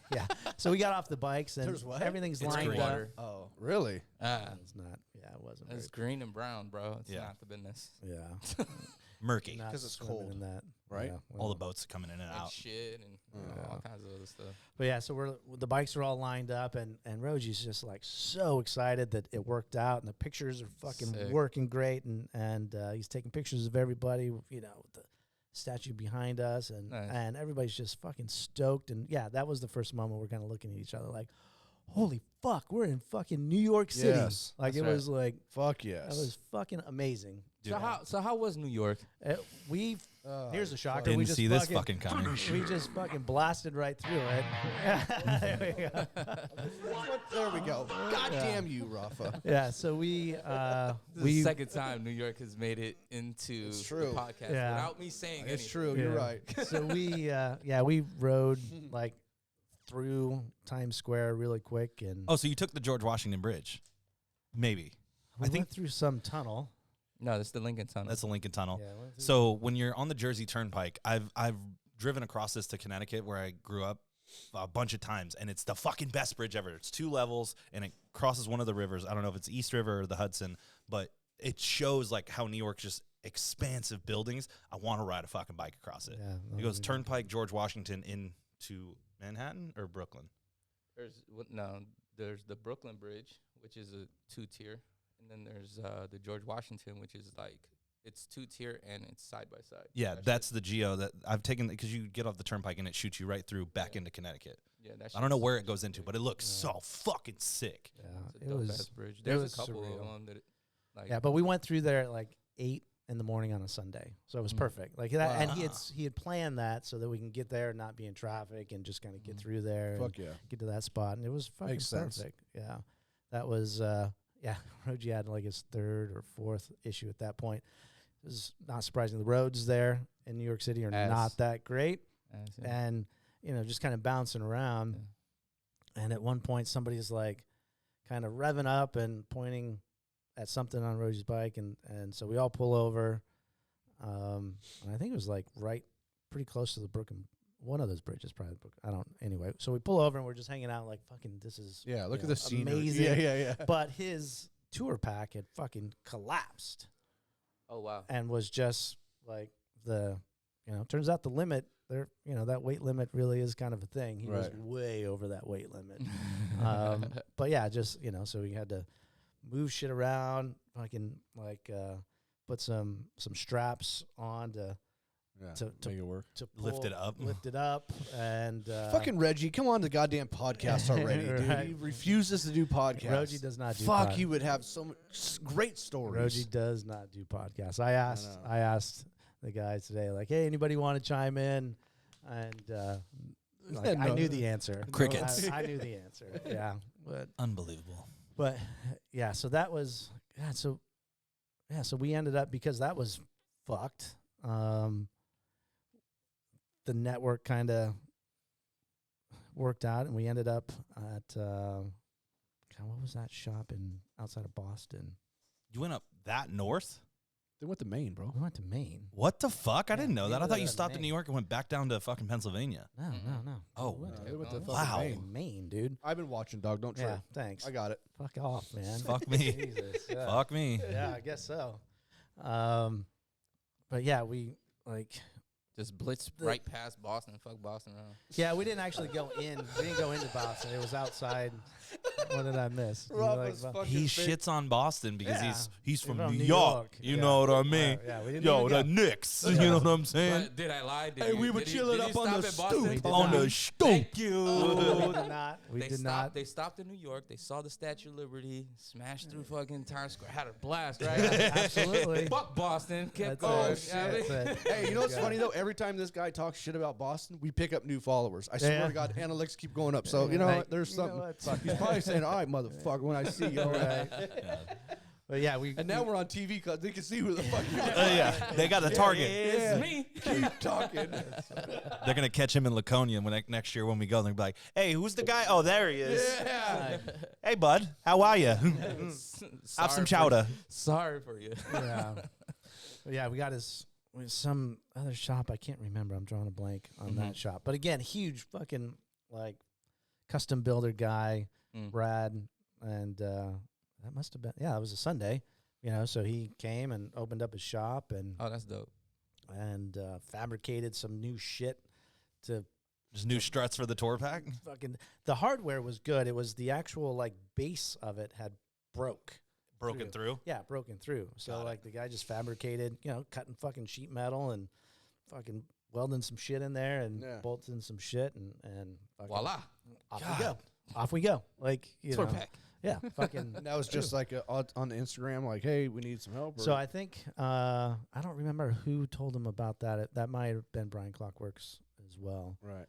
Speaker 4: so we got off the bikes, and
Speaker 3: There's what?
Speaker 4: everything's
Speaker 1: It's
Speaker 4: lined
Speaker 1: green
Speaker 4: up.
Speaker 2: water.
Speaker 3: Oh, really?
Speaker 4: It's not. Yeah, it wasn't.
Speaker 2: It's green and brown, bro. It's
Speaker 1: Yeah.
Speaker 2: not the business.
Speaker 4: Yeah.
Speaker 1: Murky.
Speaker 4: Not
Speaker 3: 'Cause it's
Speaker 4: swimming
Speaker 3: cold,
Speaker 4: in that,
Speaker 3: right?
Speaker 4: Yeah,
Speaker 1: All the
Speaker 4: well.
Speaker 1: boats coming in and
Speaker 2: And
Speaker 1: out.
Speaker 2: shit and all kinds of other stuff.
Speaker 4: But yeah, so the bikes are all lined up, and Rogie's just like so excited that it worked out, and the pictures are fucking
Speaker 2: Sick.
Speaker 4: working great, and he's taking pictures of everybody, with the statue behind us, and
Speaker 2: Nice.
Speaker 4: and everybody's just fucking stoked, and yeah, that was the first moment we're kind of looking at each other like, holy fuck, we're in fucking New York City.
Speaker 3: Yes,
Speaker 4: Like
Speaker 2: that's
Speaker 4: it
Speaker 2: right.
Speaker 4: was like
Speaker 3: Fuck yes.
Speaker 4: that was fucking amazing.
Speaker 1: Dude,
Speaker 2: So how was New York?
Speaker 4: We here's a shocker.
Speaker 1: Didn't
Speaker 4: we just
Speaker 1: see this fucking coming.
Speaker 4: We just fucking blasted right through it. There we go.
Speaker 3: There we go. God damn you, Rafa.
Speaker 4: Yeah, so we
Speaker 2: This is the second time New York has made it into
Speaker 3: It's
Speaker 2: the
Speaker 3: true.
Speaker 2: podcast
Speaker 4: Yeah.
Speaker 2: without me saying
Speaker 3: It's
Speaker 2: anything.
Speaker 3: true. You're right.
Speaker 4: So we we rode like through Times Square really quick. And
Speaker 1: Oh, so you took the George Washington Bridge? Maybe.
Speaker 4: we
Speaker 1: I think
Speaker 4: went through some tunnel.
Speaker 2: No, that's the Lincoln Tunnel.
Speaker 1: that's the Lincoln Tunnel.
Speaker 4: Yeah, went through
Speaker 1: So when you're on the Jersey Turnpike, I've driven across this to Connecticut where I grew up a bunch of times, and it's the fucking best bridge ever. It's 2 levels, and it crosses one of the rivers. I don't know if it's East River or the Hudson, but it shows like how New York's just expansive buildings. I want to ride a fucking bike across it.
Speaker 4: Yeah,
Speaker 1: It goes Turnpike, George Washington into Manhattan or Brooklyn.
Speaker 2: There's the Brooklyn Bridge, which is a 2-tier, and then there's the George Washington, which is like it's 2-tier and it's side by side.
Speaker 1: Yeah,
Speaker 2: That
Speaker 1: that's
Speaker 2: shit-
Speaker 1: the geo that I've taken because you get off the turnpike and it shoots you right through back into Connecticut.
Speaker 2: yeah. That
Speaker 1: I don't know
Speaker 2: shit's
Speaker 1: where it goes into, but it looks
Speaker 4: Yeah.
Speaker 1: so fucking sick.
Speaker 4: Yeah,
Speaker 2: It's a
Speaker 4: it
Speaker 2: dope
Speaker 4: was.
Speaker 2: ass bridge. There's
Speaker 4: was
Speaker 2: a couple
Speaker 4: surreal.
Speaker 2: of them that,
Speaker 4: Yeah, but we went through there at like 8 in the morning on a Sunday, so it was
Speaker 2: Mm.
Speaker 4: perfect. Like that, and
Speaker 1: Wow.
Speaker 4: he had planned that so that we can get there and not be in traffic and just kind of get
Speaker 2: Mhm.
Speaker 4: through there and
Speaker 3: Fuck yeah.
Speaker 4: get to that spot, and it was fucking
Speaker 3: Makes sense.
Speaker 4: perfect. Yeah, that was yeah. Rogie had like his 3rd or 4th issue at that point. It was not surprising. The roads there in New York City are not that great, and just kind of bouncing around.
Speaker 2: Yeah.
Speaker 4: And at one point, somebody's like kind of revving up and pointing at something on Rogie's bike, and so we all pull over. And I think it was like pretty close to the Brooklyn, one of those bridges, probably. Anyway, so we pull over and we're just hanging out like, fucking, this is
Speaker 3: Yeah, look
Speaker 4: you
Speaker 3: at
Speaker 4: know,
Speaker 3: the scenery.
Speaker 4: amazing.
Speaker 3: Yeah.
Speaker 4: But his tour pack had fucking collapsed
Speaker 2: Oh wow.
Speaker 4: and was just like turns out the limit there, that weight limit really is kind of a thing. He was
Speaker 3: Right.
Speaker 4: way over that weight limit. But yeah, just, so we had to move shit around, fucking like put some straps on to
Speaker 3: Make it work.
Speaker 1: Lift it
Speaker 4: pull-
Speaker 1: up.
Speaker 4: lift it up, and
Speaker 3: Fucking Reggie, come on to the goddamn podcast already, dude.
Speaker 4: Right.
Speaker 3: He refuses to do podcasts.
Speaker 4: Rogie does not do
Speaker 3: Fuck, he would have so much great stories.
Speaker 4: Rogie does not do podcasts. I
Speaker 3: know.
Speaker 4: asked the guys today, like, hey, anybody want to chime in? And I
Speaker 3: No.
Speaker 4: knew the answer.
Speaker 1: Crickets.
Speaker 4: I knew the answer. Yeah,
Speaker 1: Unbelievable.
Speaker 4: but yeah. So that was So we ended up, because that was fucked. The network kind of worked out, and we ended up at what was that shop outside of Boston?
Speaker 1: You went up that north?
Speaker 3: They went to Maine, bro.
Speaker 4: We went to Maine.
Speaker 1: What the fuck? I didn't know
Speaker 4: we
Speaker 1: that. I
Speaker 4: went
Speaker 1: thought
Speaker 4: to
Speaker 1: you stopped in
Speaker 4: Maine.
Speaker 1: New York and went back down to fucking Pennsylvania.
Speaker 4: No.
Speaker 1: Oh,
Speaker 4: We went to
Speaker 3: They went to
Speaker 2: Wow.
Speaker 3: fucking
Speaker 1: Wow.
Speaker 3: Maine.
Speaker 4: Maine, dude.
Speaker 3: I've been watching, dog. Don't trip.
Speaker 4: Yeah, thanks.
Speaker 3: I got it.
Speaker 4: Fuck off, man.
Speaker 1: Fuck me.
Speaker 4: Jesus. Yeah.
Speaker 1: Fuck me.
Speaker 4: Yeah, I guess so. But yeah, we
Speaker 2: Just blitz right past Boston. Fuck Boston around.
Speaker 4: Yeah, we didn't actually go in. We didn't go into Boston. It was outside. What did I miss? You
Speaker 3: Rob
Speaker 4: like
Speaker 3: was
Speaker 4: Bo-
Speaker 3: fucking
Speaker 1: He
Speaker 3: fake.
Speaker 1: shits on Boston because
Speaker 4: Yeah.
Speaker 1: he's from
Speaker 4: From
Speaker 1: New
Speaker 4: New
Speaker 1: York.
Speaker 4: York.
Speaker 1: You
Speaker 4: Yeah.
Speaker 1: know what I mean?
Speaker 4: yeah, we didn't
Speaker 1: Yo,
Speaker 4: even
Speaker 1: the
Speaker 4: go.
Speaker 1: Knicks. You know what I'm saying?
Speaker 2: But did I lie? Did
Speaker 3: Hey,
Speaker 2: you,
Speaker 3: we were
Speaker 2: did he-
Speaker 3: chilling
Speaker 2: did he
Speaker 3: up on
Speaker 2: stop
Speaker 3: the
Speaker 2: at Boston?
Speaker 3: stoop.
Speaker 4: We did
Speaker 1: On
Speaker 4: not.
Speaker 1: the stoop.
Speaker 2: Thank you.
Speaker 4: We did not. We
Speaker 2: they
Speaker 4: did
Speaker 2: stopped.
Speaker 4: not.
Speaker 2: They stopped in New York. They saw the Statue of Liberty. Smashed through fucking Times Square. Had a blast, right?
Speaker 4: Absolutely.
Speaker 2: Fuck Boston. Kept
Speaker 4: That's
Speaker 2: going.
Speaker 4: it.
Speaker 2: You know what I mean?
Speaker 4: That's it.
Speaker 3: Hey, you know what's
Speaker 4: Yeah.
Speaker 3: funny though? Every time this guy talks shit about Boston, we pick up new followers. I swear
Speaker 4: Yeah.
Speaker 3: to God, analytics keep going up. So
Speaker 4: Yeah,
Speaker 3: you know
Speaker 4: like,
Speaker 3: what? There's
Speaker 4: you know
Speaker 3: something.
Speaker 4: what? Fuck
Speaker 3: He's
Speaker 4: that.
Speaker 3: probably saying, "All right, motherfucker," when I see you. All right.
Speaker 4: But yeah, we.
Speaker 3: And now we're on TV because they can see who the fuck you are.
Speaker 1: Yeah, they got the target.
Speaker 2: It's
Speaker 3: Yeah.
Speaker 2: me.
Speaker 3: Keep talking.
Speaker 1: They're gonna catch him in Laconia when next year when we go. They're gonna be like, "Hey, who's the guy? Oh, there he is.
Speaker 3: Yeah.
Speaker 1: Hey, bud, how are you? Have some chowder."
Speaker 2: Sorry for you.
Speaker 4: Yeah. But yeah, we got some other shop. I can't remember. I'm drawing a blank on that shop. But again, huge fucking like custom builder guy,
Speaker 2: Mm.
Speaker 4: Brad, and that must have been it was a Sunday, So he came and opened up his shop and
Speaker 2: Oh, that's dope.
Speaker 4: fabricated some new shit to
Speaker 1: Just new struts for the tour pack.
Speaker 4: fucking. The hardware was good. It was the actual like base of it had
Speaker 1: Broken through.
Speaker 4: Yeah, broken through. So
Speaker 1: Got it.
Speaker 4: like the guy just fabricated, cutting fucking sheet metal and fucking welding some shit in there and
Speaker 3: Yeah.
Speaker 4: bolting some shit and fucking
Speaker 2: Voila.
Speaker 4: off
Speaker 1: God.
Speaker 4: we go. Off we go. Like
Speaker 2: Tour pack.
Speaker 4: Yeah, fucking.
Speaker 3: And that was just like on the Instagram, like, "Hey, we need some help." Or
Speaker 4: So I think I don't remember who told him about that. That might have been Brian Clockworks as well.
Speaker 3: right.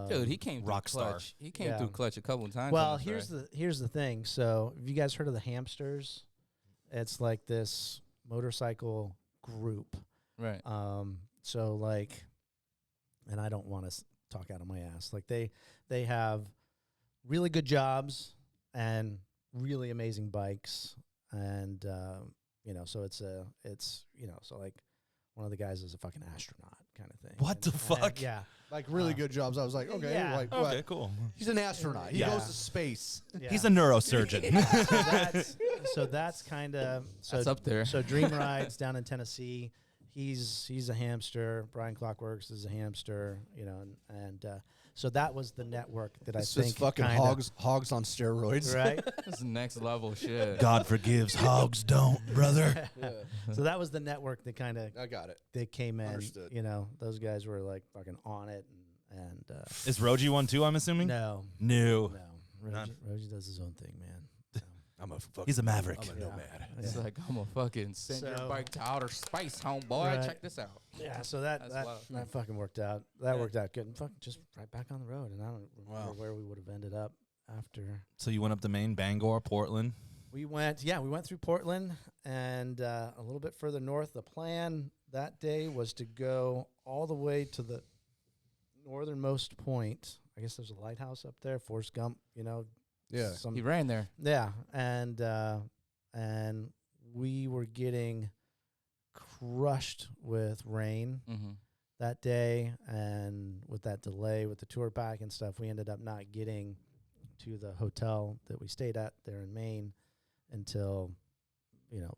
Speaker 2: Dude, he came through
Speaker 1: Rock star.
Speaker 2: Clutch. He came
Speaker 4: Yeah.
Speaker 2: through Clutch a couple times.
Speaker 4: Well,
Speaker 2: on this
Speaker 4: here's the thing. So have you guys heard of the Hamsters? It's like this motorcycle group.
Speaker 2: right.
Speaker 4: So like, and I don't want to talk out of my ass. Like they have really good jobs and really amazing bikes, and so it's so like one of the guys is a fucking astronaut kind of thing.
Speaker 1: What the fuck?
Speaker 4: Yeah.
Speaker 3: Like really good jobs. I was like, okay,
Speaker 4: yeah.
Speaker 3: like
Speaker 1: Okay,
Speaker 3: what?
Speaker 1: cool.
Speaker 3: He's an astronaut. He
Speaker 1: Yeah.
Speaker 3: goes to space.
Speaker 4: Yeah.
Speaker 1: He's a neurosurgeon.
Speaker 4: So that's kind of
Speaker 2: That's up there.
Speaker 4: So Dream Rides down in Tennessee, he's a hamster. Brian Clockworks is a hamster, and so that was the network that
Speaker 3: It's
Speaker 4: I
Speaker 3: just
Speaker 4: think
Speaker 3: fucking
Speaker 4: kinda,
Speaker 3: hogs on steroids.
Speaker 4: right?
Speaker 2: That's next level shit.
Speaker 1: God forgives, hogs don't, brother.
Speaker 3: Yeah.
Speaker 4: So that was the network that kind of
Speaker 3: I got it.
Speaker 4: they came in.
Speaker 3: Understood.
Speaker 4: Those guys were like fucking on it, and
Speaker 1: Is Rogie one too, I'm assuming?
Speaker 4: no,
Speaker 1: No.
Speaker 4: Rogie, Rogie does his own thing, man.
Speaker 3: I'm a fucking,
Speaker 1: He's a maverick.
Speaker 3: I'm a
Speaker 4: Yeah.
Speaker 3: nomad.
Speaker 2: It's
Speaker 4: Yeah.
Speaker 2: like, I'm gonna fucking send your
Speaker 4: So-
Speaker 2: bike to outer space, homeboy.
Speaker 4: Right.
Speaker 2: Check this out.
Speaker 4: Yeah, so that
Speaker 2: That's
Speaker 4: that,
Speaker 2: wild.
Speaker 4: that fucking worked out. That
Speaker 2: Yeah.
Speaker 4: worked out good. And fucking just right back on the road, and I don't remember
Speaker 3: Wow.
Speaker 4: where we would have ended up after.
Speaker 1: So you went up to Maine, Bangor, Portland.
Speaker 4: We went through Portland and a little bit further north. The plan that day was to go all the way to the northernmost point. I guess there's a lighthouse up there, Forrest Gump.
Speaker 3: Yeah.
Speaker 2: He ran there.
Speaker 4: Yeah, and we were getting crushed with rain
Speaker 2: Mm-hmm.
Speaker 4: that day, and with that delay with the tour pack and stuff, we ended up not getting to the hotel that we stayed at there in Maine until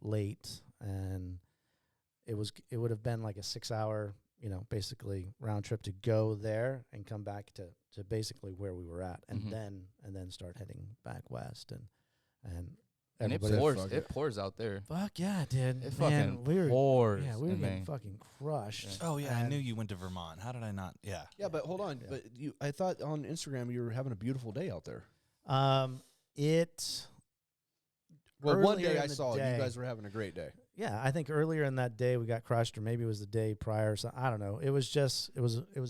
Speaker 4: late, and it would have been like a 6-hour basically round trip to go there and come back to basically where we were at, and
Speaker 2: Mhm.
Speaker 4: then start heading back west, and
Speaker 2: And it
Speaker 4: everybody-
Speaker 2: pours.
Speaker 3: fuck
Speaker 2: It
Speaker 3: it.
Speaker 2: pours out there.
Speaker 4: Fuck yeah, dude.
Speaker 2: It
Speaker 4: Man,
Speaker 2: fucking
Speaker 4: we were
Speaker 2: pours.
Speaker 4: we were
Speaker 2: in
Speaker 4: getting
Speaker 2: Maine.
Speaker 4: fucking crushed.
Speaker 2: Yeah.
Speaker 1: Oh yeah, I
Speaker 4: And-
Speaker 1: knew you went to Vermont. How did I not? Yeah.
Speaker 3: Yeah, but hold on.
Speaker 4: Yeah.
Speaker 3: But I thought on Instagram you were having a beautiful day out there.
Speaker 4: It.
Speaker 3: Well, one
Speaker 4: earlier
Speaker 3: day
Speaker 4: in
Speaker 3: I
Speaker 4: the
Speaker 3: saw
Speaker 4: day-
Speaker 3: you guys were having a great day.
Speaker 4: Yeah, I think earlier in that day we got crushed, or maybe it was the day prior. So I don't know. It was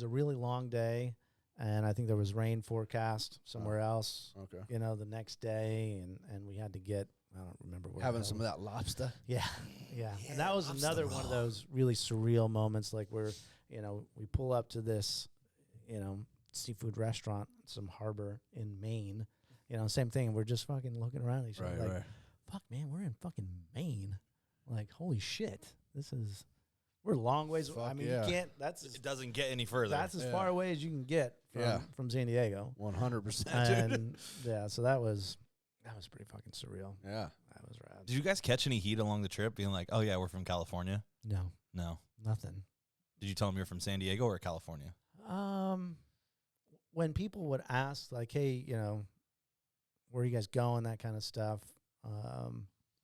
Speaker 4: a really long day, and I think there was rain forecast somewhere else.
Speaker 3: Okay.
Speaker 4: The next day, and we had to get. I don't remember where.
Speaker 3: Having
Speaker 4: the
Speaker 3: some
Speaker 4: hell-
Speaker 3: of that lobster.
Speaker 4: Yeah, yeah. And that was
Speaker 1: lobster
Speaker 4: another one of
Speaker 1: roll.
Speaker 4: those really surreal moments, like where we pull up to this seafood restaurant, some harbor in Maine. Same thing. We're just fucking looking around at each other, like, fuck, man, we're in fucking Maine. Like, holy shit, we're a long ways.
Speaker 3: Fuck
Speaker 4: I mean,
Speaker 3: yeah.
Speaker 4: you can't. That's
Speaker 1: It doesn't get any further.
Speaker 4: that's as
Speaker 3: Yeah.
Speaker 4: far away as you can get from
Speaker 3: Yeah.
Speaker 4: from San Diego.
Speaker 3: 100%.
Speaker 4: And yeah, so that was pretty fucking surreal.
Speaker 3: Yeah.
Speaker 4: That was rad.
Speaker 1: Did you guys catch any heat along the trip, being like, "Oh yeah, we're from California"?
Speaker 4: No,
Speaker 1: No.
Speaker 4: nothing.
Speaker 1: Did you tell them you're from San Diego or California?
Speaker 4: When people would ask, like, hey, where are you guys going, that kind of stuff,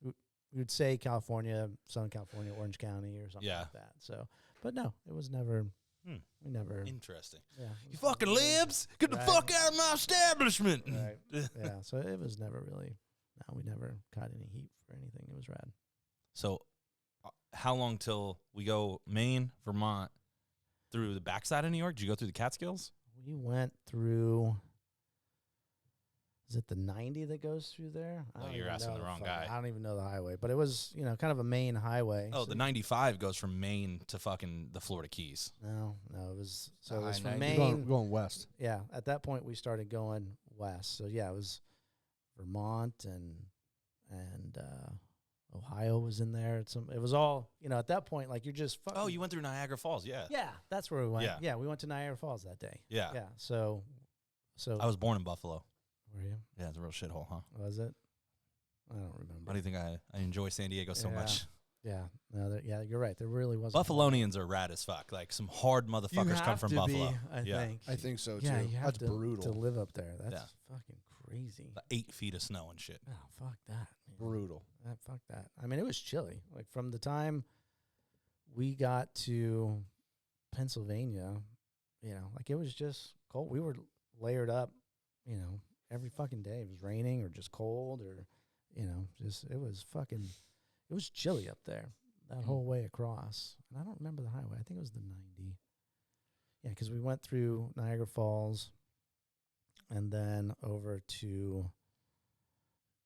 Speaker 4: we would say California, Southern California, Orange County, or something
Speaker 1: Yeah.
Speaker 4: like that. So, but no, it was never.
Speaker 1: Hmm.
Speaker 4: We never.
Speaker 1: Interesting.
Speaker 4: Yeah, it
Speaker 1: You
Speaker 4: was
Speaker 1: fucking
Speaker 4: never-
Speaker 1: libs, get the
Speaker 4: Right.
Speaker 1: fuck out of my establishment.
Speaker 4: Right. Yeah, so it was never really. No, we never caught any heat for anything. It was rad.
Speaker 1: So, how long till we go Maine, Vermont, through the backside of New York? Did you go through the Catskills?
Speaker 4: We went through. Is it the 90 that goes through there? I
Speaker 1: Oh,
Speaker 4: don't
Speaker 1: you're
Speaker 4: even
Speaker 1: asking
Speaker 4: know
Speaker 1: the wrong
Speaker 4: fucking-
Speaker 1: guy.
Speaker 4: I don't even know the highway, but it was kind of a main highway.
Speaker 1: Oh,
Speaker 4: so-
Speaker 1: the 95 goes from Maine to fucking the Florida Keys.
Speaker 4: No, it was
Speaker 2: The
Speaker 4: it was
Speaker 2: high
Speaker 4: from
Speaker 2: 90.
Speaker 3: We're
Speaker 4: Maine.
Speaker 3: going west.
Speaker 4: Yeah, at that point we started going west. So yeah, it was Vermont and Ohio was in there. It was all at that point, like, you're just fucking.
Speaker 1: Oh, you went through Niagara Falls, yeah.
Speaker 4: Yeah, that's where we went.
Speaker 1: Yeah.
Speaker 4: Yeah, we went to Niagara Falls that day.
Speaker 1: Yeah.
Speaker 4: Yeah. So
Speaker 1: I was born in Buffalo.
Speaker 4: were you?
Speaker 1: Yeah, it's a real shithole, huh?
Speaker 4: Was it? I don't remember.
Speaker 1: Why do you think I enjoy San Diego so
Speaker 4: Yeah.
Speaker 1: much?
Speaker 4: Yeah. No. Yeah, you're right. There really wasn't.
Speaker 1: Buffalonians are rad as fuck. Like, some hard motherfuckers come from Buffalo.
Speaker 4: I
Speaker 1: Yeah.
Speaker 4: think.
Speaker 3: I think so,
Speaker 4: Yeah,
Speaker 3: too.
Speaker 4: you have
Speaker 3: That's
Speaker 4: to
Speaker 3: brutal.
Speaker 4: to live up there. That's
Speaker 1: Yeah.
Speaker 4: fucking crazy.
Speaker 1: Like 8 feet of snow and shit.
Speaker 4: Oh, fuck that. Man.
Speaker 3: Brutal.
Speaker 4: Fuck that. I mean, it was chilly. Like, from the time we got to Pennsylvania, like, it was just cold. We were layered up, every fucking day. It was raining or just cold or, it was chilly up there that whole way across. And I don't remember the highway. I think it was the 90. Yeah, because we went through Niagara Falls and then over to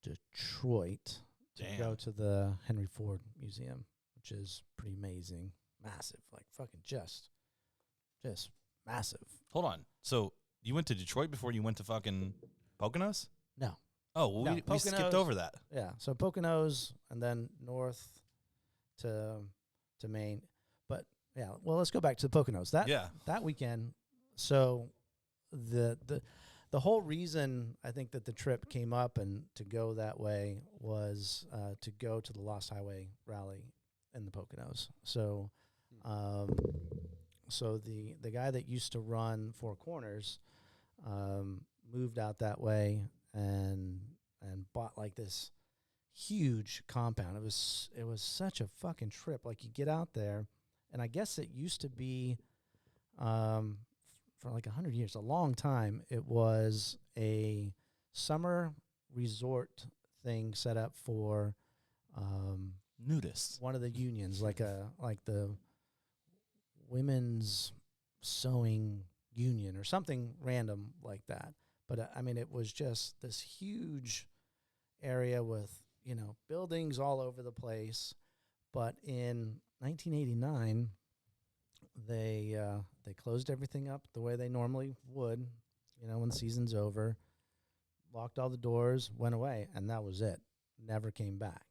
Speaker 4: Detroit to
Speaker 1: Damn.
Speaker 4: go to the Henry Ford Museum, which is pretty amazing. Massive, like fucking just massive.
Speaker 1: Hold on. So you went to Detroit before you went to fucking Poconos?
Speaker 4: No.
Speaker 1: Oh, well,
Speaker 4: No,
Speaker 1: we skipped
Speaker 4: Poconos-
Speaker 1: over that.
Speaker 4: Yeah, so Poconos and then north to Maine. But yeah, well, let's go back to the Poconos. That weekend. So the whole reason I think that the trip came up and to go that way was to go to the Lost Highway rally in the Poconos. So, so the guy that used to run Four Corners moved out that way and bought like this huge compound. It was such a fucking trip. Like you get out there, and I guess it used to be for like 100 years, a long time. It was a summer resort thing set up for
Speaker 1: Nudists.
Speaker 4: one of the unions, like the women's sewing union or something random like that. But I mean, it was just this huge area with, you know, buildings all over the place. But in 1989, they closed everything up the way they normally would, you know, when the season's over, locked all the doors, went away, and that was it. Never came back.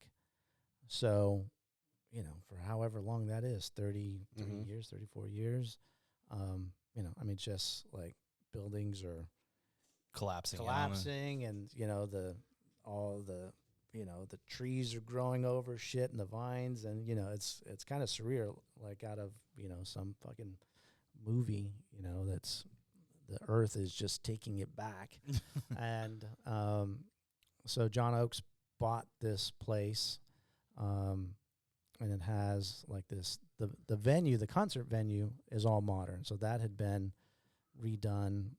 Speaker 4: So, you know, for however long that is, 33 years, 34 years, you know, I mean, just like buildings are collapsing and, you know, all the trees are growing over shit and the vines, and, you know, it's kind of surreal, like out of, you know, some fucking movie, you know, that's the earth is just taking it back. And so John Oakes bought this place, and it has like this, the venue, the concert venue is all modern. So that had been redone,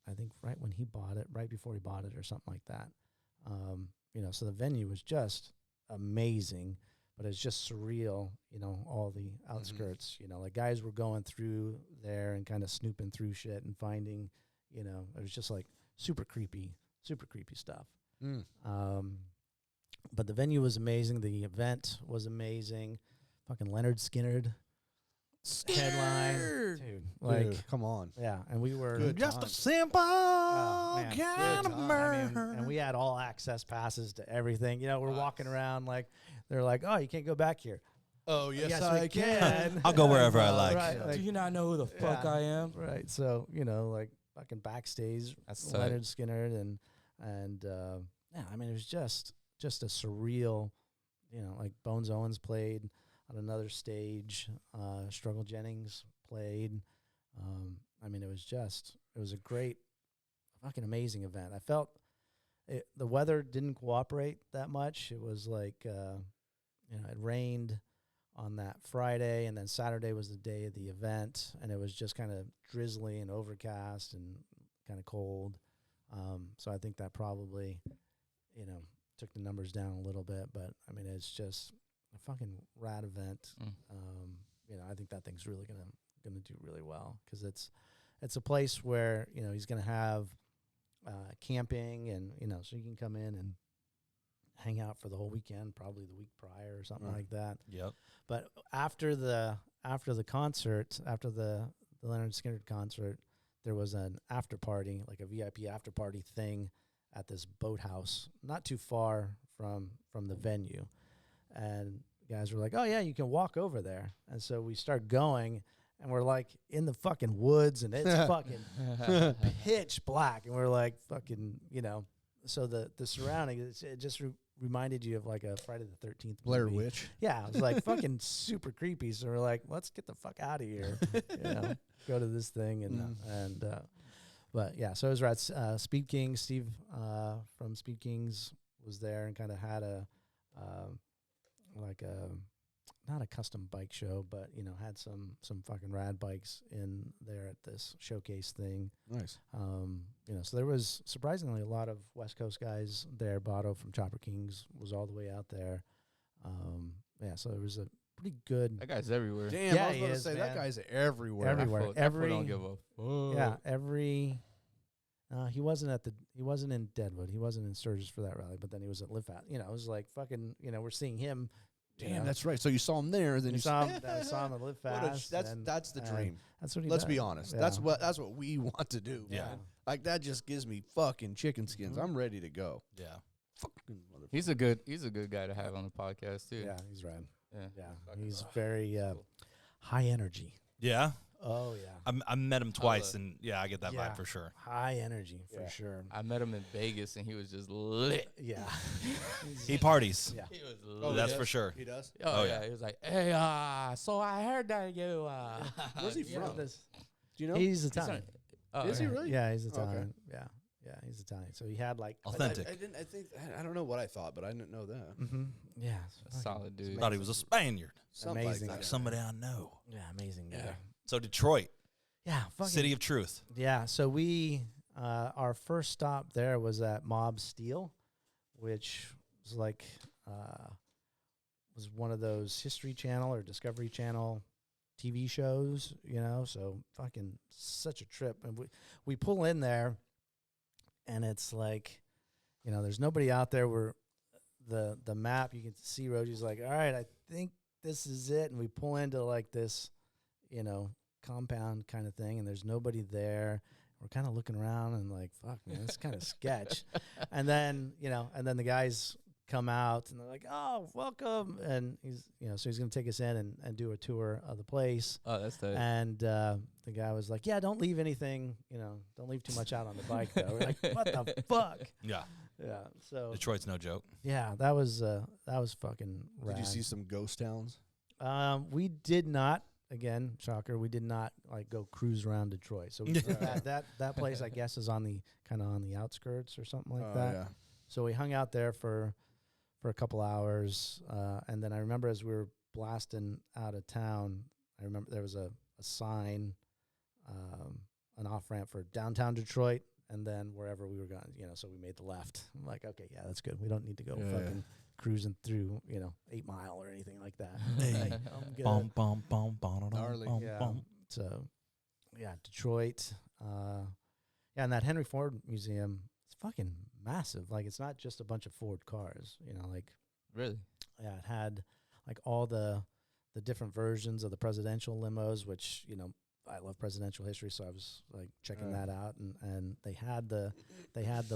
Speaker 4: I think, right when he bought it, right before he bought it or something like that. You know, so the venue was just amazing, but it's just surreal, you know, all the outskirts, you know, like guys were going through there and kind of snooping through shit and finding, you know, it was just like super creepy stuff. But the venue was amazing. The event was amazing. Fucking Leonard Skinnard headline. Dude, like,
Speaker 3: come on.
Speaker 4: yeah, and we were
Speaker 3: Good
Speaker 1: Just a
Speaker 3: times.
Speaker 1: simple
Speaker 4: man,
Speaker 1: kind of
Speaker 4: I mean,
Speaker 1: murder.
Speaker 4: and we had all access passes to everything. You know, we're walking around like they're like, "Oh, you can't go back here."
Speaker 3: Oh,
Speaker 4: Yes, I can.
Speaker 1: I'll go wherever I like.
Speaker 4: Right,
Speaker 2: Do you not know who the fuck
Speaker 4: yeah.
Speaker 2: I am?
Speaker 4: Right. So, you know, like fucking backstage,
Speaker 2: That's
Speaker 4: Leonard Skinnard and yeah, I mean, it was just a surreal, you know, like Bones Owens played on another stage, Struggle Jennings played. I mean, it was a great, fucking amazing event. I felt the weather didn't cooperate that much. It was like, you know, it rained on that Friday, and then Saturday was the day of the event, and it was just kind of drizzly and overcast and kind of cold. So I think that probably, you know, took the numbers down a little bit, but I mean, it's just a fucking rad event. You know, I think that thing's really gonna do really well because it's a place where, you know, he's gonna have camping, and, you know, so you can come in and hang out for the whole weekend, probably the week prior or something like that.
Speaker 1: Yep.
Speaker 4: But after the concert, after the Leonard Skinner concert, there was an after party, like a VIP after party thing at this boathouse not too far from the venue. And guys were like, "Oh yeah, you can walk over there." And so we start going, and we're like in the fucking woods, and it's fucking pitch black, and we're like fucking, you know, so the surrounding, it just reminded you of like a Friday the 13th
Speaker 3: Blair
Speaker 4: movie.
Speaker 3: Witch.
Speaker 4: Yeah, it was like fucking super creepy. So we're like, let's get the fuck out of here, you know, go to this thing, and but yeah, so it was rad. Speed Kings, Steve from Speed Kings was there and kind of had a like a, not a custom bike show, but, you know, had some fucking rad bikes in there at this showcase thing.
Speaker 3: Nice.
Speaker 4: You know, so there was surprisingly a lot of West Coast guys there. Bato from Chopper Kings was all the way out there. Yeah, so it was a pretty good.
Speaker 2: That guy's everywhere.
Speaker 3: Damn,
Speaker 4: Yeah,
Speaker 3: I was
Speaker 4: he
Speaker 3: about to
Speaker 4: is,
Speaker 3: say, that
Speaker 4: man.
Speaker 3: guy's everywhere.
Speaker 4: Everywhere.
Speaker 2: That fool don't give a fuck.
Speaker 4: Yeah, every. He wasn't in Deadwood. He wasn't in Sturgis for that rally, but then he was at Live Fast. You know, it was like fucking, you know, we're seeing him,
Speaker 3: Damn, that's right. So you saw him there, then
Speaker 4: I saw him at Live Fast.
Speaker 3: That's the dream.
Speaker 4: That's what he
Speaker 3: Let's
Speaker 4: does.
Speaker 3: be honest.
Speaker 4: Yeah.
Speaker 3: That's what we want to do.
Speaker 1: Yeah.
Speaker 3: Man. Like that just gives me fucking chicken skins. I'm ready to go.
Speaker 1: Yeah.
Speaker 3: Fucking motherfucker.
Speaker 2: He's a good guy to have on the podcast too.
Speaker 4: Yeah, he's rad.
Speaker 2: Yeah.
Speaker 4: Yeah,
Speaker 2: Fucking
Speaker 4: he's
Speaker 2: rad.
Speaker 4: very
Speaker 2: Cool.
Speaker 4: high energy.
Speaker 1: Yeah.
Speaker 4: Oh yeah,
Speaker 1: I met him twice,
Speaker 2: look.
Speaker 1: and yeah, I get that
Speaker 4: Yeah.
Speaker 1: vibe for sure.
Speaker 4: high energy for
Speaker 3: Yeah.
Speaker 4: sure.
Speaker 2: I met him in Vegas and he was just lit.
Speaker 4: Yeah,
Speaker 1: He parties.
Speaker 4: yeah.
Speaker 2: He was lit.
Speaker 3: Oh,
Speaker 1: That's
Speaker 3: he
Speaker 1: for
Speaker 3: does?
Speaker 1: sure.
Speaker 3: He does.
Speaker 2: Oh,
Speaker 1: Oh,
Speaker 2: yeah.
Speaker 1: yeah.
Speaker 2: He was like, hey, so I heard that you
Speaker 3: Where's he
Speaker 2: you know,
Speaker 3: from?
Speaker 2: this-
Speaker 3: Do you know?
Speaker 4: He's
Speaker 2: he's
Speaker 4: Italian.
Speaker 2: on- oh,
Speaker 3: Is he
Speaker 2: yeah.
Speaker 3: really?
Speaker 4: Yeah, he's
Speaker 3: Okay.
Speaker 4: Italian. Yeah, he's Italian. So he had like
Speaker 1: Authentic.
Speaker 3: I don't know what I thought, but I didn't know that.
Speaker 4: Mm-hmm. Yeah,
Speaker 2: A solid dude.
Speaker 1: Thought he was a Spaniard,
Speaker 3: Something
Speaker 4: Amazing.
Speaker 3: like
Speaker 1: like
Speaker 3: that.
Speaker 1: somebody I know.
Speaker 4: Yeah, amazing guy.
Speaker 3: Yeah.
Speaker 1: So Detroit,
Speaker 4: Yeah, fucking
Speaker 1: city of truth.
Speaker 4: Yeah, so we our first stop there was at Mob Steel, which was like was one of those History Channel or Discovery Channel TV shows, you know. So fucking such a trip, and we pull in there, and it's like, you know, there's nobody out there. We're the map. You can see Rogie's like, all right, I think this is it, and we pull into like this, you know, compound kind of thing, and there's nobody there. We're kind of looking around and like, fuck, man, it's kind of sketch. And then, you know, and then the guys come out and they're like, oh, welcome. And he's, you know, so he's going to take us in and do a tour of the place.
Speaker 2: Oh, that's the.
Speaker 4: And the guy was like, yeah, don't leave anything, you know, don't leave too much out on the bike though. We're like, what the fuck?
Speaker 1: Yeah.
Speaker 4: Yeah. So
Speaker 1: Detroit's no joke.
Speaker 4: yeah, that was fucking rad.
Speaker 3: Did you see some ghost towns?
Speaker 4: We did not. Again, shocker. We did not like go cruise around Detroit. So we, that place, I guess, is on the kind of on the outskirts or something like that.
Speaker 3: Yeah.
Speaker 4: So we hung out there for a couple hours, and then I remember as we were blasting out of town, I remember there was a sign, an off ramp for downtown Detroit, and then wherever we were going, you know. So we made the left. I'm like, okay, yeah, that's good. We don't need to go fucking cruising through, you know, 8 Mile or anything like that.
Speaker 1: Hey.
Speaker 4: Like, I'm good.
Speaker 1: Bum, bum, bum, bum,
Speaker 3: Gnarly.
Speaker 1: bum,
Speaker 4: Yeah.
Speaker 1: bum.
Speaker 4: So, yeah, Detroit. Yeah, and that Henry Ford Museum, it's fucking massive. Like, it's not just a bunch of Ford cars. You know, like,
Speaker 2: Really?
Speaker 4: yeah, it had like all the different versions of the presidential limos, which, you know, I love presidential history, so I was like checking that out, and they had the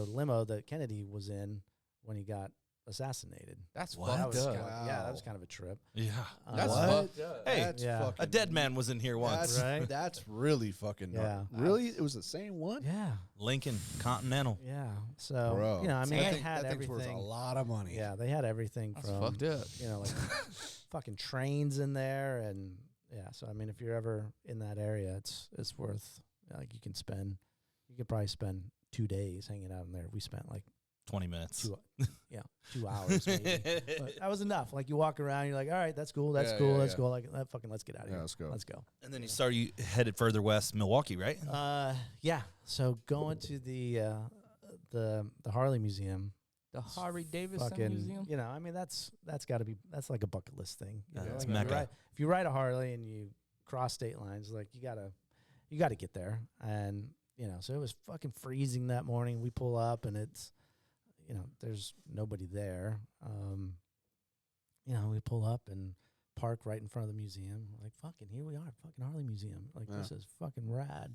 Speaker 4: limo that Kennedy was in when he got assassinated.
Speaker 2: That's
Speaker 1: What?
Speaker 4: That
Speaker 2: fucked
Speaker 4: was
Speaker 2: up.
Speaker 4: kinda, yeah, that was kind of a trip.
Speaker 1: Yeah.
Speaker 2: That's
Speaker 3: What?
Speaker 2: fucked up.
Speaker 1: Hey,
Speaker 3: That's
Speaker 4: yeah.
Speaker 3: fucking
Speaker 1: A dead man was in here once.
Speaker 3: That's,
Speaker 4: Right?
Speaker 3: that's really fucking
Speaker 4: Yeah.
Speaker 3: Really? It was the same one?
Speaker 4: Yeah,
Speaker 1: Lincoln Continental.
Speaker 4: yeah. So
Speaker 3: Bro.
Speaker 4: you know, I mean,
Speaker 3: that
Speaker 4: they
Speaker 3: thing,
Speaker 4: had
Speaker 3: that thing's worth
Speaker 4: everything.
Speaker 3: a lot of money.
Speaker 4: Yeah, they had everything
Speaker 2: That's
Speaker 4: from
Speaker 2: fucked up.
Speaker 4: you know, like fucking trains in there, and yeah. So I mean, if you're ever in that area, it's worth like you could probably spend 2 days hanging out in there. We spent like
Speaker 1: 20 minutes.
Speaker 4: 2 hours maybe. But that was enough. Like you walk around, you're like, all right, that's cool, that's
Speaker 3: Yeah,
Speaker 4: cool,
Speaker 3: yeah,
Speaker 4: that's
Speaker 3: yeah.
Speaker 4: cool. Like let's get out of
Speaker 3: Yeah,
Speaker 4: here.
Speaker 3: let's go.
Speaker 4: Let's go.
Speaker 1: And then you headed further west, Milwaukee, right?
Speaker 4: Yeah. So going to the Harley Museum.
Speaker 2: The Harley Davidson
Speaker 4: Fucking,
Speaker 2: Museum?
Speaker 4: you know, I mean, that's that's like a bucket list thing. You
Speaker 1: Yeah,
Speaker 4: know?
Speaker 1: it's
Speaker 4: Like,
Speaker 1: Mecca.
Speaker 4: if you ride a Harley and you cross state lines, like you gotta get there. And you know, so it was fucking freezing that morning. We pull up and it's, you know, there's nobody there. You know, we pull up and park right in front of the museum. Like fucking, here we are, fucking Harley Museum. Like this is fucking rad.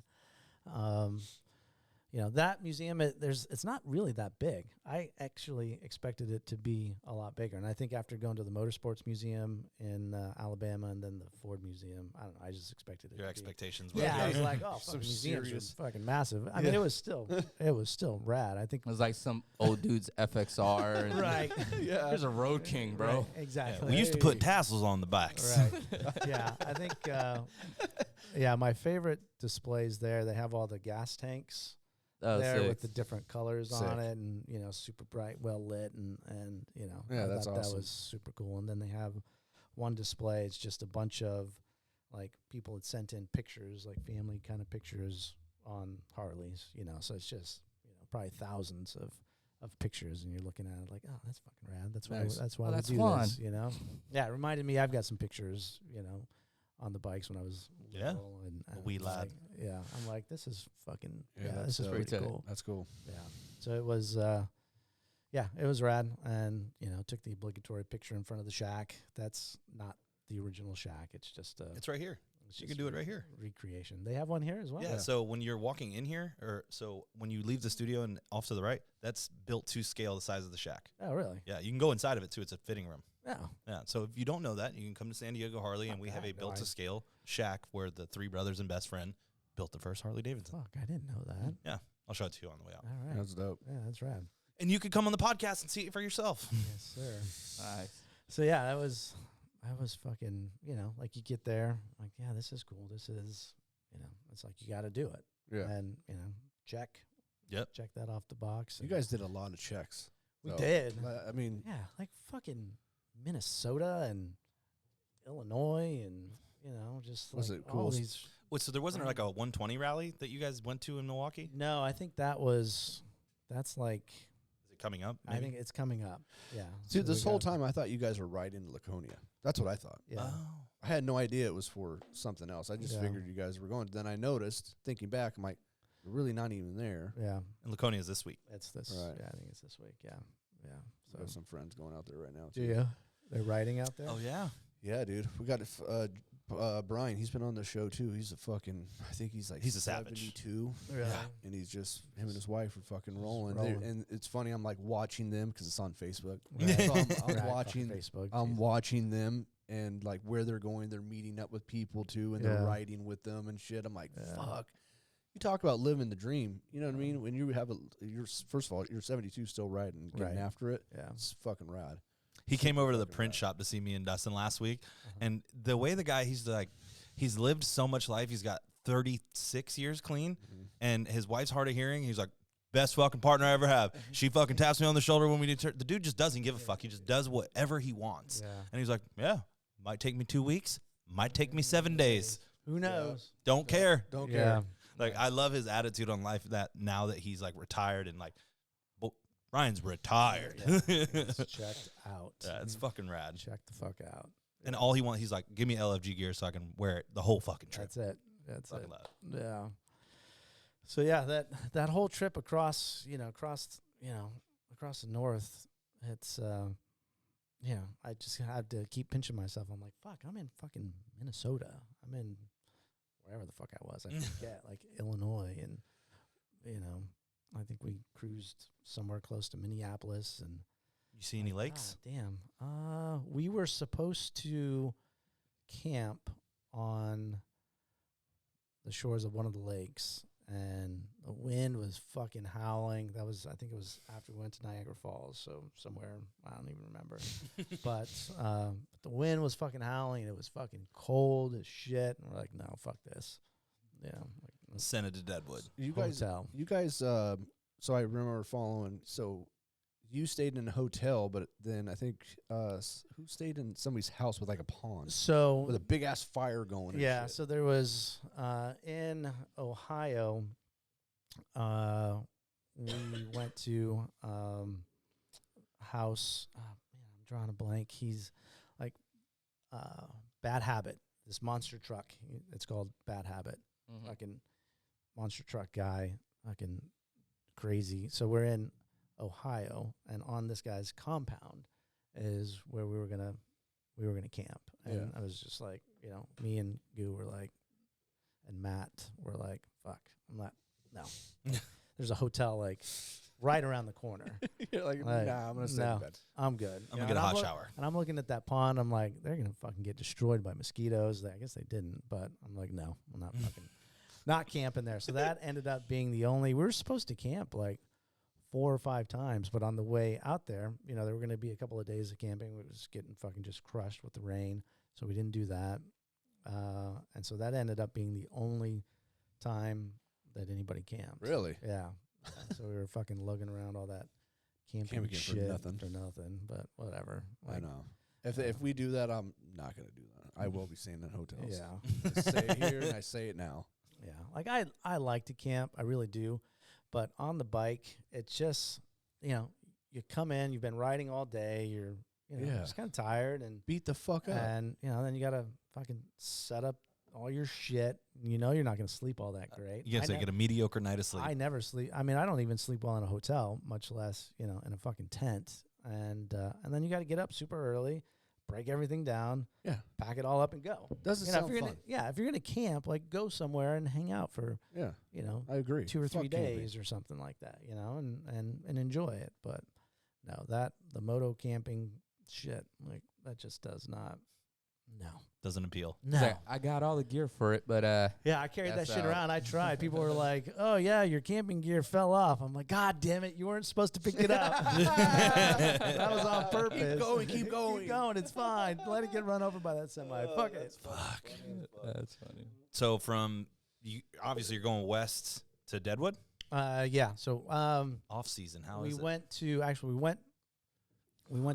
Speaker 4: You know, that museum, it's not really that big. I actually expected it to be a lot bigger. And I think after going to the Motorsports Museum in Alabama and then the Ford Museum, I don't know, I just expected it
Speaker 1: Your
Speaker 4: to be.
Speaker 1: expectations were
Speaker 4: Yeah, I
Speaker 1: high.
Speaker 4: was like, oh,
Speaker 3: So
Speaker 4: fucking museums
Speaker 3: serious.
Speaker 4: are fucking massive. I mean, it was still rad. I think.
Speaker 2: It was like some old dude's FXR. And
Speaker 4: Right.
Speaker 3: Yeah.
Speaker 2: Here's a Road King, bro.
Speaker 4: Right,
Speaker 1: Yeah,
Speaker 4: exactly.
Speaker 1: we used to put tassels on the bikes.
Speaker 4: Right. Yeah, I think. Yeah, my favorite displays there. They have all the gas tanks
Speaker 2: That was
Speaker 4: there
Speaker 2: sick.
Speaker 4: with the different colors
Speaker 3: Sick.
Speaker 4: on it, and you know, super bright, well lit, and you know,
Speaker 3: Yeah,
Speaker 4: I
Speaker 3: that's
Speaker 4: thought
Speaker 3: awesome.
Speaker 4: That was super cool. And then they have one display. It's just a bunch of like people had sent in pictures, like family kind of pictures on Harleys. You know, so it's just, you know, probably thousands of pictures, and you're looking at it like, oh, that's fucking rad. That's why
Speaker 3: Nice.
Speaker 4: that's why
Speaker 2: Oh,
Speaker 4: we
Speaker 2: that's
Speaker 4: do
Speaker 2: Juan.
Speaker 4: this. You know, yeah, it reminded me. I've got some pictures, you know, on the bikes when I was
Speaker 1: Yeah?
Speaker 4: little, and
Speaker 1: A wee
Speaker 4: I'm
Speaker 1: lad.
Speaker 4: like, yeah, I'm like, this is fucking
Speaker 3: Yeah,
Speaker 4: yeah,
Speaker 3: that's
Speaker 4: this is
Speaker 3: dope.
Speaker 4: pretty
Speaker 2: Pretty
Speaker 4: cool.
Speaker 3: That's cool.
Speaker 4: Yeah. So it was yeah, it was rad. And, took the obligatory picture in front of the shack. That's not the original shack. It's just
Speaker 1: It's right here. You can do it right here.
Speaker 4: Recreation. They have one here as well?
Speaker 1: Yeah, so when you're walking in here, so when you leave the studio and off to the right, that's built to scale the size of the shack.
Speaker 4: Oh, really?
Speaker 1: Yeah, you can go inside of it, too. It's a fitting room.
Speaker 4: Oh.
Speaker 1: Yeah, so if you don't know that, you can come to San Diego Harley, and we have a built-to-scale shack where the three brothers and best friend built the first Harley Davidson.
Speaker 4: Fuck, I didn't know that.
Speaker 1: Yeah, I'll show it to you on the way out.
Speaker 4: All right.
Speaker 3: That's dope.
Speaker 4: Yeah, that's rad.
Speaker 1: And you could come on the podcast and see it for yourself.
Speaker 4: Yes, sir.
Speaker 2: Nice.
Speaker 4: So, yeah, that was fucking, like you get there, like, yeah, this is cool. This is, it's like you got to do it.
Speaker 3: Yeah.
Speaker 4: And, check.
Speaker 1: Yep.
Speaker 4: Check that off the box.
Speaker 3: You guys did a lot of checks.
Speaker 4: We
Speaker 3: So,
Speaker 4: did.
Speaker 3: I mean,
Speaker 4: Yeah, like fucking Minnesota and Illinois and, just
Speaker 3: Was
Speaker 4: like
Speaker 3: it
Speaker 4: all
Speaker 3: cool?
Speaker 4: these.
Speaker 1: Wait, so there wasn't like a 120 rally that you guys went to in Milwaukee?
Speaker 4: No, I think that's like,
Speaker 1: Is it coming up?
Speaker 4: I think it's coming up. Yeah.
Speaker 3: dude,
Speaker 4: So
Speaker 3: this
Speaker 4: we
Speaker 3: whole
Speaker 4: got-
Speaker 3: time I thought you guys were right into Laconia. That's what I thought.
Speaker 4: Yeah.
Speaker 1: Oh.
Speaker 3: I had no idea it was for something else. I just
Speaker 4: Yeah.
Speaker 3: figured you guys were going. Then I noticed, thinking back, I'm like, we're really not even there.
Speaker 4: Yeah.
Speaker 1: And Laconia is this week.
Speaker 4: It's this.
Speaker 3: Right.
Speaker 4: Yeah, I think it's this week. Yeah. Yeah.
Speaker 3: I have some friends going out there right now,
Speaker 4: Do
Speaker 3: too.
Speaker 4: you? They're riding out there?
Speaker 1: yeah.
Speaker 3: Yeah, dude. We got Brian. He's been on the show, too. He's I think he's like
Speaker 1: He's a savage.
Speaker 3: 72.
Speaker 4: Really?
Speaker 1: Yeah.
Speaker 3: And he's just, him and his wife are fucking rolling.
Speaker 4: rolling.
Speaker 3: And it's funny, I'm like watching them because it's on Facebook.
Speaker 4: Right.
Speaker 3: So I'm
Speaker 4: Right,
Speaker 3: watching
Speaker 4: fucking Facebook.
Speaker 3: I'm
Speaker 4: Jesus.
Speaker 3: watching them and like where they're going. They're meeting up with people too, and they're
Speaker 4: Yeah.
Speaker 3: riding with them and shit. I'm like,
Speaker 4: Yeah.
Speaker 3: fuck. You talk about living the dream. You know what I mean? When you have you're first of all, you're 72 still riding, getting
Speaker 4: Right.
Speaker 3: after it.
Speaker 4: Yeah.
Speaker 3: It's fucking rad.
Speaker 1: He came over to the
Speaker 3: Fucking
Speaker 1: print
Speaker 3: rad.
Speaker 1: shop to see me and Dustin last week.
Speaker 4: Uh-huh.
Speaker 1: And the way the guy, he's lived so much life. He's got 36 years clean.
Speaker 3: Mhm.
Speaker 1: And his wife's hard of hearing. He's like, best fucking partner I ever have. She fucking taps me on the shoulder when we need to. The dude just doesn't give a fuck. He just does whatever he wants.
Speaker 4: Yeah.
Speaker 1: And he's like, yeah, might take me 2 weeks. Might take me 7 days.
Speaker 4: Who knows?
Speaker 1: Don't care.
Speaker 3: Don't
Speaker 4: Yeah.
Speaker 3: care.
Speaker 1: Like, I love his attitude on life that now that he's like retired and like, well, Ryan's retired.
Speaker 4: Yeah. It's checked out.
Speaker 1: Yeah, it's fucking rad.
Speaker 4: Check the fuck out.
Speaker 1: And all he wants, he's like, give me LFG gear so I can wear it the whole fucking trip.
Speaker 4: That's it. That's
Speaker 1: Fucking
Speaker 4: it.
Speaker 1: love it.
Speaker 4: Yeah. So yeah, that whole trip across the north, it's I just had to keep pinching myself. I'm like, fuck, I'm in fucking Minnesota. I'm in wherever the fuck I was. I forget, like Illinois, and I think we cruised somewhere close to Minneapolis, and
Speaker 1: You see any lakes?
Speaker 4: God damn. We were supposed to camp on the shores of one of the lakes, and the wind was fucking howling. I think it was after we went to Niagara Falls, so somewhere, I don't even remember. But the wind was fucking howling, and it was fucking cold as shit. And we're like, no, fuck this. Yeah. Like,
Speaker 1: Send it to Deadwood.
Speaker 3: You guys,
Speaker 4: hotel.
Speaker 3: so I remember following. So you stayed in a hotel, but then I think who stayed in somebody's house with like a pond
Speaker 4: So
Speaker 3: with a big ass fire going. and
Speaker 4: yeah,
Speaker 3: shit.
Speaker 4: so there was in Ohio. We went to house. Man, I'm drawing a blank. He's like Bad Habit. This monster truck. It's called Bad Habit.
Speaker 2: Mhm.
Speaker 4: Fucking monster truck guy. Fucking crazy. So we're in Ohio, and on this guy's compound is where we were gonna camp. And
Speaker 3: Yeah.
Speaker 4: I was just like, me and Goo were like, and Matt were like, fuck, I'm not, no. There's a hotel like right around the corner.
Speaker 3: You're like,
Speaker 4: Like,
Speaker 3: nah, I'm gonna stay
Speaker 4: no.
Speaker 3: in bed.
Speaker 4: I'm good.
Speaker 1: I'm gonna get a hot shower.
Speaker 4: And I'm looking at that pond. I'm like, they're gonna fucking get destroyed by mosquitoes. I guess they didn't, but I'm like, no, I'm not fucking not camping there. So that ended up being the only. We were supposed to camp like 4 or 5 times, but on the way out there, there were going to be a couple of days of camping. We was getting fucking just crushed with the rain, so we didn't do that. And so that ended up being the only time that anybody camped.
Speaker 3: Really?
Speaker 4: Yeah. So we were fucking lugging around all that camping
Speaker 3: Camping for
Speaker 4: shit
Speaker 3: nothing.
Speaker 4: but whatever.
Speaker 3: I
Speaker 4: Like,
Speaker 3: know. If we do that, I'm not gonna do that. I will be staying in hotels.
Speaker 4: Yeah.
Speaker 3: I say it here and I say it now.
Speaker 4: Yeah. Like I like to camp. I really do. But on the bike, it's just, you come in, you've been riding all day, you're
Speaker 3: Yeah.
Speaker 4: just kind of tired, and
Speaker 3: Beat the fuck up.
Speaker 4: then you got to fucking set up all your shit. You know you're not going to sleep all that great.
Speaker 1: You get a mediocre night of sleep.
Speaker 4: I never sleep. I mean, I don't even sleep well in a hotel, much less, in a fucking tent. And then you got to get up super early, break everything down, pack it all up and go.
Speaker 3: Doesn't sound fun.
Speaker 4: If you're going to camp, like go somewhere and hang out for,
Speaker 3: I agree.
Speaker 4: 2 or 3
Speaker 3: Fuck
Speaker 4: days
Speaker 3: camping.
Speaker 4: or something like that, and enjoy it. But no, the moto camping shit, like that just does not,
Speaker 1: Doesn't appeal.
Speaker 4: no.
Speaker 2: I got all the gear for it, but
Speaker 4: Yeah, I carried that
Speaker 2: That's
Speaker 4: shit
Speaker 2: out.
Speaker 4: around. I tried. People were like, "Oh yeah, your camping gear fell off." I'm like, "God damn it, you weren't supposed to pick it up." That was on purpose.
Speaker 3: Keep going.
Speaker 4: Keep going. It's fine. Let it get run over by that semi. Fuck it.
Speaker 1: Fuck.
Speaker 2: that's funny.
Speaker 1: So from you, obviously you're going west to Deadwood.
Speaker 4: Yeah. So
Speaker 1: Off season, how
Speaker 4: we
Speaker 1: is it?
Speaker 4: went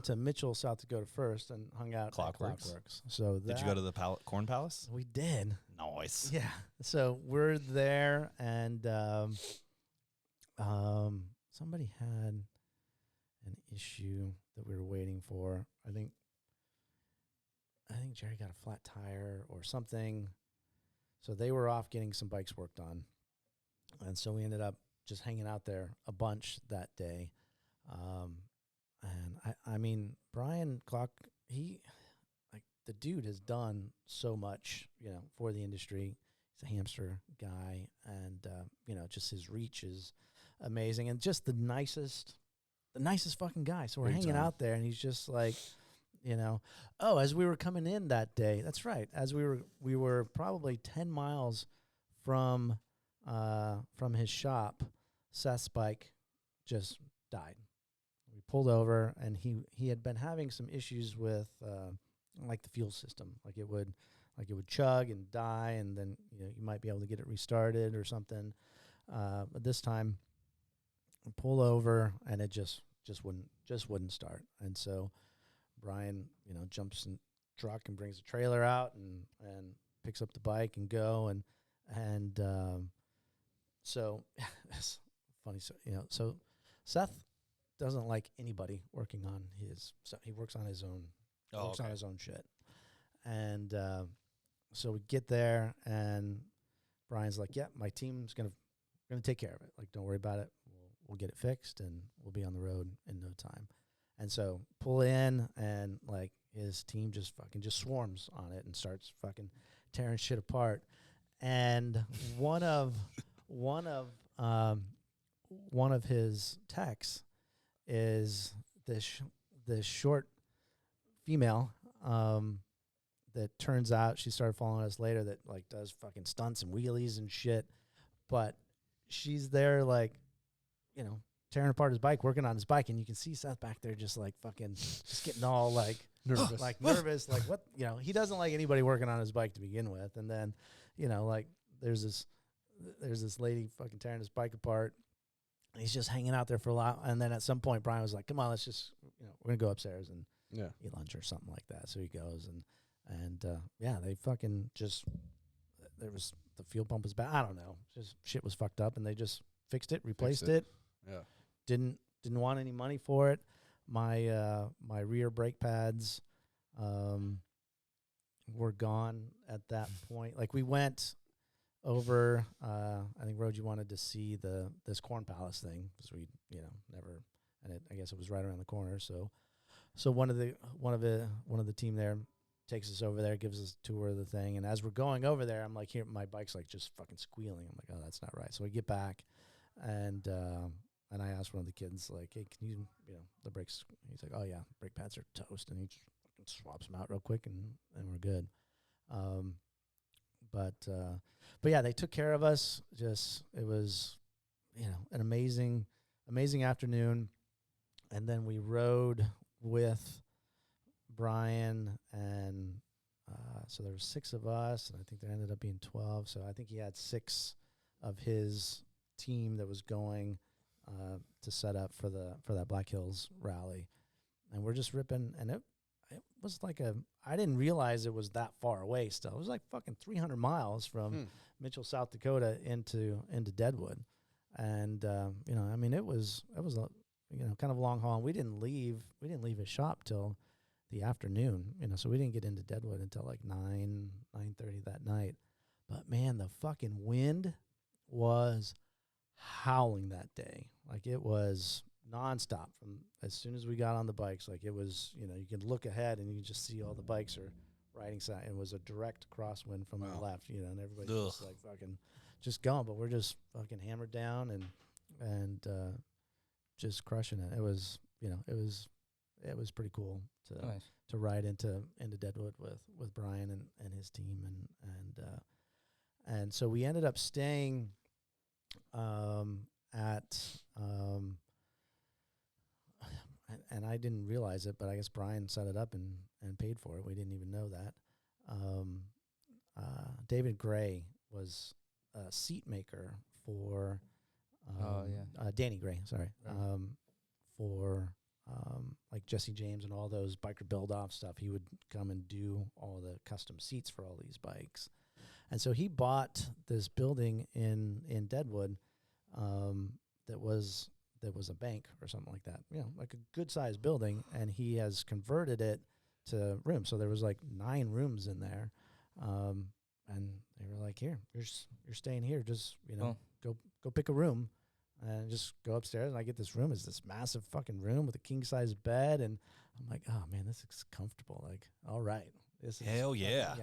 Speaker 4: to Mitchell, South Dakota first, and hung out
Speaker 1: Clockworks.
Speaker 4: at Clockworks. So
Speaker 1: Did you go to the Corn Palace?
Speaker 4: We did.
Speaker 1: Nice.
Speaker 4: Yeah. So we're there, and somebody had an issue that we were waiting for. I think Jerry got a flat tire or something. So they were off getting some bikes worked on. And so we ended up just hanging out there a bunch that day. And I mean, Brian Clock, the dude has done so much, for the industry. He's a hamster guy, and just his reach is amazing, and just the nicest fucking guy. So we're
Speaker 3: Big
Speaker 4: hanging
Speaker 3: time.
Speaker 4: out there, and he's just like, as we were coming in that day, that's right, as we were probably 10 miles from his shop, Seth's bike just died. We pulled over, and he had been having some issues with like the fuel system, like it would chug and die, and then you might be able to get it restarted or something. But this time, I pull over, and it just wouldn't start. And so Brian, jumps in the truck and brings the trailer out and picks up the bike and go and so it's funny. So Seth doesn't like anybody working on so he works on his own. Works on his own shit. And so we get there, and Brian's like, "Yeah, my team's gonna take care of it. Like, don't worry about it. We'll get it fixed, and we'll be on the road in no time." And so pull in, and like his team just swarms on it and starts fucking tearing shit apart. And one of his techs is this short female that turns out she started following us later, that like does fucking stunts and wheelies and shit, but she's there like tearing apart his bike, working on his bike, and you can see Seth back there just like fucking just getting all like
Speaker 3: Nervous.
Speaker 4: like nervous, like what he doesn't like anybody working on his bike to begin with. And then like there's this lady fucking tearing his bike apart. He's just hanging out there for a while, and then at some point Brian was like, "Come on, let's just we're gonna go upstairs and eat lunch or something like that." So he goes, and they fucking just, there was, the fuel pump was bad. I don't know, just shit was fucked up, and they just fixed it, replaced it.
Speaker 3: Yeah.
Speaker 4: Didn't want any money for it. My rear brake pads were gone at that point. Like we went over, I think Rogie wanted to see this Corn Palace thing, because we never, and I guess it was right around the corner. So one of the team there takes us over there, gives us a tour of the thing, and as we're going over there, I'm like, here, my bike's like just fucking squealing. I'm like, oh, that's not right. So we get back, and I asked one of the kids, like, hey, can you the brakes? He's like, oh yeah, brake pads are toast, and he just fucking swaps them out real quick, and we're good. But yeah, they took care of us. Just, it was, an amazing afternoon. And then we rode with Brian, and so there were 6 of us, and I think there ended up being 12. So I think he had 6 of his team that was going to set up for that Black Hills rally. And we're just ripping, and it was like I didn't realize it was that far away still. It was like fucking 300 miles from Mitchell, South Dakota into Deadwood. And, I mean, it was a, kind of a long haul. And we didn't leave his shop till the afternoon, so we didn't get into Deadwood until like 9:30 that night. But man, the fucking wind was howling that day. Like it was nonstop from as soon as we got on the bikes. Like it was, you could look ahead and you could just see all the bikes are riding side. It was a direct crosswind from the left, and everybody's just like fucking just going. But we're just fucking hammered down and just crushing it. It was, it was pretty cool to ride into Deadwood with Brian and his team and so we ended up staying at and I didn't realize it, but I guess Brian set it up and paid for it. We didn't even know that. David Gray was a seat maker for Danny Gray, sorry,
Speaker 2: Right.
Speaker 4: for like Jesse James and all those biker build-off stuff. He would come and do all the custom seats for all these bikes. And so he bought this building in Deadwood that was a bank or something like that, like a good-sized building, and he has converted it to rooms. So there was like 9 rooms in there, and they were like, "Here, you're staying here. Just go pick a room." And just go upstairs, and I get this room. It's this massive fucking room with a king-size bed, and I'm like, oh, man, this is comfortable. Like, all right. This is
Speaker 1: Hell yeah.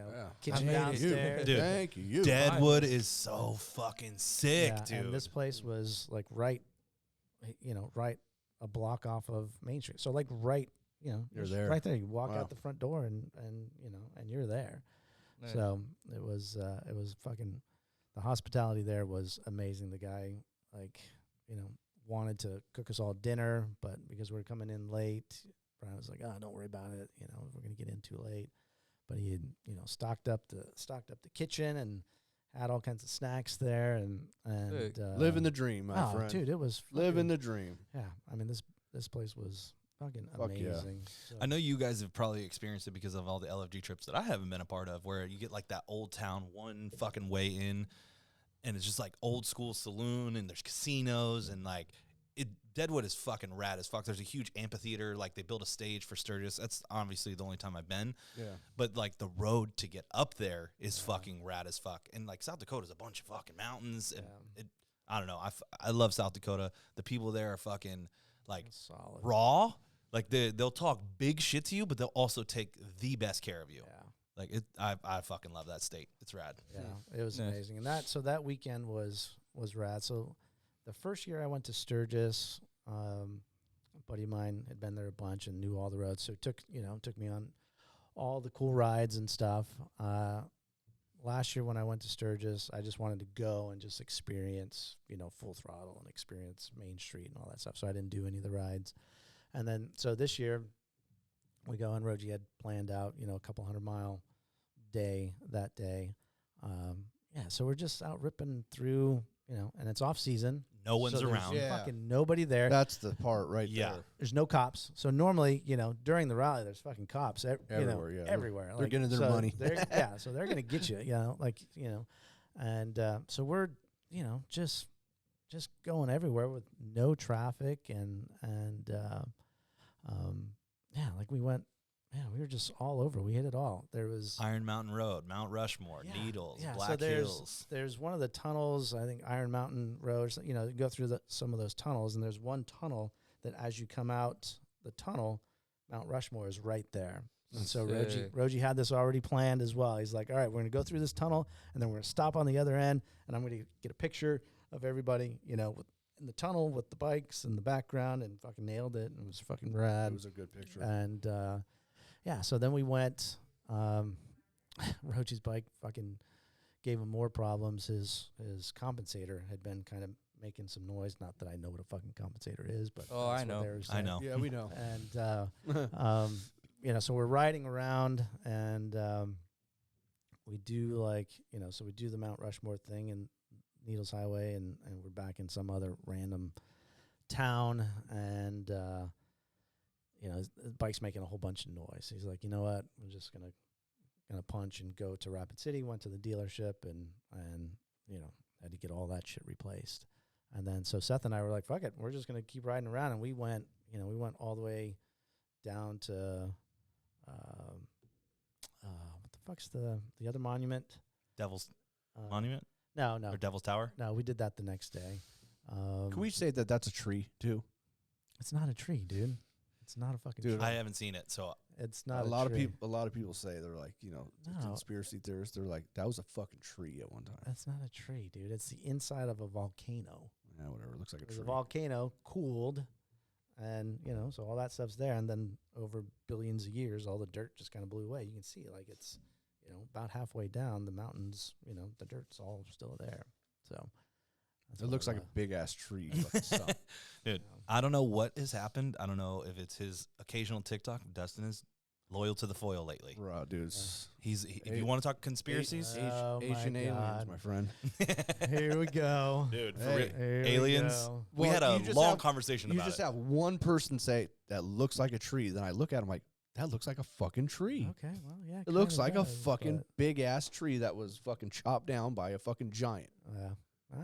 Speaker 4: Kitchen downstairs.
Speaker 1: Dude,
Speaker 3: Thank you.
Speaker 1: Deadwood is so fucking sick, dude.
Speaker 4: And this place was, like, right a block off of Main Street. So, like, right,
Speaker 3: You're
Speaker 4: just
Speaker 3: there.
Speaker 4: right there. You walk out the front door, and you're there.
Speaker 2: Nice.
Speaker 4: So it was fucking, the hospitality there was amazing. The guy, like, wanted to cook us all dinner, but because we were coming in late, Brian was like, "Oh, don't worry about it. We're gonna get in too late." But he had, stocked up the kitchen and had all kinds of snacks there, and
Speaker 3: Living the dream, my friend.
Speaker 4: Dude, it was
Speaker 3: Living the dream.
Speaker 4: Yeah, I mean this place was fucking
Speaker 3: Fuck yeah.
Speaker 4: amazing. So
Speaker 1: I know you guys have probably experienced it because of all the LFG trips that I haven't been a part of, where you get like that old town one fucking way in, and it's just like old school saloon, and there's casinos, and like Deadwood is fucking rad as fuck. There's a huge amphitheater, like they built a stage for Sturgis. That's obviously the only time I've been.
Speaker 3: Yeah.
Speaker 1: But like the road to get up there is fucking rad as fuck. And like South Dakota's a bunch of fucking mountains, and I don't know. I love South Dakota. The people there are fucking like
Speaker 4: solid.
Speaker 1: raw. Like they'll talk big shit to you, but they'll also take the best care of you.
Speaker 4: Yeah.
Speaker 1: Like I fucking love that state. It's rad.
Speaker 4: Yeah, it was
Speaker 2: Nice.
Speaker 4: amazing. And that weekend was rad. So the first year I went to Sturgis, a buddy of mine had been there a bunch and knew all the roads. So it took me on all the cool rides and stuff. Last year when I went to Sturgis, I just wanted to go and just experience, full throttle and experience Main Street and all that stuff. So I didn't do any of the rides. And then, so this year we go, and Rogie had planned out, a couple 100-mile day that day. So we're just out ripping through, and it's off season.
Speaker 1: No one's
Speaker 4: so there's
Speaker 1: around.
Speaker 3: Yeah.
Speaker 4: fucking nobody there.
Speaker 3: That's the part right
Speaker 1: Yeah.
Speaker 3: there.
Speaker 4: There's no cops. So normally, during the rally, there's fucking cops
Speaker 3: Everywhere, yeah.
Speaker 4: everywhere.
Speaker 3: They're getting their money.
Speaker 4: So they're going to get you, and so we're, just going everywhere with no traffic we were just all over. We hit it all. There was
Speaker 1: Iron Mountain Road, Mount Rushmore, Needles,
Speaker 4: so
Speaker 1: Black Hills.
Speaker 4: there's one of the tunnels, I think Iron Mountain Road, you go through some of those tunnels, and there's one tunnel that as you come out the tunnel, Mount Rushmore is right there. And so Rogie had this already planned as well. He's like, all right, we're going to go through this tunnel, and then we're going to stop on the other end, and I'm going to get a picture of everybody, in the tunnel with the bikes in the background, and fucking nailed it. And it was fucking rad.
Speaker 3: It was a good picture.
Speaker 4: And so then we went. Roachie's bike fucking gave him more problems. His compensator had been kind of making some noise. Not that I know what a fucking compensator is, but
Speaker 2: Oh, I
Speaker 4: that's what
Speaker 2: know.
Speaker 4: they were
Speaker 1: I
Speaker 4: saying.
Speaker 1: know.
Speaker 3: Yeah, we know.
Speaker 4: And so we're riding around, and we do so we do the Mount Rushmore thing and Needles Highway, and we're back in some other random town, and his bike's making a whole bunch of noise. He's like, you know what, I'm just gonna punch and go to Rapid City. Went to the dealership and had to get all that shit replaced. And then so Seth and I were like, fuck it, we're just gonna keep riding around. And we went all the way down to what the fuck's the other monument?
Speaker 1: Devil's Monument
Speaker 4: No,
Speaker 1: or Devil's Tower?
Speaker 4: no. We did that the next day.
Speaker 3: Can we say that that's a tree too?
Speaker 4: It's not a tree, dude. It's not a fucking
Speaker 3: Dude,
Speaker 4: tree.
Speaker 1: I haven't seen it, so
Speaker 4: It's not
Speaker 3: a lot
Speaker 4: tree.
Speaker 3: of people say they're like,
Speaker 4: No.
Speaker 3: conspiracy theorists. They're like, that was a fucking tree at one time.
Speaker 4: That's not a tree, dude. It's the inside of a volcano.
Speaker 3: Yeah, whatever. It looks like a
Speaker 4: There's
Speaker 3: tree.
Speaker 4: a volcano cooled, and so all that stuff's there. And then over billions of years, all the dirt just kind of blew away. You can see like it's about halfway down the mountains. The dirt's all still there. So that's
Speaker 3: It
Speaker 4: what
Speaker 3: looks like a
Speaker 4: was.
Speaker 3: big ass tree. fucking stump.
Speaker 1: dude, I don't know what has happened. I don't know if it's his occasional TikTok. Dustin is loyal to the foil lately.
Speaker 3: Bro, dude.
Speaker 1: If you want to talk conspiracies,
Speaker 4: Oh my
Speaker 3: Asian aliens,
Speaker 4: God.
Speaker 3: my friend.
Speaker 4: Here we go.
Speaker 1: dude, for
Speaker 3: Hey.
Speaker 1: real.
Speaker 4: Here we
Speaker 1: aliens.
Speaker 4: go.
Speaker 1: We
Speaker 3: Well,
Speaker 1: had a
Speaker 3: you just
Speaker 1: long
Speaker 3: have-
Speaker 1: conversation
Speaker 3: You
Speaker 1: about
Speaker 3: just
Speaker 1: it.
Speaker 3: have one person say that looks like a tree. Then I look at him like, that looks like a fucking tree.
Speaker 4: Okay, well, yeah.
Speaker 3: It looks
Speaker 4: kinda
Speaker 3: like
Speaker 4: does,
Speaker 3: a fucking big ass tree that was fucking chopped down by a fucking giant.
Speaker 4: Yeah.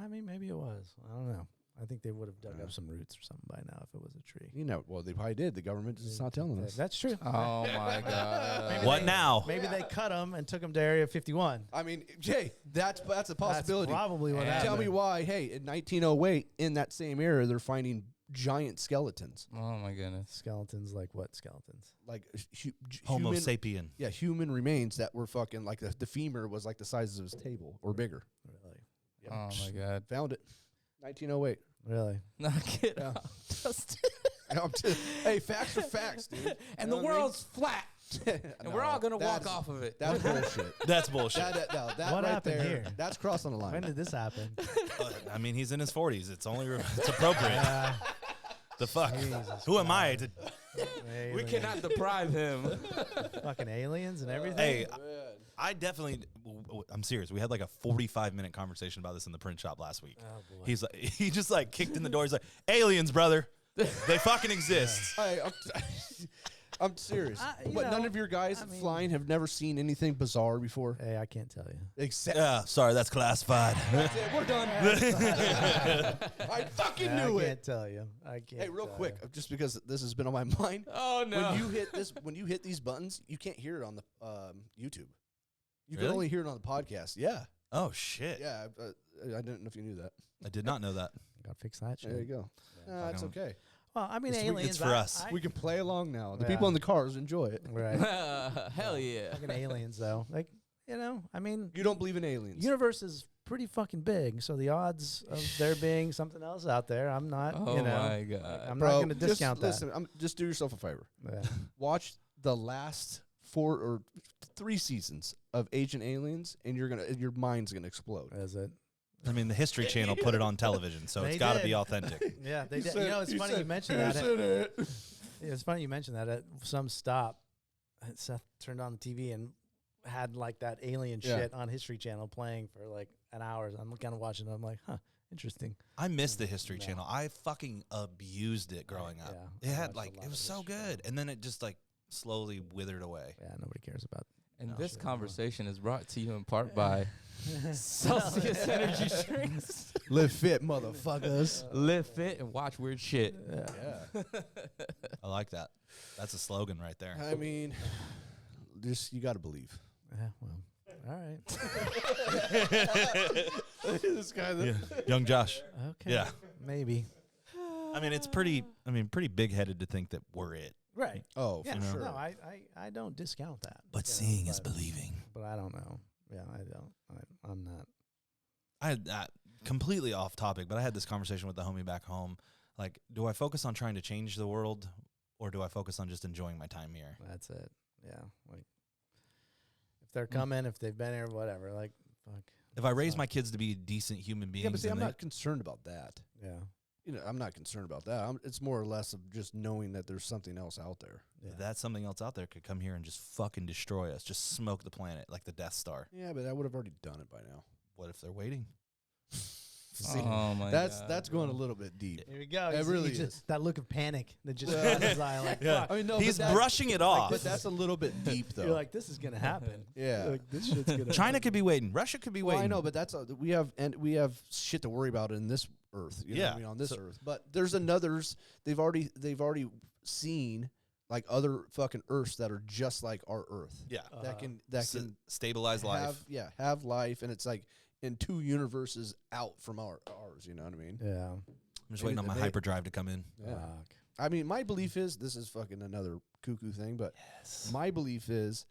Speaker 4: I mean, maybe it was. I don't know. I think they would have dug
Speaker 3: Yeah.
Speaker 4: up some roots or something by now if it was a tree.
Speaker 3: Well, they probably did. The government is not telling us.
Speaker 4: That's true.
Speaker 2: Oh my god.
Speaker 4: Maybe
Speaker 1: What
Speaker 4: they-
Speaker 1: now?
Speaker 4: Maybe they cut them and took them to Area 51.
Speaker 3: I mean, Jay, that's a possibility.
Speaker 4: That's probably what
Speaker 2: Yeah.
Speaker 4: happened.
Speaker 3: Tell me why. Hey, in 1908, in that same era, they're finding giant skeletons,
Speaker 2: Oh my goodness.
Speaker 4: Skeletons, like what skeletons?
Speaker 3: like
Speaker 1: Homo
Speaker 3: human,
Speaker 1: sapien.
Speaker 3: yeah, human remains that were fucking like the femur was like the size of his table or bigger.
Speaker 4: Really?
Speaker 2: Oh my god.
Speaker 3: Found it, 1908.
Speaker 4: Really?
Speaker 2: Knock it
Speaker 3: Yeah.
Speaker 2: out.
Speaker 3: Hey, facts are facts, dude.
Speaker 2: And
Speaker 3: You
Speaker 2: the
Speaker 3: know what I mean?
Speaker 2: world's flat. And we're all gonna walk off of it.
Speaker 3: That's bullshit.
Speaker 1: That's bullshit.
Speaker 3: That
Speaker 4: What
Speaker 3: right
Speaker 4: happened
Speaker 3: there,
Speaker 4: here?
Speaker 3: that's crossing the line.
Speaker 4: When did this happen?
Speaker 1: I mean, he's in his 40s. It's only it's appropriate. The fuck?
Speaker 4: Jesus
Speaker 1: Who am I to?
Speaker 2: We
Speaker 4: Aliens.
Speaker 2: cannot deprive him.
Speaker 4: Fucking aliens and everything.
Speaker 1: Hey, I definitely. I'm serious. We had like a 45-minute conversation about this in the print shop last week.
Speaker 4: Oh, boy.
Speaker 1: He's like, he just like kicked in the door. He's like, aliens, brother. They fucking exist.
Speaker 3: Hey, I'm serious.
Speaker 4: you
Speaker 3: But none
Speaker 4: know,
Speaker 3: of your guys
Speaker 4: I mean-
Speaker 3: flying have never seen anything bizarre before.
Speaker 4: Hey, I can't tell you.
Speaker 3: Except
Speaker 1: Yeah, sorry, that's classified.
Speaker 3: we're done. I fucking
Speaker 4: Yeah,
Speaker 3: knew
Speaker 4: I
Speaker 3: it.
Speaker 4: can't tell you. I can't.
Speaker 3: Hey, real
Speaker 4: tell
Speaker 3: quick,
Speaker 4: you.
Speaker 3: just because this has been on my mind.
Speaker 2: Oh no.
Speaker 3: When you hit these buttons, you can't hear it on the YouTube. You can
Speaker 1: Really?
Speaker 3: only hear it on the podcast. Yeah,
Speaker 1: Oh shit!
Speaker 3: yeah. I didn't know if you knew that.
Speaker 1: I did not know that.
Speaker 4: Gotta fix that shit.
Speaker 3: There you go.
Speaker 4: Yeah.
Speaker 3: It's okay.
Speaker 4: Well, I mean,
Speaker 1: It's
Speaker 4: aliens.
Speaker 1: for us.
Speaker 3: We can play along now. The
Speaker 4: Yeah.
Speaker 3: people in the cars enjoy it.
Speaker 4: Right.
Speaker 2: Hell yeah.
Speaker 4: Fucking aliens, though. Like, I mean,
Speaker 3: You don't believe in aliens.
Speaker 4: universe is pretty fucking big, so the odds of there being something else out there, I'm not.
Speaker 2: Oh my god.
Speaker 4: I'm
Speaker 3: Bro,
Speaker 4: not going to
Speaker 3: just
Speaker 4: discount that.
Speaker 3: Listen, just do yourself a favor.
Speaker 4: Yeah.
Speaker 3: Watch the last 4 or 3 seasons of Agent Aliens, and your mind's gonna explode.
Speaker 4: Is it?
Speaker 1: I mean, the History Channel put it on television, so
Speaker 4: They
Speaker 1: it's got to
Speaker 4: did.
Speaker 1: be authentic.
Speaker 4: Yeah, they
Speaker 3: You
Speaker 4: did.
Speaker 3: said-
Speaker 4: It's
Speaker 3: you
Speaker 4: funny
Speaker 3: said-
Speaker 4: you mentioned
Speaker 3: you
Speaker 4: that.
Speaker 3: said it.
Speaker 4: Yeah, it's funny you mentioned that. At some stop, Seth turned on the TV and had like that alien
Speaker 3: Yeah.
Speaker 4: shit on History Channel playing for like an hour. I'm kind of watching it. I'm like, huh, interesting.
Speaker 1: I missed the History
Speaker 4: No.
Speaker 1: Channel. I fucking abused it growing up.
Speaker 4: Yeah,
Speaker 1: It
Speaker 4: I
Speaker 1: had
Speaker 4: watched a
Speaker 1: like
Speaker 4: lot
Speaker 1: it
Speaker 4: of
Speaker 1: was so
Speaker 4: History
Speaker 1: good, and then it just like slowly withered away.
Speaker 4: Yeah, nobody cares about.
Speaker 2: And
Speaker 4: No,
Speaker 2: this
Speaker 4: shit.
Speaker 2: conversation is brought to you in part by Celsius Energy Drinks.
Speaker 3: Live fit, motherfuckers.
Speaker 2: Live fit and watch weird shit.
Speaker 3: Yeah.
Speaker 1: I like that. That's a slogan right there.
Speaker 3: I mean, just you got to believe.
Speaker 4: Yeah, well, all right.
Speaker 3: This guy.
Speaker 1: Yeah. Young Josh.
Speaker 4: Okay.
Speaker 1: Yeah.
Speaker 4: Maybe.
Speaker 1: I mean, it's pretty big-headed to think that we're it.
Speaker 4: Right.
Speaker 3: Oh,
Speaker 4: Yeah.
Speaker 3: for sure.
Speaker 4: No, I don't discount that.
Speaker 1: But
Speaker 4: you know,
Speaker 1: seeing is
Speaker 4: but-
Speaker 1: believing.
Speaker 4: But I don't know. Yeah, I don't. I'm not.
Speaker 1: I completely off topic, but I had this conversation with the homie back home. Like, do I focus on trying to change the world, or do I focus on just enjoying my time here?
Speaker 4: That's it. Yeah. Like, if they're coming, if they've been here, whatever. Like, fuck.
Speaker 1: If I raise my kids to be decent human beings,
Speaker 3: Yeah, but see, I'm
Speaker 1: then
Speaker 3: not concerned about that.
Speaker 4: Yeah.
Speaker 3: You know, I'm not concerned about that. It's more or less of just knowing that there's something else out there.
Speaker 4: Yeah.
Speaker 1: that something else out there could come here and just fucking destroy us, just smoke the planet like the Death Star.
Speaker 3: Yeah, but I would have already done it by now.
Speaker 1: What if they're waiting?
Speaker 3: See,
Speaker 2: Oh my
Speaker 3: that's
Speaker 2: god.
Speaker 3: going a little bit deep.
Speaker 4: Here we go.
Speaker 3: It
Speaker 4: He's-
Speaker 3: really
Speaker 4: he just-
Speaker 3: is.
Speaker 4: that look of panic that just
Speaker 3: Yeah.
Speaker 4: in his eye. Like,
Speaker 1: Yeah.
Speaker 4: fuck.
Speaker 3: I mean, no,
Speaker 1: He's
Speaker 3: but
Speaker 1: brushing it off.
Speaker 3: But that's a little bit deep, though.
Speaker 4: You're like, this is gonna happen.
Speaker 3: Yeah.
Speaker 4: Like, this shit's gonna.
Speaker 1: China could be waiting. Russia could be
Speaker 3: Well,
Speaker 1: waiting.
Speaker 3: I know, but that's we have shit to worry about in this Earth. You know what I
Speaker 1: Yeah.
Speaker 3: mean, on this
Speaker 1: So-
Speaker 3: Earth. But there's another's. They've already seen like other fucking Earths that are just like our Earth.
Speaker 1: Yeah.
Speaker 3: That
Speaker 4: Uh-huh.
Speaker 3: can
Speaker 1: S- stabilize life.
Speaker 3: have life, and it's like in 2 universes out from ours. You know what I mean?
Speaker 4: Yeah.
Speaker 1: I'm just
Speaker 3: Maybe
Speaker 1: waiting on my
Speaker 3: they-
Speaker 1: hyperdrive to come in.
Speaker 3: Yeah.
Speaker 4: Fuck.
Speaker 3: I mean, my belief is, this is fucking another cuckoo thing, but my belief is,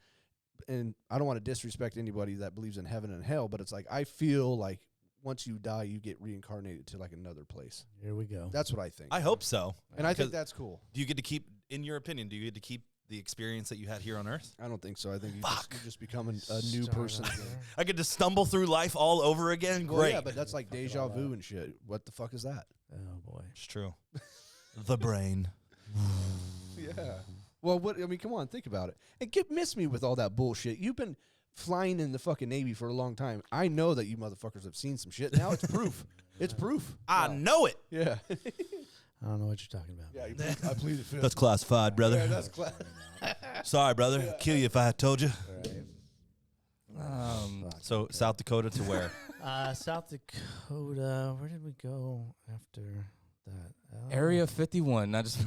Speaker 3: and I don't want to disrespect anybody that believes in heaven and hell, but it's like, I feel like once you die, you get reincarnated to like another place.
Speaker 4: Here we go.
Speaker 3: That's what I think.
Speaker 1: I hope so.
Speaker 3: And I think
Speaker 1: 'Cause
Speaker 3: that's cool.
Speaker 1: Do you get to keep, in your opinion, do you get to keep the experience that you had here on Earth?
Speaker 3: I don't think so. I think you
Speaker 1: Fuck.
Speaker 3: just become a new
Speaker 4: Start
Speaker 3: person.
Speaker 4: out there.
Speaker 1: I get to stumble through life all over again?
Speaker 3: Well,
Speaker 1: Great.
Speaker 3: yeah, but that's like
Speaker 4: Fuck it
Speaker 3: deja
Speaker 4: all
Speaker 3: vu
Speaker 4: up.
Speaker 3: and shit. What the fuck is that?
Speaker 4: Oh boy.
Speaker 1: It's true. The brain.
Speaker 3: Yeah. Well, what I mean, come on, think about it. And miss me with all that bullshit. You've been flying in the fucking Navy for a long time. I know that you motherfuckers have seen some shit. Now it's proof. It's proof.
Speaker 1: I know it.
Speaker 3: Yeah.
Speaker 4: I don't know what you're talking about.
Speaker 3: Yeah. I plead the fifth.
Speaker 1: That's classified, brother.
Speaker 3: Yeah, that's class.
Speaker 1: Sorry, brother. Kill you if I had told you.
Speaker 4: Fuck.
Speaker 1: So South Dakota to where?
Speaker 4: South Dakota. Where did we go after that?
Speaker 2: Area 51. Not just.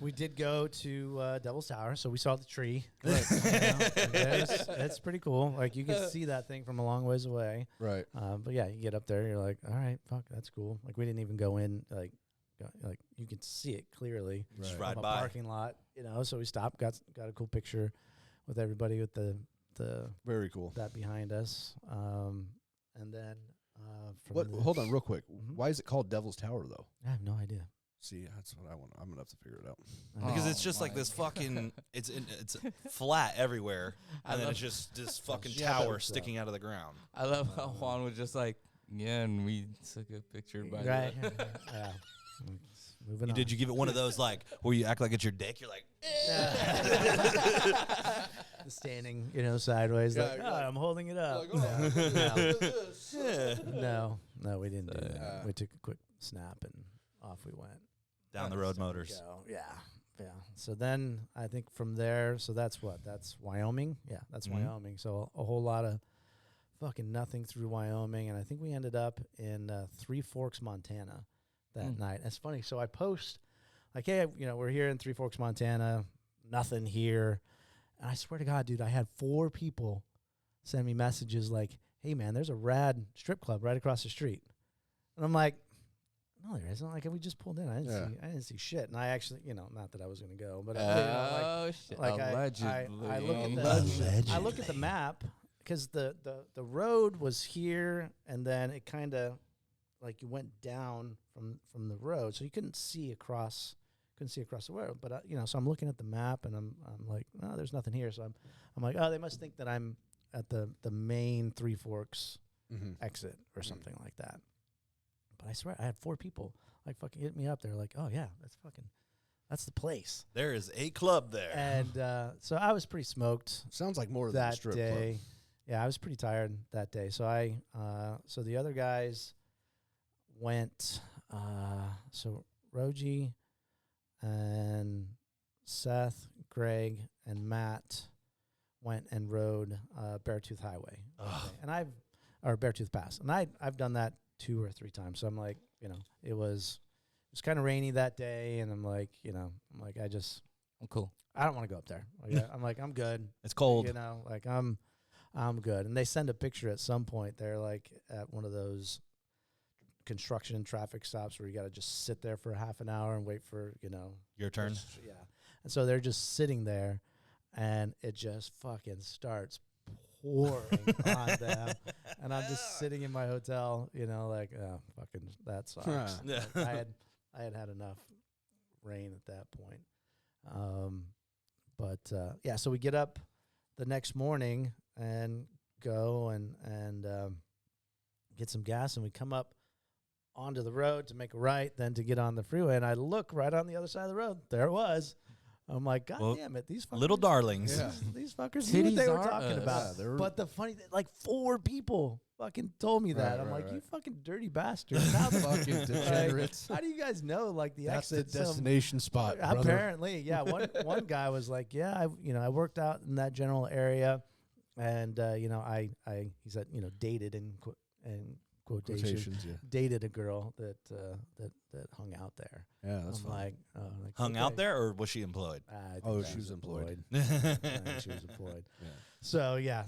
Speaker 4: We did go to Devil's Tower, so we saw the tree.
Speaker 3: Right.
Speaker 4: It's pretty cool. Like you can see that thing from a long ways away.
Speaker 3: Right.
Speaker 4: But yeah, you get up there, you're like, all right, fuck, that's cool. Like we didn't even go in, like you could see it clearly.
Speaker 1: Just
Speaker 3: Right.
Speaker 1: ride
Speaker 4: From a
Speaker 1: by.
Speaker 4: parking lot, So we stopped, got a cool picture with everybody with the
Speaker 3: Very cool.
Speaker 4: that behind us, and then from
Speaker 3: What?
Speaker 4: the-
Speaker 3: Hold on, real quick.
Speaker 4: Mhm.
Speaker 3: Why is it called Devil's Tower though?
Speaker 4: I have no idea.
Speaker 3: See, that's what I want. I'm gonna have to figure it out.
Speaker 1: Because
Speaker 2: Oh
Speaker 1: it's just like
Speaker 2: my
Speaker 1: this fucking, it's flat everywhere,
Speaker 2: I
Speaker 1: and then
Speaker 2: love-
Speaker 1: it's just this fucking
Speaker 4: Yeah,
Speaker 1: tower
Speaker 4: but,
Speaker 1: sticking out of the ground.
Speaker 2: I love how Juan was just like, yeah, and we took a picture by
Speaker 4: Right?
Speaker 2: the
Speaker 4: Yeah. Moving
Speaker 1: You
Speaker 4: on.
Speaker 1: did you give it one of those like where you act like it's your dick? You're like,
Speaker 4: Standing, sideways.
Speaker 3: Yeah,
Speaker 4: like,
Speaker 3: you're
Speaker 4: oh,
Speaker 3: like-
Speaker 4: I'm holding it up.
Speaker 3: Like,
Speaker 4: No, we didn't do that.
Speaker 3: Yeah.
Speaker 4: We took a quick snap and off we went.
Speaker 1: down the road
Speaker 4: So we
Speaker 1: motors.
Speaker 4: go. Yeah. So then I think from there, so that's what? That's Wyoming? Yeah, that's
Speaker 1: Mhm.
Speaker 4: Wyoming. So a whole lot of fucking nothing through Wyoming. And I think we ended up in Three Forks, Montana that night. It's funny. So I post, like, hey, we're here in Three Forks, Montana, nothing here. And I swear to God, dude, I had 4 people send me messages like, hey, man, there's a rad strip club right across the street. And I'm like, no, there isn't. Like, we just pulled in. I didn't see shit. And I actually, not that I was going to go, but
Speaker 2: Oh shit!
Speaker 4: like I
Speaker 2: Allegedly.
Speaker 4: I look at the map because the road was here, and then it kind of like you went down from the road, so you couldn't see across the road. But so I'm looking at the map, and I'm like, oh, there's nothing here. So I'm like, oh, they must think that I'm at the main Three Forks exit or something like that. But I swear, I had 4 people like fucking hit me up. They're like, oh yeah, that's the place.
Speaker 1: There is a club there.
Speaker 4: And so I was pretty smoked
Speaker 3: Sounds like more than a
Speaker 4: that
Speaker 3: strip
Speaker 4: day.
Speaker 3: club.
Speaker 4: Yeah, I was pretty tired that day. So so the other guys went. So Rogie and Seth, Greg, and Matt went and rode Beartooth Highway, and or Beartooth Pass, and I've done that 2 or 3 times. So I'm like, it was kind of rainy that day, and I'm like,
Speaker 2: I'm cool.
Speaker 4: I don't want to go up there. Like, I'm like, I'm good.
Speaker 1: It's cold.
Speaker 4: Like I'm good. And they send a picture at some point. They're like at one of those construction and traffic stops where you got to just sit there for half an hour and wait for,
Speaker 1: Your turn.
Speaker 4: Yeah. And so they're just sitting there, and it just fucking starts pouring on them. And I'm just sitting in my hotel, like, oh, fucking, that sucks.
Speaker 1: Yeah.
Speaker 4: Like, I had enough rain at that point. Yeah, so we get up the next morning and go and get some gas, and we come up onto the road to make a right, then to get on the freeway, and I look right on the other side of the road. There it was. I'm like, God
Speaker 1: Well,
Speaker 4: damn it, these fuckers,
Speaker 1: Little darlings.
Speaker 3: Yeah.
Speaker 4: these fuckers knew what they
Speaker 2: Titties
Speaker 4: were
Speaker 2: are
Speaker 4: talking
Speaker 2: us.
Speaker 4: about.
Speaker 3: Yeah, they were-
Speaker 4: But the funny thing, like 4 people fucking told me that.
Speaker 3: Right,
Speaker 4: I'm
Speaker 3: right,
Speaker 4: like, you
Speaker 3: right.
Speaker 4: fucking dirty bastards. How the
Speaker 3: Fucking
Speaker 4: like,
Speaker 3: degenerates.
Speaker 4: how do you guys know like the
Speaker 3: That's the
Speaker 4: exit? Some-
Speaker 3: destination spot, brother.
Speaker 4: Apparently, yeah. One guy was like, "Yeah, I worked out in that general area, and he said, dated and quotation,
Speaker 3: Quotations, yeah.
Speaker 4: dated a girl that hung out there.
Speaker 3: Yeah, that's
Speaker 4: I'm
Speaker 3: fun.
Speaker 4: like,
Speaker 1: Hung
Speaker 4: okay.
Speaker 1: out there, or was she employed?
Speaker 4: I think
Speaker 3: Oh,
Speaker 4: she
Speaker 3: she was employed.
Speaker 4: I think she was employed.
Speaker 3: Yeah.
Speaker 4: So yeah,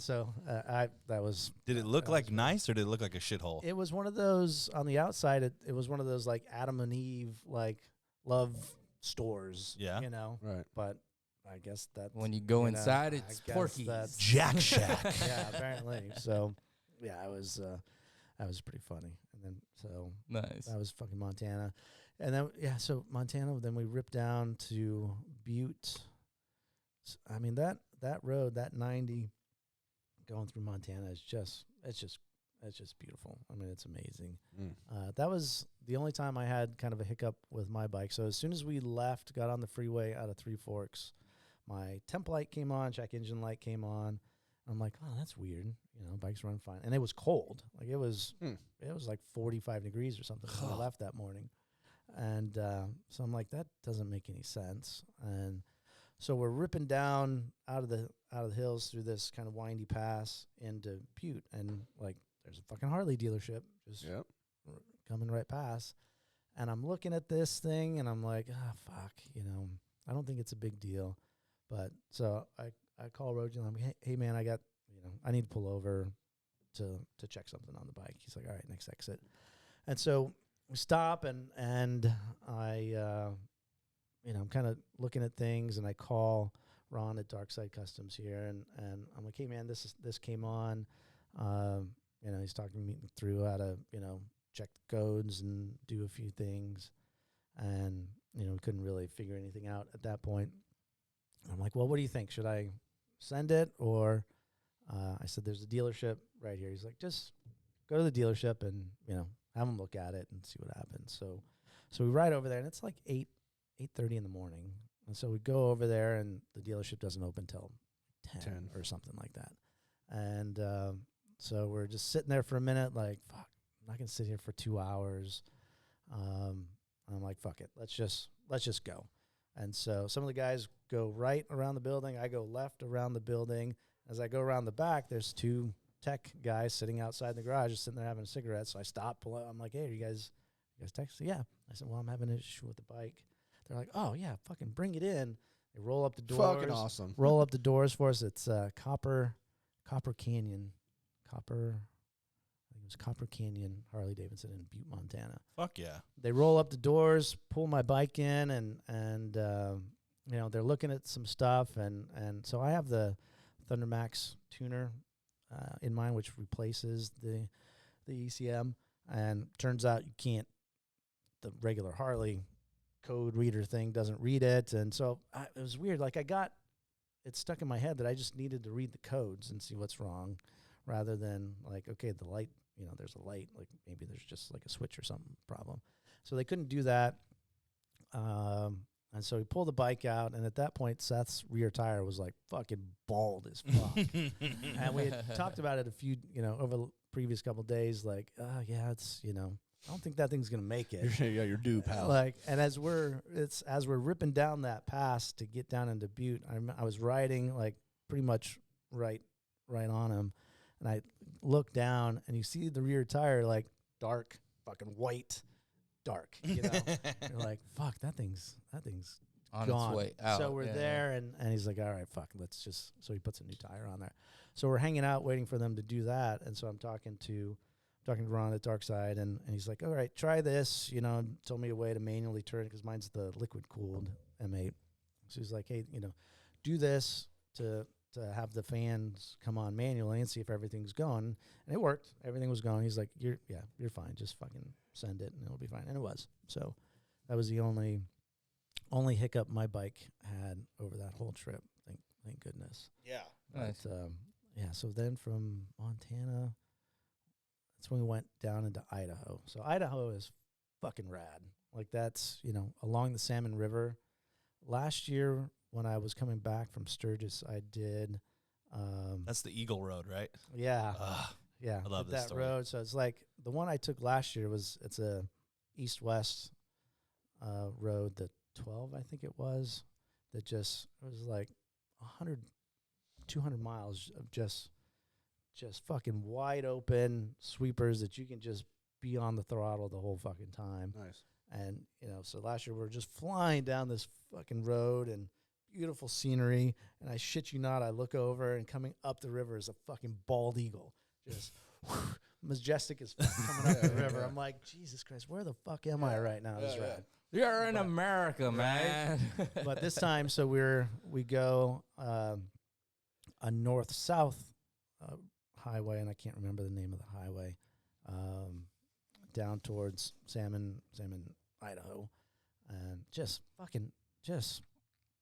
Speaker 4: that was.
Speaker 1: Did it look
Speaker 4: that
Speaker 1: like
Speaker 4: was fun.
Speaker 1: nice, or did it look like a shithole?
Speaker 4: It was one of those on the outside. It was one of those like Adam and Eve like love stores.
Speaker 1: Yeah.
Speaker 4: you know.
Speaker 3: Right.
Speaker 4: But I guess that
Speaker 2: When you go
Speaker 4: know,
Speaker 2: inside,
Speaker 4: I
Speaker 2: it's
Speaker 4: guess
Speaker 2: Porky's.
Speaker 4: that's-
Speaker 1: Jack Shack.
Speaker 4: yeah, apparently. So yeah, that was pretty funny. And then so
Speaker 2: Nice.
Speaker 4: that was fucking Montana. And then so Montana, then we ripped down to Butte. I mean that road, that 90 going through Montana is just beautiful. I mean, it's amazing. That was the only time I had kind of a hiccup with my bike. So as soon as we left, got on the freeway out of Three Forks, my temp light came on, check engine light came on. I'm like, oh, that's weird. Bikes run fine. And it was cold. Like it was like 45 degrees or something when I left that morning. And so I'm like, that doesn't make any sense. And so we're ripping down out of the hills through this kind of windy pass into Butte, and like there's a fucking Harley dealership just coming right past. And I'm looking at this thing, and I'm like, fuck, I don't think it's a big deal. But so I call Rogie, and I'm like, hey man, I got, I need to pull over to check something on the bike. He's like, all right, next exit. And so we stop, and I, I'm kind of looking at things, and I call Ron at Darkside Customs here, and I'm like, hey man, this came on. He's talking me through how to, check the codes and do a few things. And, we couldn't really figure anything out at that point. I'm like, well, what do you think? Should I send it? Or I said, there's a dealership right here. He's like, just go to the dealership and, have them look at it and see what happens. So we ride over there, and it's like 8:30 in the morning. And so we go over there, and the dealership doesn't open till 10 or something like that. And so we're just sitting there for a minute, like, fuck, I'm not going to sit here for 2 hours. I'm like, fuck it. Let's just go. And so some of the guys go right around the building. I go left around the building. As I go around the back, there's two tech guys sitting outside the garage, just sitting there having a cigarette. So I stop, pull out. I'm like, hey, are you guys texting? Yeah. I said, well, I'm having an issue with the bike. They're like, oh, yeah, fucking bring it in. They roll up the doors.
Speaker 3: Fucking awesome.
Speaker 4: Roll up the doors for us. It's Copper Canyon. I think it was Copper Canyon Harley Davidson in Butte, Montana.
Speaker 1: Fuck yeah.
Speaker 4: They roll up the doors, pull my bike in, and they're looking at some stuff. And so I have the Thunder Max tuner in mind, which replaces the ECM. And turns out you can't, the regular Harley code reader thing doesn't read it. And so it was weird. Like it stuck in my head that I just needed to read the codes and see what's wrong, rather than like, okay, the light, there's a light, like maybe there's just like a switch or something problem. So they couldn't do that. And so we pulled the bike out, and at that point, Seth's rear tire was like fucking bald as fuck. And we had talked about it a few, over the previous couple of days, like, yeah, it's, I don't think that thing's gonna make it.
Speaker 3: Yeah, you're due, pal.
Speaker 4: Like, and as we're ripping down that pass to get down into Butte, I was riding like pretty much right on him, and I look down, and you see the rear tire like dark, fucking white, dark. You're like, fuck, that thing's
Speaker 2: On
Speaker 4: gone.
Speaker 2: its way out.
Speaker 4: So we're there, and he's like, all right, fuck, let's just. So he puts a new tire on there. So we're hanging out waiting for them to do that, and so I'm talking to Ron at Darkside, and he's like, all right, try this, told me a way to manually turn it, because mine's the liquid cooled M8. So he's like, hey, do this to have the fans come on manually and see if everything's going. And it worked. Everything was going. He's like, you're fine. Just fucking send it and it'll be fine. And it was. So that was the only hiccup my bike had over that whole trip. Thank goodness.
Speaker 1: Yeah.
Speaker 2: Nice.
Speaker 4: But, so then from Montana, that's when we went down into Idaho. So Idaho is fucking rad. Like that's, along the Salmon River. Last year when I was coming back from Sturgis, I did.
Speaker 1: That's the Eagle Road, right?
Speaker 4: Yeah. Yeah.
Speaker 1: I love this
Speaker 4: that
Speaker 1: story.
Speaker 4: road. So it's like the one I took last year it's a east-west road, the 12, I think it was, that just, it was like 100, 200 miles of just just fucking wide open sweepers that you can just be on the throttle the whole fucking time.
Speaker 3: Nice.
Speaker 4: And, so last year we were just flying down this fucking road and beautiful scenery. And I shit you not, I look over and coming up the river is a fucking bald eagle. Just majestic as fuck coming up the river.
Speaker 3: Yeah.
Speaker 4: I'm like, Jesus Christ, where the fuck am I right now? This rad.
Speaker 2: You're in America, man.
Speaker 4: But this time, so we go a north-south highway, and I can't remember the name of the highway, down towards Salmon, Idaho, and just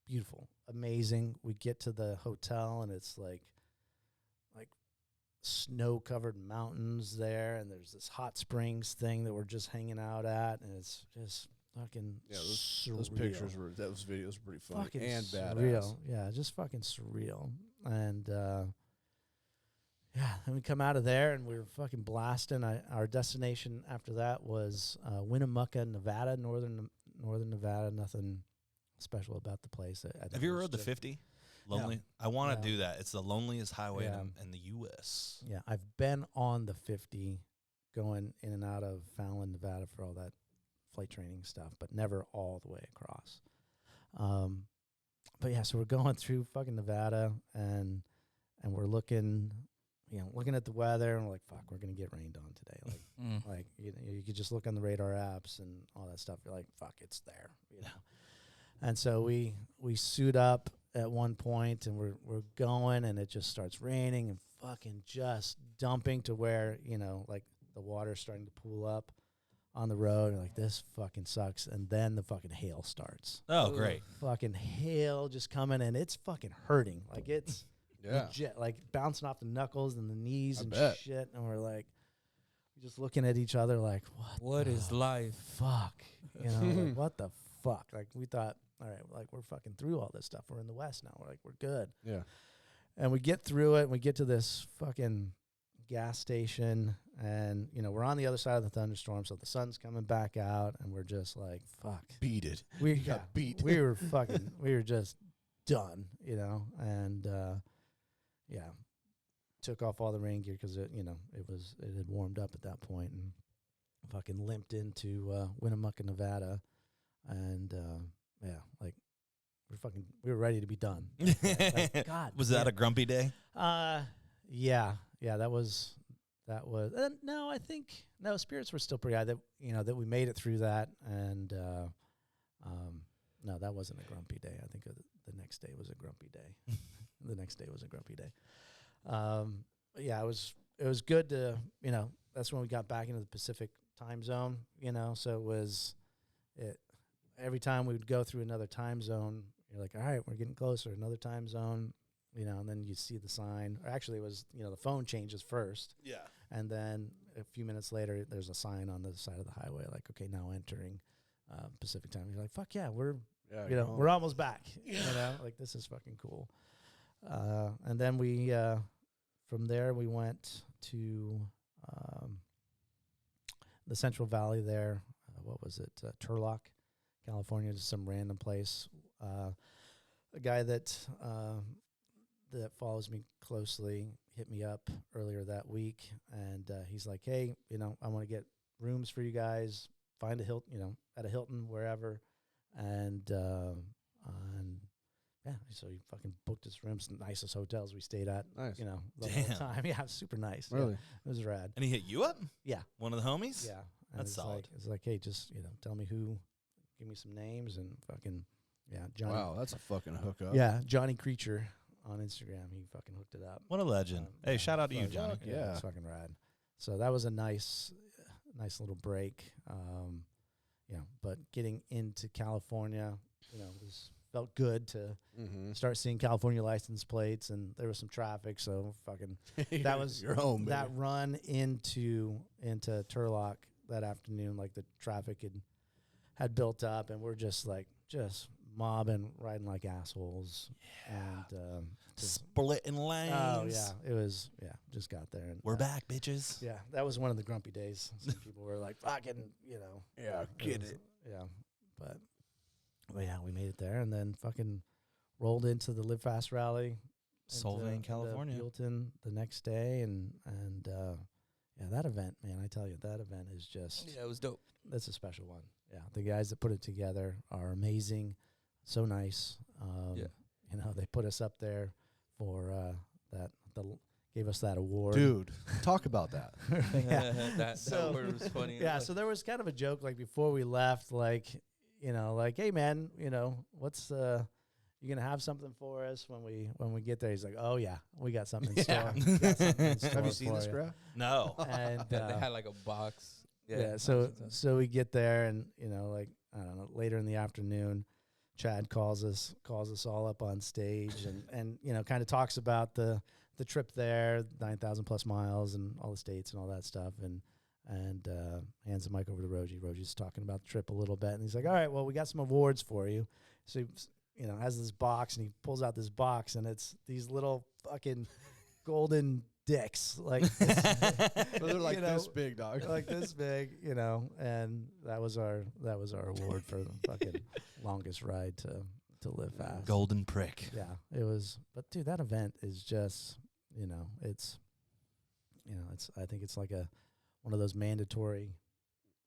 Speaker 4: beautiful, amazing. We get to the hotel, and it's like snow-covered mountains there, and there's this hot springs thing that we're just hanging out at, and it's just fucking
Speaker 3: those pictures those videos were pretty funny
Speaker 4: fucking
Speaker 3: and
Speaker 4: surreal.
Speaker 3: badass.
Speaker 4: Yeah, just fucking surreal. And then we come out of there and we're fucking blasting. Our destination after that was Winnemucca, Nevada, northern Nevada. Nothing special about the place.
Speaker 1: Have you ever rode the 50? Lonely.
Speaker 4: Yeah.
Speaker 1: I want to
Speaker 4: Yeah.
Speaker 1: do that. It's the loneliest highway
Speaker 4: Yeah.
Speaker 1: in the U.S.
Speaker 4: Yeah, I've been on the 50 going in and out of Fallon, Nevada for all that flight training stuff, but never all the way across. But yeah, so we're going through fucking Nevada and we're looking at the weather and we're like, fuck, we're going to get rained on today. Like, you could just look on the radar apps and all that stuff. You're like, fuck, it's there, And so we suit up at one point and we're going and it just starts raining and fucking just dumping to where, like the water's starting to pool up on the road. And like, this fucking sucks. And then the fucking hail starts.
Speaker 1: Oh, great.
Speaker 4: Fucking hail just coming and it's fucking hurting. Like it's legit, like bouncing off the knuckles and the knees
Speaker 3: I
Speaker 4: and
Speaker 3: bet.
Speaker 4: shit. And we're like, just looking at each other like,
Speaker 2: What is life?
Speaker 4: fuck? Like, what the fuck? Like we thought, all right, like we're fucking through all this stuff. We're in the West now. We're like, we're good.
Speaker 3: Yeah.
Speaker 4: And we get through it and we get to this fucking gas station and, we're on the other side of the thunderstorm. So the sun's coming back out and we're just like, fuck.
Speaker 3: Beat it.
Speaker 4: We
Speaker 3: got beat.
Speaker 4: We were just done, and took off all the rain gear because it had warmed up at that point and fucking limped into Winnemucca, Nevada, and we were ready to be done. Like, God,
Speaker 1: Was that a grumpy day?
Speaker 4: Yeah, that was. No, I think spirits were still pretty high. That we made it through that, and no, that wasn't a grumpy day. I think the next day was a grumpy day. The next day was a grumpy day. Yeah, it was good to, that's when we got back into the Pacific time zone, so it was, every time we would go through another time zone, you're like, all right, we're getting closer, another time zone, and then you see the sign. Or actually, it was, the phone changes first.
Speaker 1: Yeah.
Speaker 4: And then a few minutes later, there's a sign on the side of the highway, like, okay, now entering Pacific time. You're like, fuck yeah, we're almost back. Like this is fucking cool. And then we, from there, we went to the Central Valley there. What was it? Turlock, California, just some random place. A guy that follows me closely hit me up earlier that week, and he's like, hey, I want to get rooms for you guys. Find a Hilton, at a Hilton, wherever. And yeah, so he fucking booked us rooms, the nicest hotels we stayed at.
Speaker 3: Nice.
Speaker 4: The whole
Speaker 1: Damn.
Speaker 4: time. Yeah, super nice.
Speaker 3: Really?
Speaker 4: Yeah, it was rad.
Speaker 1: And he hit you up?
Speaker 4: Yeah.
Speaker 1: One of the homies?
Speaker 4: Yeah. And
Speaker 1: That's
Speaker 4: it's
Speaker 1: solid.
Speaker 4: It's like, hey, just, tell me who, give me some names and fucking, yeah, Johnny.
Speaker 3: Wow, that's a fucking hookup.
Speaker 4: Yeah, Johnny Creature on Instagram. He fucking hooked it up.
Speaker 1: What a legend. Hey,
Speaker 4: yeah,
Speaker 1: shout out to you,
Speaker 4: fuck
Speaker 1: Johnny.
Speaker 3: Yeah.
Speaker 4: It's fucking rad. So that was a nice little break. But getting into California, felt good to start seeing California license plates, and there was some traffic, so fucking that was
Speaker 3: your home.
Speaker 4: that
Speaker 3: baby.
Speaker 4: run into Turlock that afternoon. Like the traffic had built up, and we're just mobbing, riding like assholes, and
Speaker 1: Splitting lanes.
Speaker 4: oh yeah, it was just got there, and
Speaker 1: We're back, bitches.
Speaker 4: yeah, that was one of the grumpy days. Some people were like, fucking,
Speaker 3: Yeah, get it.
Speaker 4: Yeah, but yeah, we made it there, and then fucking rolled into the Live Fast rally
Speaker 1: Solvang,
Speaker 4: into
Speaker 1: California.
Speaker 4: Buellton the next day, and yeah, that event, man, I tell you, that event is just
Speaker 2: Yeah, it was dope.
Speaker 4: that's a special one. Yeah, the guys that put it together are amazing, so nice.
Speaker 2: Yeah.
Speaker 4: You know, they put us up there for gave us that award.
Speaker 3: Dude, talk about that.
Speaker 4: Yeah.
Speaker 2: that
Speaker 4: So-
Speaker 2: word was funny.
Speaker 4: Yeah, so there was kind of a joke like before we left, like, you know, like, hey man, you know, what's you gonna have something for us when we get there? He's like, oh yeah, we got something in store.
Speaker 3: Yeah.
Speaker 4: We got something in
Speaker 3: Have
Speaker 4: store
Speaker 3: you seen
Speaker 4: for
Speaker 3: this
Speaker 4: you."
Speaker 3: graph?
Speaker 1: No.
Speaker 4: And
Speaker 2: they had like a box.
Speaker 4: yeah, so we get there, and you know, like, I don't know, later in the afternoon, Chad calls us all up on stage, and you know, kind of talks about the trip there, 9,000 plus miles, and all the states and all that stuff, and hands the mic over to Rogie. Rogie's talking about the trip a little bit, and he's like, all right, well, we got some awards for you. So he, you know, has this box, and he pulls out this box, and it's these little fucking golden dicks, like
Speaker 3: So they're like
Speaker 4: you know,
Speaker 3: this big, dog.
Speaker 4: like this big, you know, and that was our award for the fucking longest ride to live fast.
Speaker 1: Golden prick.
Speaker 4: Yeah, it was. But dude, that event is just, you know, it's I think it's like one of those mandatory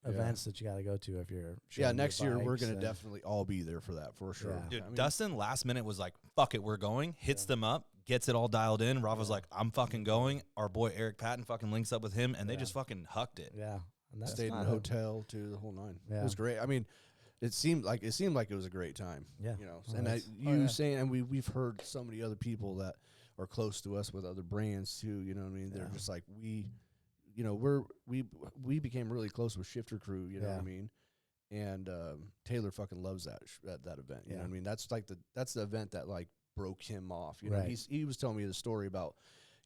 Speaker 3: Yeah.
Speaker 4: events that you got to go to if you're.
Speaker 3: Yeah,
Speaker 4: showing your
Speaker 3: next year we're
Speaker 4: bikes
Speaker 3: gonna
Speaker 4: and-
Speaker 3: definitely all be there for that for sure.
Speaker 4: Yeah.
Speaker 1: Dude,
Speaker 3: I mean,
Speaker 1: Dustin last minute was like, fuck it, we're going. Hits
Speaker 4: Yeah.
Speaker 1: them up, gets it all dialed in. Rava's
Speaker 4: Yeah.
Speaker 1: like, I'm fucking going. Our boy Eric Patton fucking links up with him, and they
Speaker 4: Yeah.
Speaker 1: just fucking hucked it.
Speaker 4: Yeah, and that's
Speaker 3: stayed in a
Speaker 4: not
Speaker 3: hotel too, the whole nine. It
Speaker 4: Yeah.
Speaker 3: was great. I mean, it seemed like it was a great time.
Speaker 4: Yeah.
Speaker 3: You know,
Speaker 4: Oh,
Speaker 3: and
Speaker 4: that's-
Speaker 3: you
Speaker 4: yeah.
Speaker 3: saying, and we've heard so many other people that are close to us with other brands too. You know what I mean? They're
Speaker 4: Yeah.
Speaker 3: just like we became really close with Shifter Crew. You know what I
Speaker 4: Yeah.
Speaker 3: mean? And Taylor fucking loves that that event. You know what I
Speaker 4: Yeah.
Speaker 3: mean? That's like that's the event that like broke him off. You know,
Speaker 4: Right.
Speaker 3: he was telling me the story about,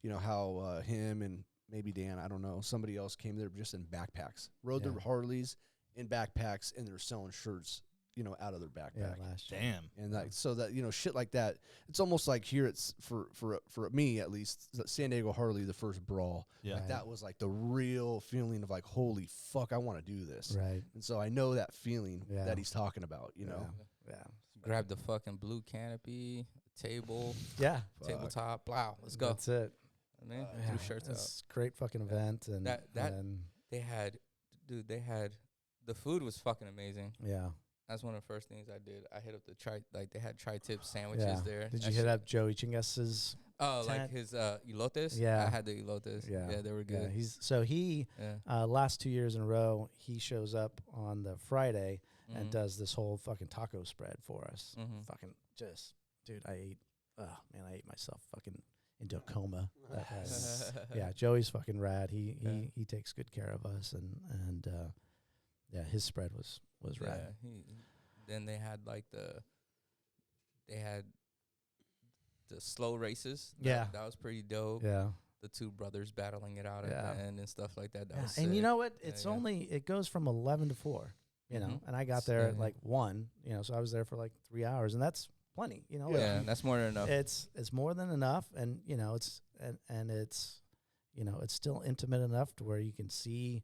Speaker 3: you know, how him and maybe Dan, I don't know, somebody else came there just in backpacks, rode
Speaker 4: Yeah.
Speaker 3: their Harleys in backpacks, and they're selling shirts, you know, out of their
Speaker 4: Yeah,
Speaker 3: backpack.
Speaker 4: last year.
Speaker 1: Damn.
Speaker 3: And like so that, you know, shit like that. It's almost like here it's for me at least, San Diego Harley, the first brawl.
Speaker 1: Yeah.
Speaker 4: Right.
Speaker 3: That was like the real feeling of like, holy fuck, I want to do this.
Speaker 4: Right.
Speaker 3: And so I know that feeling
Speaker 4: Yeah.
Speaker 3: that he's talking about, you know.
Speaker 4: Yeah.
Speaker 2: Grab the fucking blue canopy, table,
Speaker 4: Yeah.
Speaker 3: Fuck.
Speaker 2: tabletop. Wow, let's go.
Speaker 4: That's it.
Speaker 2: I mean,
Speaker 4: Yeah,
Speaker 2: two shirts out.
Speaker 4: it's a great fucking event, and
Speaker 2: That-
Speaker 4: and
Speaker 2: They had the food was fucking amazing.
Speaker 4: yeah.
Speaker 2: That's one of the first things I did. I hit up they had tri-tip sandwiches
Speaker 4: Yeah.
Speaker 2: there.
Speaker 4: Did
Speaker 2: That
Speaker 4: you
Speaker 2: shit-
Speaker 4: hit up Joey Chingas's?
Speaker 2: Oh, like
Speaker 4: tent?
Speaker 2: his elotes?
Speaker 4: Yeah.
Speaker 2: I had the elotes.
Speaker 4: Yeah.
Speaker 2: Yeah, they were
Speaker 4: Yeah,
Speaker 2: good.
Speaker 4: he
Speaker 2: Yeah.
Speaker 4: last 2 years in a row, he shows up on the Friday and
Speaker 2: Mhm.
Speaker 4: does this whole fucking taco spread for us.
Speaker 2: Mhm.
Speaker 4: Fucking just, dude, I ate myself fucking into a coma. That was- yeah, Joey's fucking rad. He takes good care of us, and yeah, his spread was rad.
Speaker 2: Then they had the slow races.
Speaker 4: Yeah.
Speaker 2: That was pretty dope.
Speaker 4: Yeah.
Speaker 2: The two brothers battling it out
Speaker 4: Yeah.
Speaker 2: at the end and stuff like that. That
Speaker 4: Yeah,
Speaker 2: was
Speaker 4: and you
Speaker 2: sick.
Speaker 4: know what?
Speaker 2: Yeah,
Speaker 4: It's
Speaker 2: yeah.
Speaker 4: it goes from 11 to 4, you know,
Speaker 2: Mhm.
Speaker 4: and I got
Speaker 2: S-
Speaker 4: there
Speaker 2: yeah,
Speaker 4: at
Speaker 2: yeah.
Speaker 4: like 1, you know, so I was there for like 3 hours, and that's plenty, you know.
Speaker 2: Yeah,
Speaker 4: like,
Speaker 2: that's more than enough.
Speaker 4: it's more than enough, and you know, it's and it's, you know, it's still intimate enough to where you can see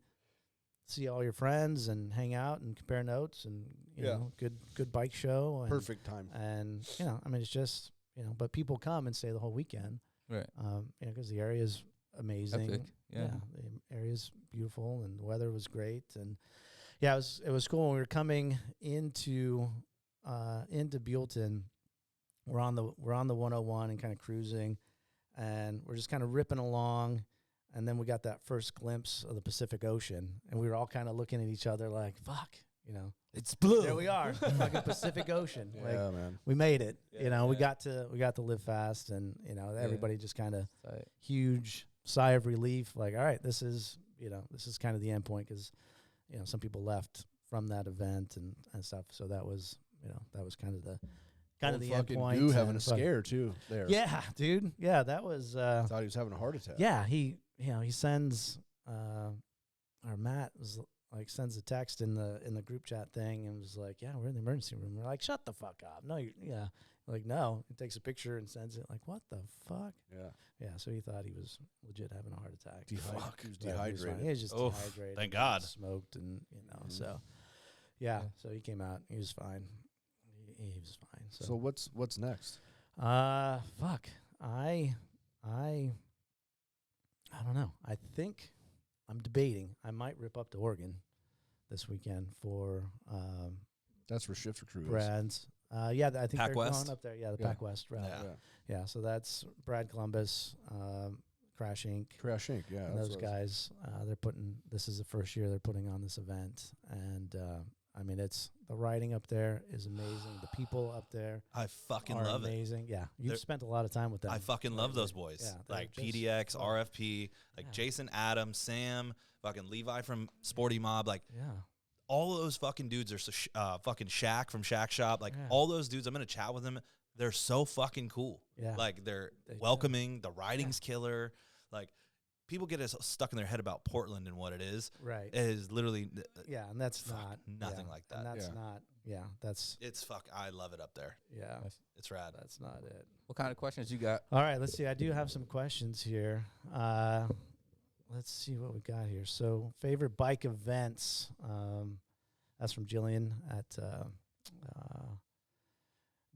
Speaker 4: all your friends and hang out and compare notes, and you
Speaker 3: Yeah.
Speaker 4: know, good bike show, and,
Speaker 3: Perfect time.
Speaker 4: and you know, I mean, it's just, you know, but people come and stay the whole weekend,
Speaker 2: Right.
Speaker 4: you know, because the area is amazing.
Speaker 2: Epic. Yeah.
Speaker 4: the area's beautiful, and the weather was great, and yeah, it was cool. When we were coming into Buellton, we're on the 101 and kind of cruising, and we're just kind of ripping along, and then we got that first glimpse of the Pacific Ocean, and we were all kind of looking at each other like, "Fuck," you know.
Speaker 1: It's blue.
Speaker 4: There we are, the fucking Pacific Ocean.
Speaker 3: Yeah,
Speaker 4: Like,
Speaker 3: man.
Speaker 4: we made it.
Speaker 2: Yeah,
Speaker 4: you know, we
Speaker 2: yeah.
Speaker 4: got to live fast, and you know, everybody just kind of
Speaker 2: Tight.
Speaker 4: huge sigh of relief, like, all right, this is kind of the end point, because you know, some people left from that event and stuff, so that was, you know, that was kind of the end
Speaker 3: fucking
Speaker 4: point.
Speaker 3: Goo having
Speaker 4: and
Speaker 3: a
Speaker 4: fuck-
Speaker 3: scare too there.
Speaker 4: Yeah, dude. Yeah, that was
Speaker 3: Thought he was having a heart attack.
Speaker 4: yeah, he sends our Matt was like, sends a text in the group chat thing, and was like, yeah, we're in the emergency room. We're like, shut the fuck up. No, yeah. Like, no. He takes a picture and sends it, like, what the fuck?
Speaker 3: Yeah.
Speaker 4: Yeah, so he thought he was legit having a heart attack.
Speaker 3: He was
Speaker 4: Yeah, he was fine.
Speaker 3: dehydrated.
Speaker 4: He was just
Speaker 1: Oof,
Speaker 4: dehydrated.
Speaker 1: thank
Speaker 4: and
Speaker 1: God.
Speaker 4: Smoked, and you know,
Speaker 3: Mhm.
Speaker 4: so yeah,
Speaker 2: Yeah.
Speaker 4: so he came out. He was fine. He was fine.
Speaker 3: So what's next?
Speaker 4: Fuck. I don't know. I think I'm debating. I might rip up to Oregon this weekend for
Speaker 3: That's where Shifter Crew is.
Speaker 4: Brad's. Yeah, I think
Speaker 1: Pac
Speaker 4: they're
Speaker 1: West?
Speaker 4: going up there. Yeah, the
Speaker 3: Yeah.
Speaker 4: Pac West route.
Speaker 1: Yeah.
Speaker 4: Yeah, so that's Brad Columbus, Crash Inc.
Speaker 3: Crash Inc. Yeah,
Speaker 4: And
Speaker 3: that's
Speaker 4: those
Speaker 3: what I was-
Speaker 4: guys, they're putting. This is the first year they're putting on this event, and I mean, it's the riding up there is amazing. The people up there
Speaker 1: I fucking
Speaker 4: are
Speaker 1: love it.
Speaker 4: amazing. Yeah,
Speaker 1: They're-
Speaker 4: you've spent a lot of time with them.
Speaker 1: I fucking love those boys.
Speaker 4: Yeah, they're
Speaker 1: like
Speaker 4: just-
Speaker 1: PDX,
Speaker 4: oh.
Speaker 1: RFP, like
Speaker 4: Yeah.
Speaker 1: Jason Adams, Sam, fucking Levi from Sporty Mob. Like
Speaker 4: Yeah,
Speaker 1: all of those fucking dudes are fucking Shaq from Shaq Shop. Like
Speaker 4: Yeah.
Speaker 1: all those dudes, I'm gonna chat with them. They're so fucking cool.
Speaker 4: yeah.
Speaker 1: Like they're
Speaker 4: They-
Speaker 1: welcoming. The writing's killer. Like people get us stuck in their head about Portland and what it is.
Speaker 4: right.
Speaker 1: It is literally
Speaker 4: Yeah, and that's
Speaker 1: fuck,
Speaker 4: not
Speaker 1: nothing
Speaker 4: yeah,
Speaker 1: like that.
Speaker 4: And that's
Speaker 3: Yeah.
Speaker 4: not. Yeah, that's
Speaker 1: it's fuck. I love it up there.
Speaker 4: yeah.
Speaker 1: It's rad.
Speaker 4: That's not it.
Speaker 2: What kind of questions you got?
Speaker 4: All right, let's see. I do have some questions here. Let's see what we got here. So, favorite bike events. That's from Jillian at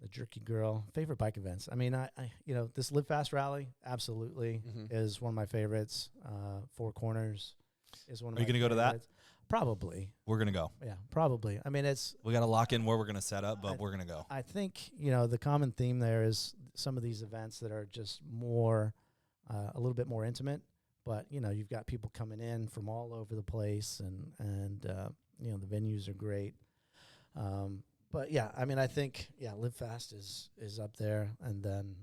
Speaker 4: the Jerky Girl. Favorite bike events. I mean, I this Live Fast Rally absolutely
Speaker 3: Mhm.
Speaker 4: is one of my favorites. Four Corners is one of
Speaker 1: Are you
Speaker 4: my
Speaker 1: gonna go to that?
Speaker 4: favorites. Probably.
Speaker 1: We're gonna go.
Speaker 4: Yeah, probably. I mean, it's
Speaker 1: We got to lock in where we're gonna set up, but
Speaker 4: I-
Speaker 1: we're gonna go.
Speaker 4: I think, the common theme there is some of these events that are just more, a little bit more intimate, but, you've got people coming in from all over the place and the venues are great. But yeah, I mean, I think, Live Fast is up there. And then,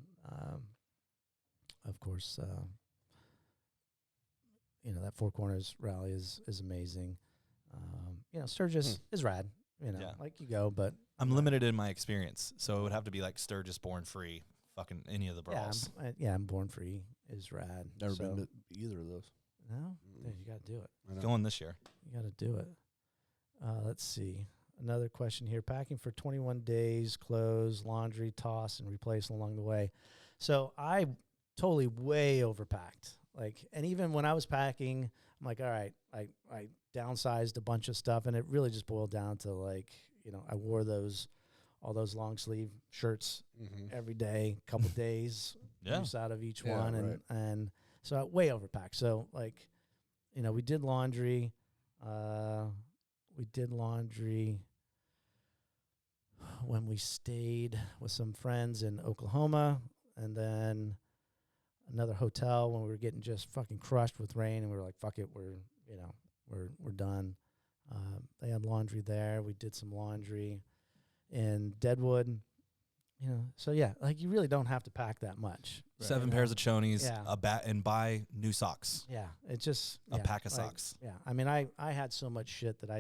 Speaker 4: of course, that Four Corners rally is amazing. Sturgis is rad,
Speaker 1: Yeah.
Speaker 4: like you go, but
Speaker 1: I'm limited in my experience, so it would have to be like Sturgis, Born Free, fucking any of the brawls.
Speaker 4: I'm Born Free is rad.
Speaker 3: Never
Speaker 4: so-
Speaker 3: been to either of those.
Speaker 4: No,
Speaker 3: Mm.
Speaker 4: dude, you got to do it.
Speaker 3: I know.
Speaker 1: Going this year.
Speaker 4: You got to do it. Let's see. Another question here. Packing for 21 days, clothes, laundry, toss, and replace along the way. So I totally way overpacked. And even when I was packing, I'm like, all right, I downsized a bunch of stuff, and it really just boiled down to I wore all those long sleeve shirts
Speaker 3: Mm-hmm.
Speaker 4: every day, couple days,
Speaker 1: Yeah.
Speaker 4: use out of each
Speaker 3: Yeah,
Speaker 4: one,
Speaker 3: right.
Speaker 4: and so I way overpacked. So we did laundry. We did laundry when we stayed with some friends in Oklahoma, and then another hotel when we were getting just fucking crushed with rain, and we were like, "Fuck it, we're done." They had laundry there. We did some laundry in Deadwood. So yeah, you really don't have to pack that much.
Speaker 1: 7 pairs of chonies,
Speaker 4: Yeah.
Speaker 1: a bat, and buy new socks.
Speaker 4: Yeah, it just
Speaker 1: A pack of socks.
Speaker 4: Yeah, I mean, I had so much shit that I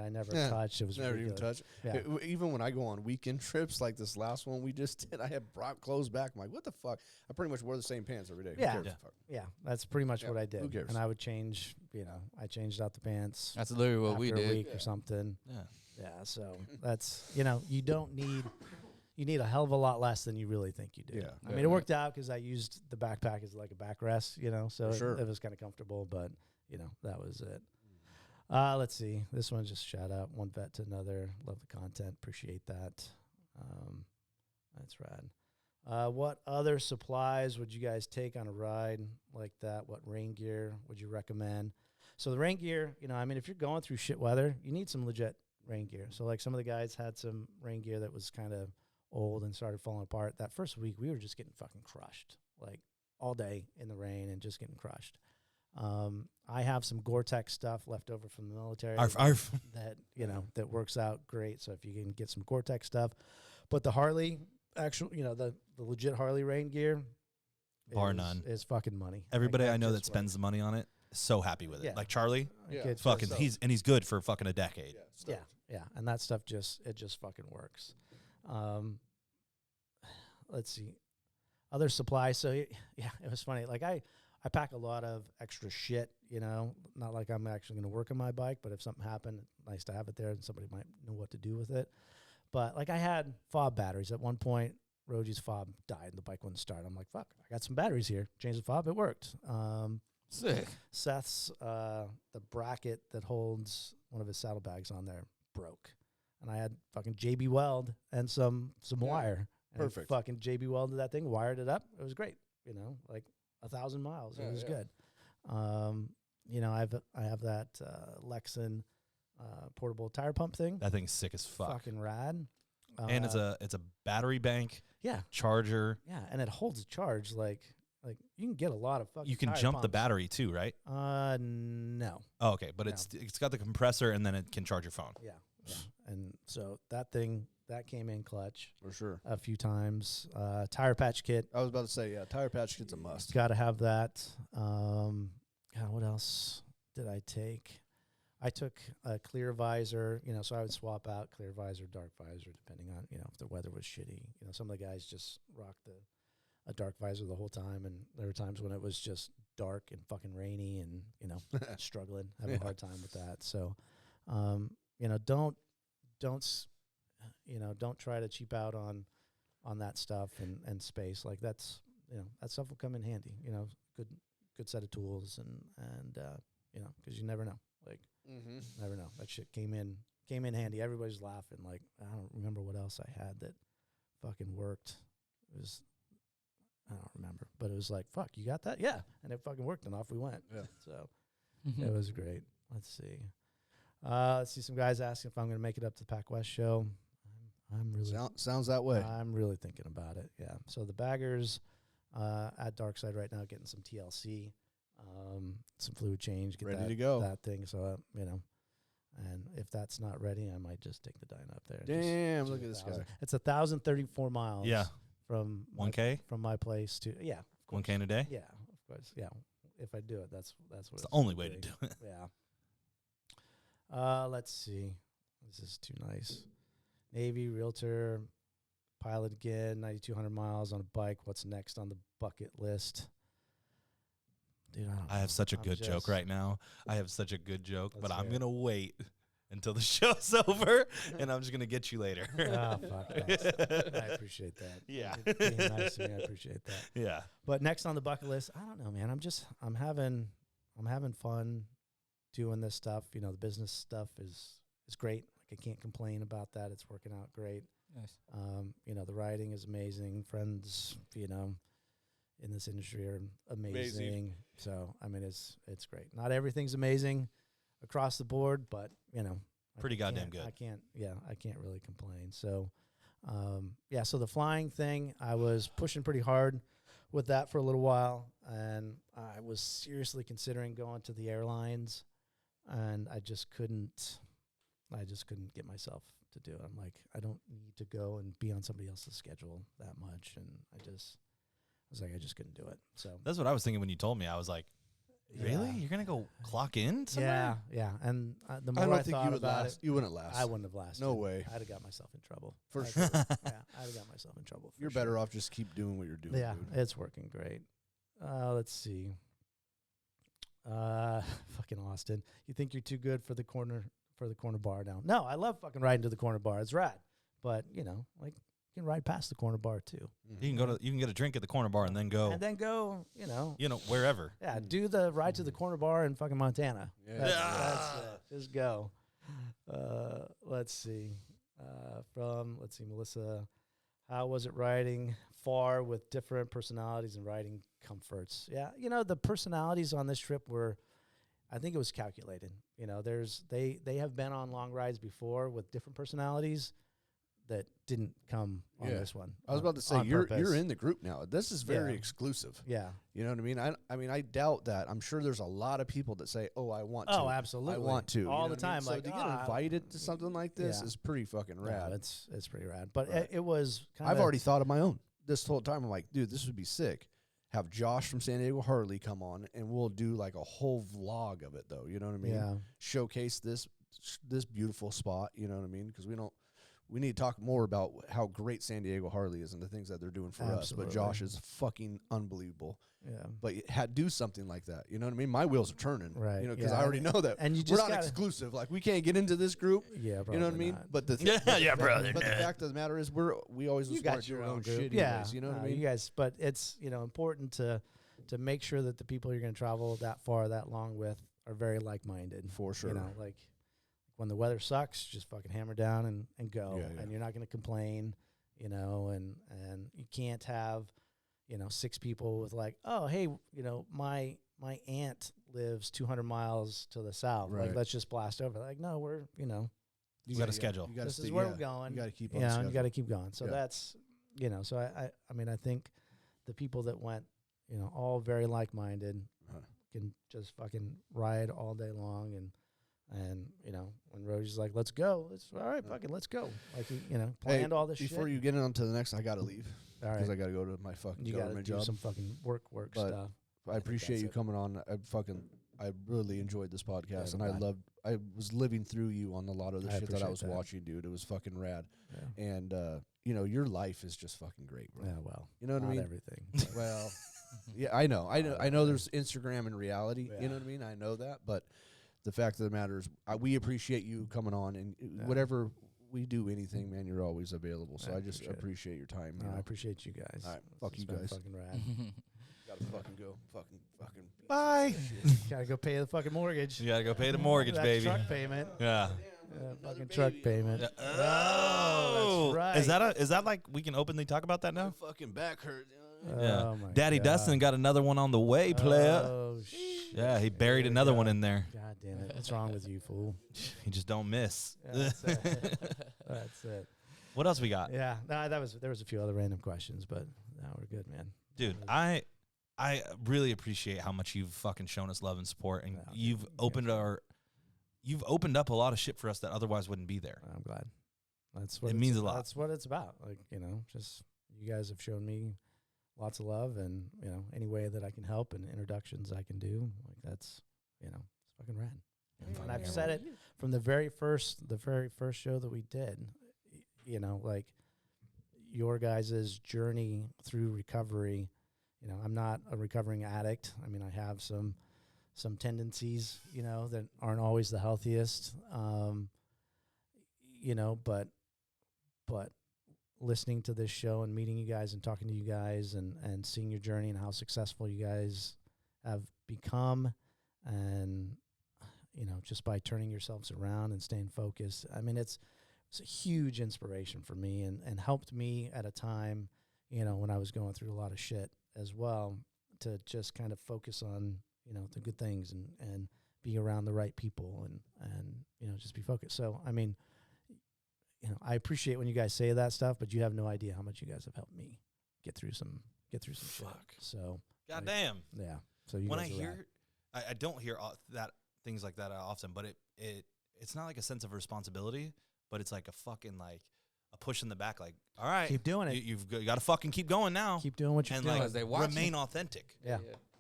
Speaker 4: never
Speaker 3: Yeah,
Speaker 4: touched. It was
Speaker 3: Never even
Speaker 4: ridiculous.
Speaker 3: touch.
Speaker 4: Yeah.
Speaker 3: Even when I go on weekend trips, like this last one we just did, I had brought clothes back. I'm like, what the fuck? I pretty much wore the same pants every day. Who
Speaker 4: Yeah.
Speaker 3: cares?
Speaker 1: Yeah.
Speaker 3: Fuck.
Speaker 4: Yeah, that's pretty much
Speaker 3: Yeah,
Speaker 4: what I
Speaker 3: who
Speaker 4: did.
Speaker 3: cares?
Speaker 4: And I would change. I changed out the pants
Speaker 2: That's literally what
Speaker 4: after
Speaker 2: we
Speaker 4: a
Speaker 2: did.
Speaker 4: week
Speaker 3: Yeah.
Speaker 4: or something.
Speaker 1: Yeah.
Speaker 4: Yeah, so that's you don't need. You need a hell of a lot less than you really think you do.
Speaker 3: Yeah.
Speaker 4: I mean, it worked out because I used the backpack as like a backrest, so
Speaker 3: Sure.
Speaker 4: it was kind of comfortable, but, that was it. Let's see. This one's just shout out one vet to another. Love the content. Appreciate that. That's rad. What other supplies would you guys take on a ride like that? What rain gear would you recommend? So the rain gear, if you're going through shit weather, you need some legit rain gear. So some of the guys had some rain gear that was kind of old and started falling apart. That first week we were just getting fucking crushed, all day in the rain and just getting crushed. I have some Gore-Tex stuff left over from the military
Speaker 1: Arf, arf.
Speaker 4: that that works out great. So if you can get some Gore-Tex stuff, but the Harley the legit Harley rain gear,
Speaker 1: Bar none.
Speaker 4: is fucking money.
Speaker 1: Everybody
Speaker 4: that
Speaker 1: I know that
Speaker 4: just
Speaker 1: spends the money on it is so happy with it.
Speaker 4: Yeah.
Speaker 1: Like Charlie,
Speaker 3: Yeah.
Speaker 4: It's
Speaker 1: fucking,
Speaker 4: just-
Speaker 1: he's good for fucking a decade.
Speaker 3: Yeah.
Speaker 4: Yeah, and that stuff just fucking works. Let's see, other supplies. So it was funny. I pack a lot of extra shit. Not like I'm actually going to work on my bike, but if something happened, nice to have it there, and somebody might know what to do with it. But I had fob batteries at one point. Rogie's fob died, and the bike wouldn't start. I'm like, fuck, I got some batteries here. Change the fob, it worked.
Speaker 2: Sick.
Speaker 4: Seth's the bracket that holds one of his saddlebags on there broke, and I had fucking JB Weld and some wire, And
Speaker 3: Perfect.
Speaker 4: Fucking JB welded that thing, wired it up. It was great. Like 1,000 miles.
Speaker 3: Yeah,
Speaker 4: It was
Speaker 3: yeah.
Speaker 4: good. I have that Lexan portable tire pump thing.
Speaker 1: That thing's sick as fuck.
Speaker 4: Fucking rad.
Speaker 1: And it's a battery bank
Speaker 4: yeah,
Speaker 1: charger.
Speaker 4: yeah, and it holds a charge like you can get a lot of fucking.
Speaker 1: You can
Speaker 4: tire
Speaker 1: jump the
Speaker 4: pumps.
Speaker 1: battery too, right?
Speaker 4: No.
Speaker 1: Oh, okay, but
Speaker 4: No.
Speaker 1: it's got the compressor and then it can charge your phone.
Speaker 4: Yeah, and so that thing that came in clutch
Speaker 3: For sure.
Speaker 4: a few times. Tire patch kit,
Speaker 3: I was about to say, yeah, tire patch kit's a must.
Speaker 4: got to have that. What else did I take? I took a clear visor, so I would swap out clear visor, dark visor, depending on, if the weather was shitty. Some of the guys just rocked a dark visor the whole time, and there were times when it was just dark and fucking rainy and, struggling, having a hard time with that. So, don't try to cheap out on that stuff and space. Like that's, that stuff will come in handy, good set of tools and because you never know. Like, never know. That shit came in handy. Everybody's laughing. Like, I don't remember what else I had that fucking worked. I don't remember, but it was like, fuck, you got that? Yeah. And it fucking worked, and off we went.
Speaker 3: Yeah.
Speaker 4: So it was great. Let's see some guys asking if I'm going to make it up to the Pac West show. I'm really
Speaker 3: Sounds that way.
Speaker 4: I'm really thinking about it. Yeah. So the baggers at Darkside right now getting some TLC, some fluid change, get
Speaker 3: Ready to go.
Speaker 4: that thing. So and if that's not ready, I might just take the dyno up there.
Speaker 3: Damn,
Speaker 4: Just
Speaker 3: look
Speaker 4: do
Speaker 3: at this
Speaker 4: 1,000.
Speaker 3: guy.
Speaker 4: It's 1,034 miles.
Speaker 1: Yeah.
Speaker 4: From
Speaker 1: 1K?
Speaker 4: from my place to
Speaker 1: 1K in a day?
Speaker 4: yeah, of course. Yeah. If I do it, that's what
Speaker 1: It's the only way to do it.
Speaker 4: Yeah. Let's see. This is too nice. Navy, realtor, pilot again, 9,200 miles on a bike. What's next on the bucket list? Dude, I don't know.
Speaker 1: I have such a
Speaker 4: I'm
Speaker 1: good joke
Speaker 4: just-
Speaker 1: right now. I have such a good joke, but
Speaker 4: Let's
Speaker 1: I'm
Speaker 4: hear it.
Speaker 1: going to wait until the show's over, and I'm just going to get you later.
Speaker 4: Ah, fuck. Thanks. I appreciate that.
Speaker 1: Yeah.
Speaker 4: Being nice to me, I appreciate that.
Speaker 1: Yeah.
Speaker 4: But next on the bucket list, I don't know, man. I'm having fun doing this stuff. The business stuff is great. Like, I can't complain about that. It's working out great.
Speaker 2: Nice.
Speaker 4: The writing is amazing. Friends, in this industry are amazing. So, I mean, it's great. Not everything's amazing across the board, but,
Speaker 1: Pretty goddamn good.
Speaker 4: I can't really complain. So, so the flying thing, I was pushing pretty hard with that for a little while, and I was seriously considering going to the airlines, and I just couldn't get myself to do it. I'm like, I don't need to go and be on somebody else's schedule that much, and I was like, I just couldn't do it. So
Speaker 1: That's what I was thinking when you told me. I was like, really?
Speaker 4: yeah.
Speaker 1: You're going to go clock in somewhere?
Speaker 4: Yeah. And the
Speaker 3: I
Speaker 4: more
Speaker 3: don't
Speaker 4: I
Speaker 3: think
Speaker 4: thought
Speaker 3: you would
Speaker 4: about
Speaker 3: last.
Speaker 4: it,
Speaker 3: You wouldn't last.
Speaker 4: I wouldn't have lasted.
Speaker 3: No way.
Speaker 4: I'd have got myself in trouble.
Speaker 3: For
Speaker 4: I'd-
Speaker 3: sure.
Speaker 4: Yeah, I'd have got myself in trouble.
Speaker 3: You're better off just keep doing what you're doing.
Speaker 4: Yeah,
Speaker 3: dude.
Speaker 4: it's working great. Let's see. Fucking Austin. You think you're too good for the corner bar now? No, I love fucking riding to the corner bar. It's rad. But, you can ride past the corner bar too.
Speaker 1: You can get a drink at the corner bar and then go,
Speaker 4: And then go,
Speaker 1: wherever.
Speaker 4: yeah, do the ride to the corner bar in fucking Montana.
Speaker 3: Yeah.
Speaker 4: That's
Speaker 1: Yeah.
Speaker 4: it. Just go. Let's see. Melissa, how was it riding far with different personalities and riding comforts? Yeah, the personalities on this trip were, I think it was calculated. They have been on long rides before with different personalities that didn't come on
Speaker 3: Yeah.
Speaker 4: this one.
Speaker 3: I was about to say
Speaker 4: on
Speaker 3: you're
Speaker 4: purpose.
Speaker 3: in the group now. This is very
Speaker 4: Yeah.
Speaker 3: exclusive.
Speaker 4: Yeah.
Speaker 3: You know what I mean? I mean, I doubt that. I'm sure there's a lot of people that say, "Oh, I want to."
Speaker 4: Oh, absolutely.
Speaker 3: I want to. You
Speaker 4: All
Speaker 3: know
Speaker 4: the
Speaker 3: what I mean?
Speaker 4: time.
Speaker 3: So
Speaker 4: Like,
Speaker 3: to get invited to something like this
Speaker 4: yeah.
Speaker 3: is pretty fucking rad.
Speaker 4: Yeah, it's pretty rad. But
Speaker 3: Right.
Speaker 4: it was kind
Speaker 3: I've already thought of my own. This whole time, I'm like, dude, this would be sick. Have Josh from San Diego Harley come on, and we'll do like a whole vlog of it, though. You know what I mean?
Speaker 4: Yeah.
Speaker 3: Showcase this beautiful spot. You know what I mean? Because we need to talk more about how great San Diego Harley is and the things that they're doing for us.
Speaker 4: Absolutely.
Speaker 3: But Josh is fucking unbelievable.
Speaker 4: Yeah.
Speaker 3: But you had do something like that. You know what I mean? My wheels are turning.
Speaker 4: Right,
Speaker 3: You know, because
Speaker 4: yeah,
Speaker 3: I already know that
Speaker 4: and you
Speaker 3: we're
Speaker 4: just
Speaker 3: not
Speaker 4: gotta-
Speaker 3: exclusive. Like we can't get into this group.
Speaker 4: Yeah,
Speaker 3: You know what I mean?
Speaker 4: not.
Speaker 3: But the
Speaker 1: Yeah, brother,
Speaker 3: But the
Speaker 1: nah.
Speaker 3: fact of the matter is, we always
Speaker 4: You
Speaker 3: was
Speaker 4: got
Speaker 3: smart to
Speaker 4: your
Speaker 3: do our
Speaker 4: own
Speaker 3: own
Speaker 4: group.
Speaker 3: shit.
Speaker 4: Yeah,
Speaker 3: Anyways, you know what I mean?
Speaker 4: You guys, but it's important to make sure that the people you're going to travel that far, that long with, are very like-minded.
Speaker 3: For sure.
Speaker 4: Like when the weather sucks, just fucking hammer down and go.
Speaker 3: Yeah, yeah.
Speaker 4: And you're not going to complain. you know, and you can't have, you know, 6 people with like, oh, hey, you know, my aunt lives 200 miles to the south.
Speaker 3: Right.
Speaker 4: Like, let's just blast over. Like, no, we're, you know,
Speaker 1: You got a schedule.
Speaker 3: You gotta
Speaker 4: this is
Speaker 3: stay-
Speaker 4: where
Speaker 3: yeah,
Speaker 4: we're going.
Speaker 3: You got to keep
Speaker 4: You
Speaker 3: on
Speaker 4: know,
Speaker 3: schedule.
Speaker 4: you got to keep going. So
Speaker 3: Yeah.
Speaker 4: that's, you know, so I mean, I think the people that went, you know, all very like-minded,
Speaker 3: Uh-huh.
Speaker 4: can just fucking ride all day long. And you know, when Rogie's like, let's go, it's all right, fucking let's go. Like, you know, planned all this
Speaker 3: Before
Speaker 4: shit.
Speaker 3: you get on to the next, I got to leave
Speaker 4: All
Speaker 3: because
Speaker 4: right.
Speaker 3: I got to go to my fucking
Speaker 4: You got to
Speaker 3: government
Speaker 4: do
Speaker 3: job.
Speaker 4: some fucking work
Speaker 3: But
Speaker 4: stuff.
Speaker 3: I appreciate
Speaker 4: that's
Speaker 3: you
Speaker 4: it.
Speaker 3: coming on. I really enjoyed this podcast, and
Speaker 4: I'm glad.
Speaker 3: I was living through you on a lot of the
Speaker 4: I
Speaker 3: shit that I
Speaker 4: appreciate
Speaker 3: was
Speaker 4: that.
Speaker 3: watching, dude. It was fucking rad.
Speaker 4: Yeah.
Speaker 3: And you know, your life is just fucking great, bro.
Speaker 4: Yeah, well,
Speaker 3: You know what I
Speaker 4: not
Speaker 3: mean?
Speaker 4: everything.
Speaker 3: Well, yeah, I know there's Instagram and reality.
Speaker 4: Yeah.
Speaker 3: You know what I mean? I know that, but the fact of the matter is, we appreciate you coming on, and
Speaker 4: Yeah.
Speaker 3: whatever we do, anything, man, you're always available. So
Speaker 4: I
Speaker 3: I just
Speaker 4: appreciate it.
Speaker 3: appreciate your time.
Speaker 4: No,
Speaker 3: You
Speaker 4: I
Speaker 3: know?
Speaker 4: appreciate you guys.
Speaker 3: All right,
Speaker 4: It's
Speaker 3: fuck you
Speaker 4: been
Speaker 3: guys.
Speaker 4: Fucking rad.
Speaker 3: Gotta fucking go. Fucking.
Speaker 1: Bye.
Speaker 4: Gotta go pay the fucking mortgage.
Speaker 1: You gotta go pay the mortgage,
Speaker 4: That
Speaker 1: baby.
Speaker 4: Truck payment.
Speaker 1: Yeah.
Speaker 4: Fucking truck payment.
Speaker 1: Yeah.
Speaker 4: Oh, that's right.
Speaker 1: Is that like we can openly talk about that now?
Speaker 3: My fucking back hurt.
Speaker 1: Yeah.
Speaker 4: Oh my
Speaker 1: Daddy
Speaker 4: God.
Speaker 1: Dustin got another one on the way, player.
Speaker 4: Oh shit.
Speaker 1: Yeah, he buried
Speaker 4: Here we
Speaker 1: another
Speaker 4: go.
Speaker 1: one in there.
Speaker 4: God damn it! What's wrong with you, fool?
Speaker 1: He just don't miss.
Speaker 4: Yeah, that's it. That's it.
Speaker 1: What else we got?
Speaker 4: Yeah, no, there was a few other random questions, but no, we're good, man.
Speaker 1: Dude, I really appreciate how much you've fucking shown us love and support, and
Speaker 4: Yeah, dude,
Speaker 1: you've opened up a lot of shit for us that otherwise wouldn't be there.
Speaker 4: I'm glad. That's what
Speaker 1: It
Speaker 4: it's-
Speaker 1: means a lot.
Speaker 4: That's what it's about. Like, you know, just you guys have shown me lots of love, and you know, any way that I can help and introductions I can do, like that's, you know, it's fucking rad. And I've said it from the very first show that we did. You know, like your guys' journey through recovery. You know, I'm not a recovering addict. I mean, I have some tendencies, you know, that aren't always the healthiest. You know, but listening to this show and meeting you guys and talking to you guys and seeing your journey and how successful you guys have become, and you know, just by turning yourselves around and staying focused. I mean, it's a huge inspiration for me and helped me at a time, you know, when I was going through a lot of shit as well, to just kind of focus on, you know, the good things and be around the right people and, you know, just be focused. So, I mean, you know, I appreciate when you guys say that stuff, but you have no idea how much you guys have helped me get through some shit. So,
Speaker 1: Goddamn.
Speaker 4: yeah. So you
Speaker 1: When I
Speaker 4: guys are rad.
Speaker 1: hear, I don't hear that things like that often, but it's not like a sense of responsibility, but it's like a fucking like a push in the back. Like, all right,
Speaker 4: Keep doing it.
Speaker 1: You've got to fucking keep going now,
Speaker 4: Keep doing what you're
Speaker 1: and
Speaker 4: doing.
Speaker 1: like
Speaker 2: They watch
Speaker 1: remain
Speaker 2: you.
Speaker 1: authentic.
Speaker 4: Yeah.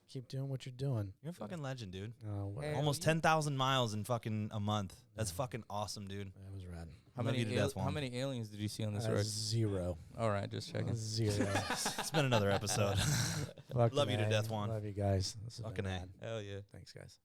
Speaker 4: Keep doing what you're doing.
Speaker 1: You're a fucking legend, dude.
Speaker 4: Oh, well,
Speaker 2: Hey,
Speaker 1: Almost
Speaker 2: you-
Speaker 1: 10,000 miles in fucking a month. That's
Speaker 4: Yeah.
Speaker 1: fucking awesome, dude.
Speaker 4: that was rad.
Speaker 2: How
Speaker 1: Love
Speaker 2: many
Speaker 1: you to death, Juan.
Speaker 2: how many aliens did you see on this road?
Speaker 4: 0.
Speaker 2: All right, just checking.
Speaker 4: 0.
Speaker 1: It's been another episode.
Speaker 4: Fucking
Speaker 1: Love you to
Speaker 4: A.
Speaker 1: death, Juan.
Speaker 4: Love you guys. This has been
Speaker 1: Fucking A.
Speaker 4: rad.
Speaker 2: Hell yeah.
Speaker 4: Thanks, guys.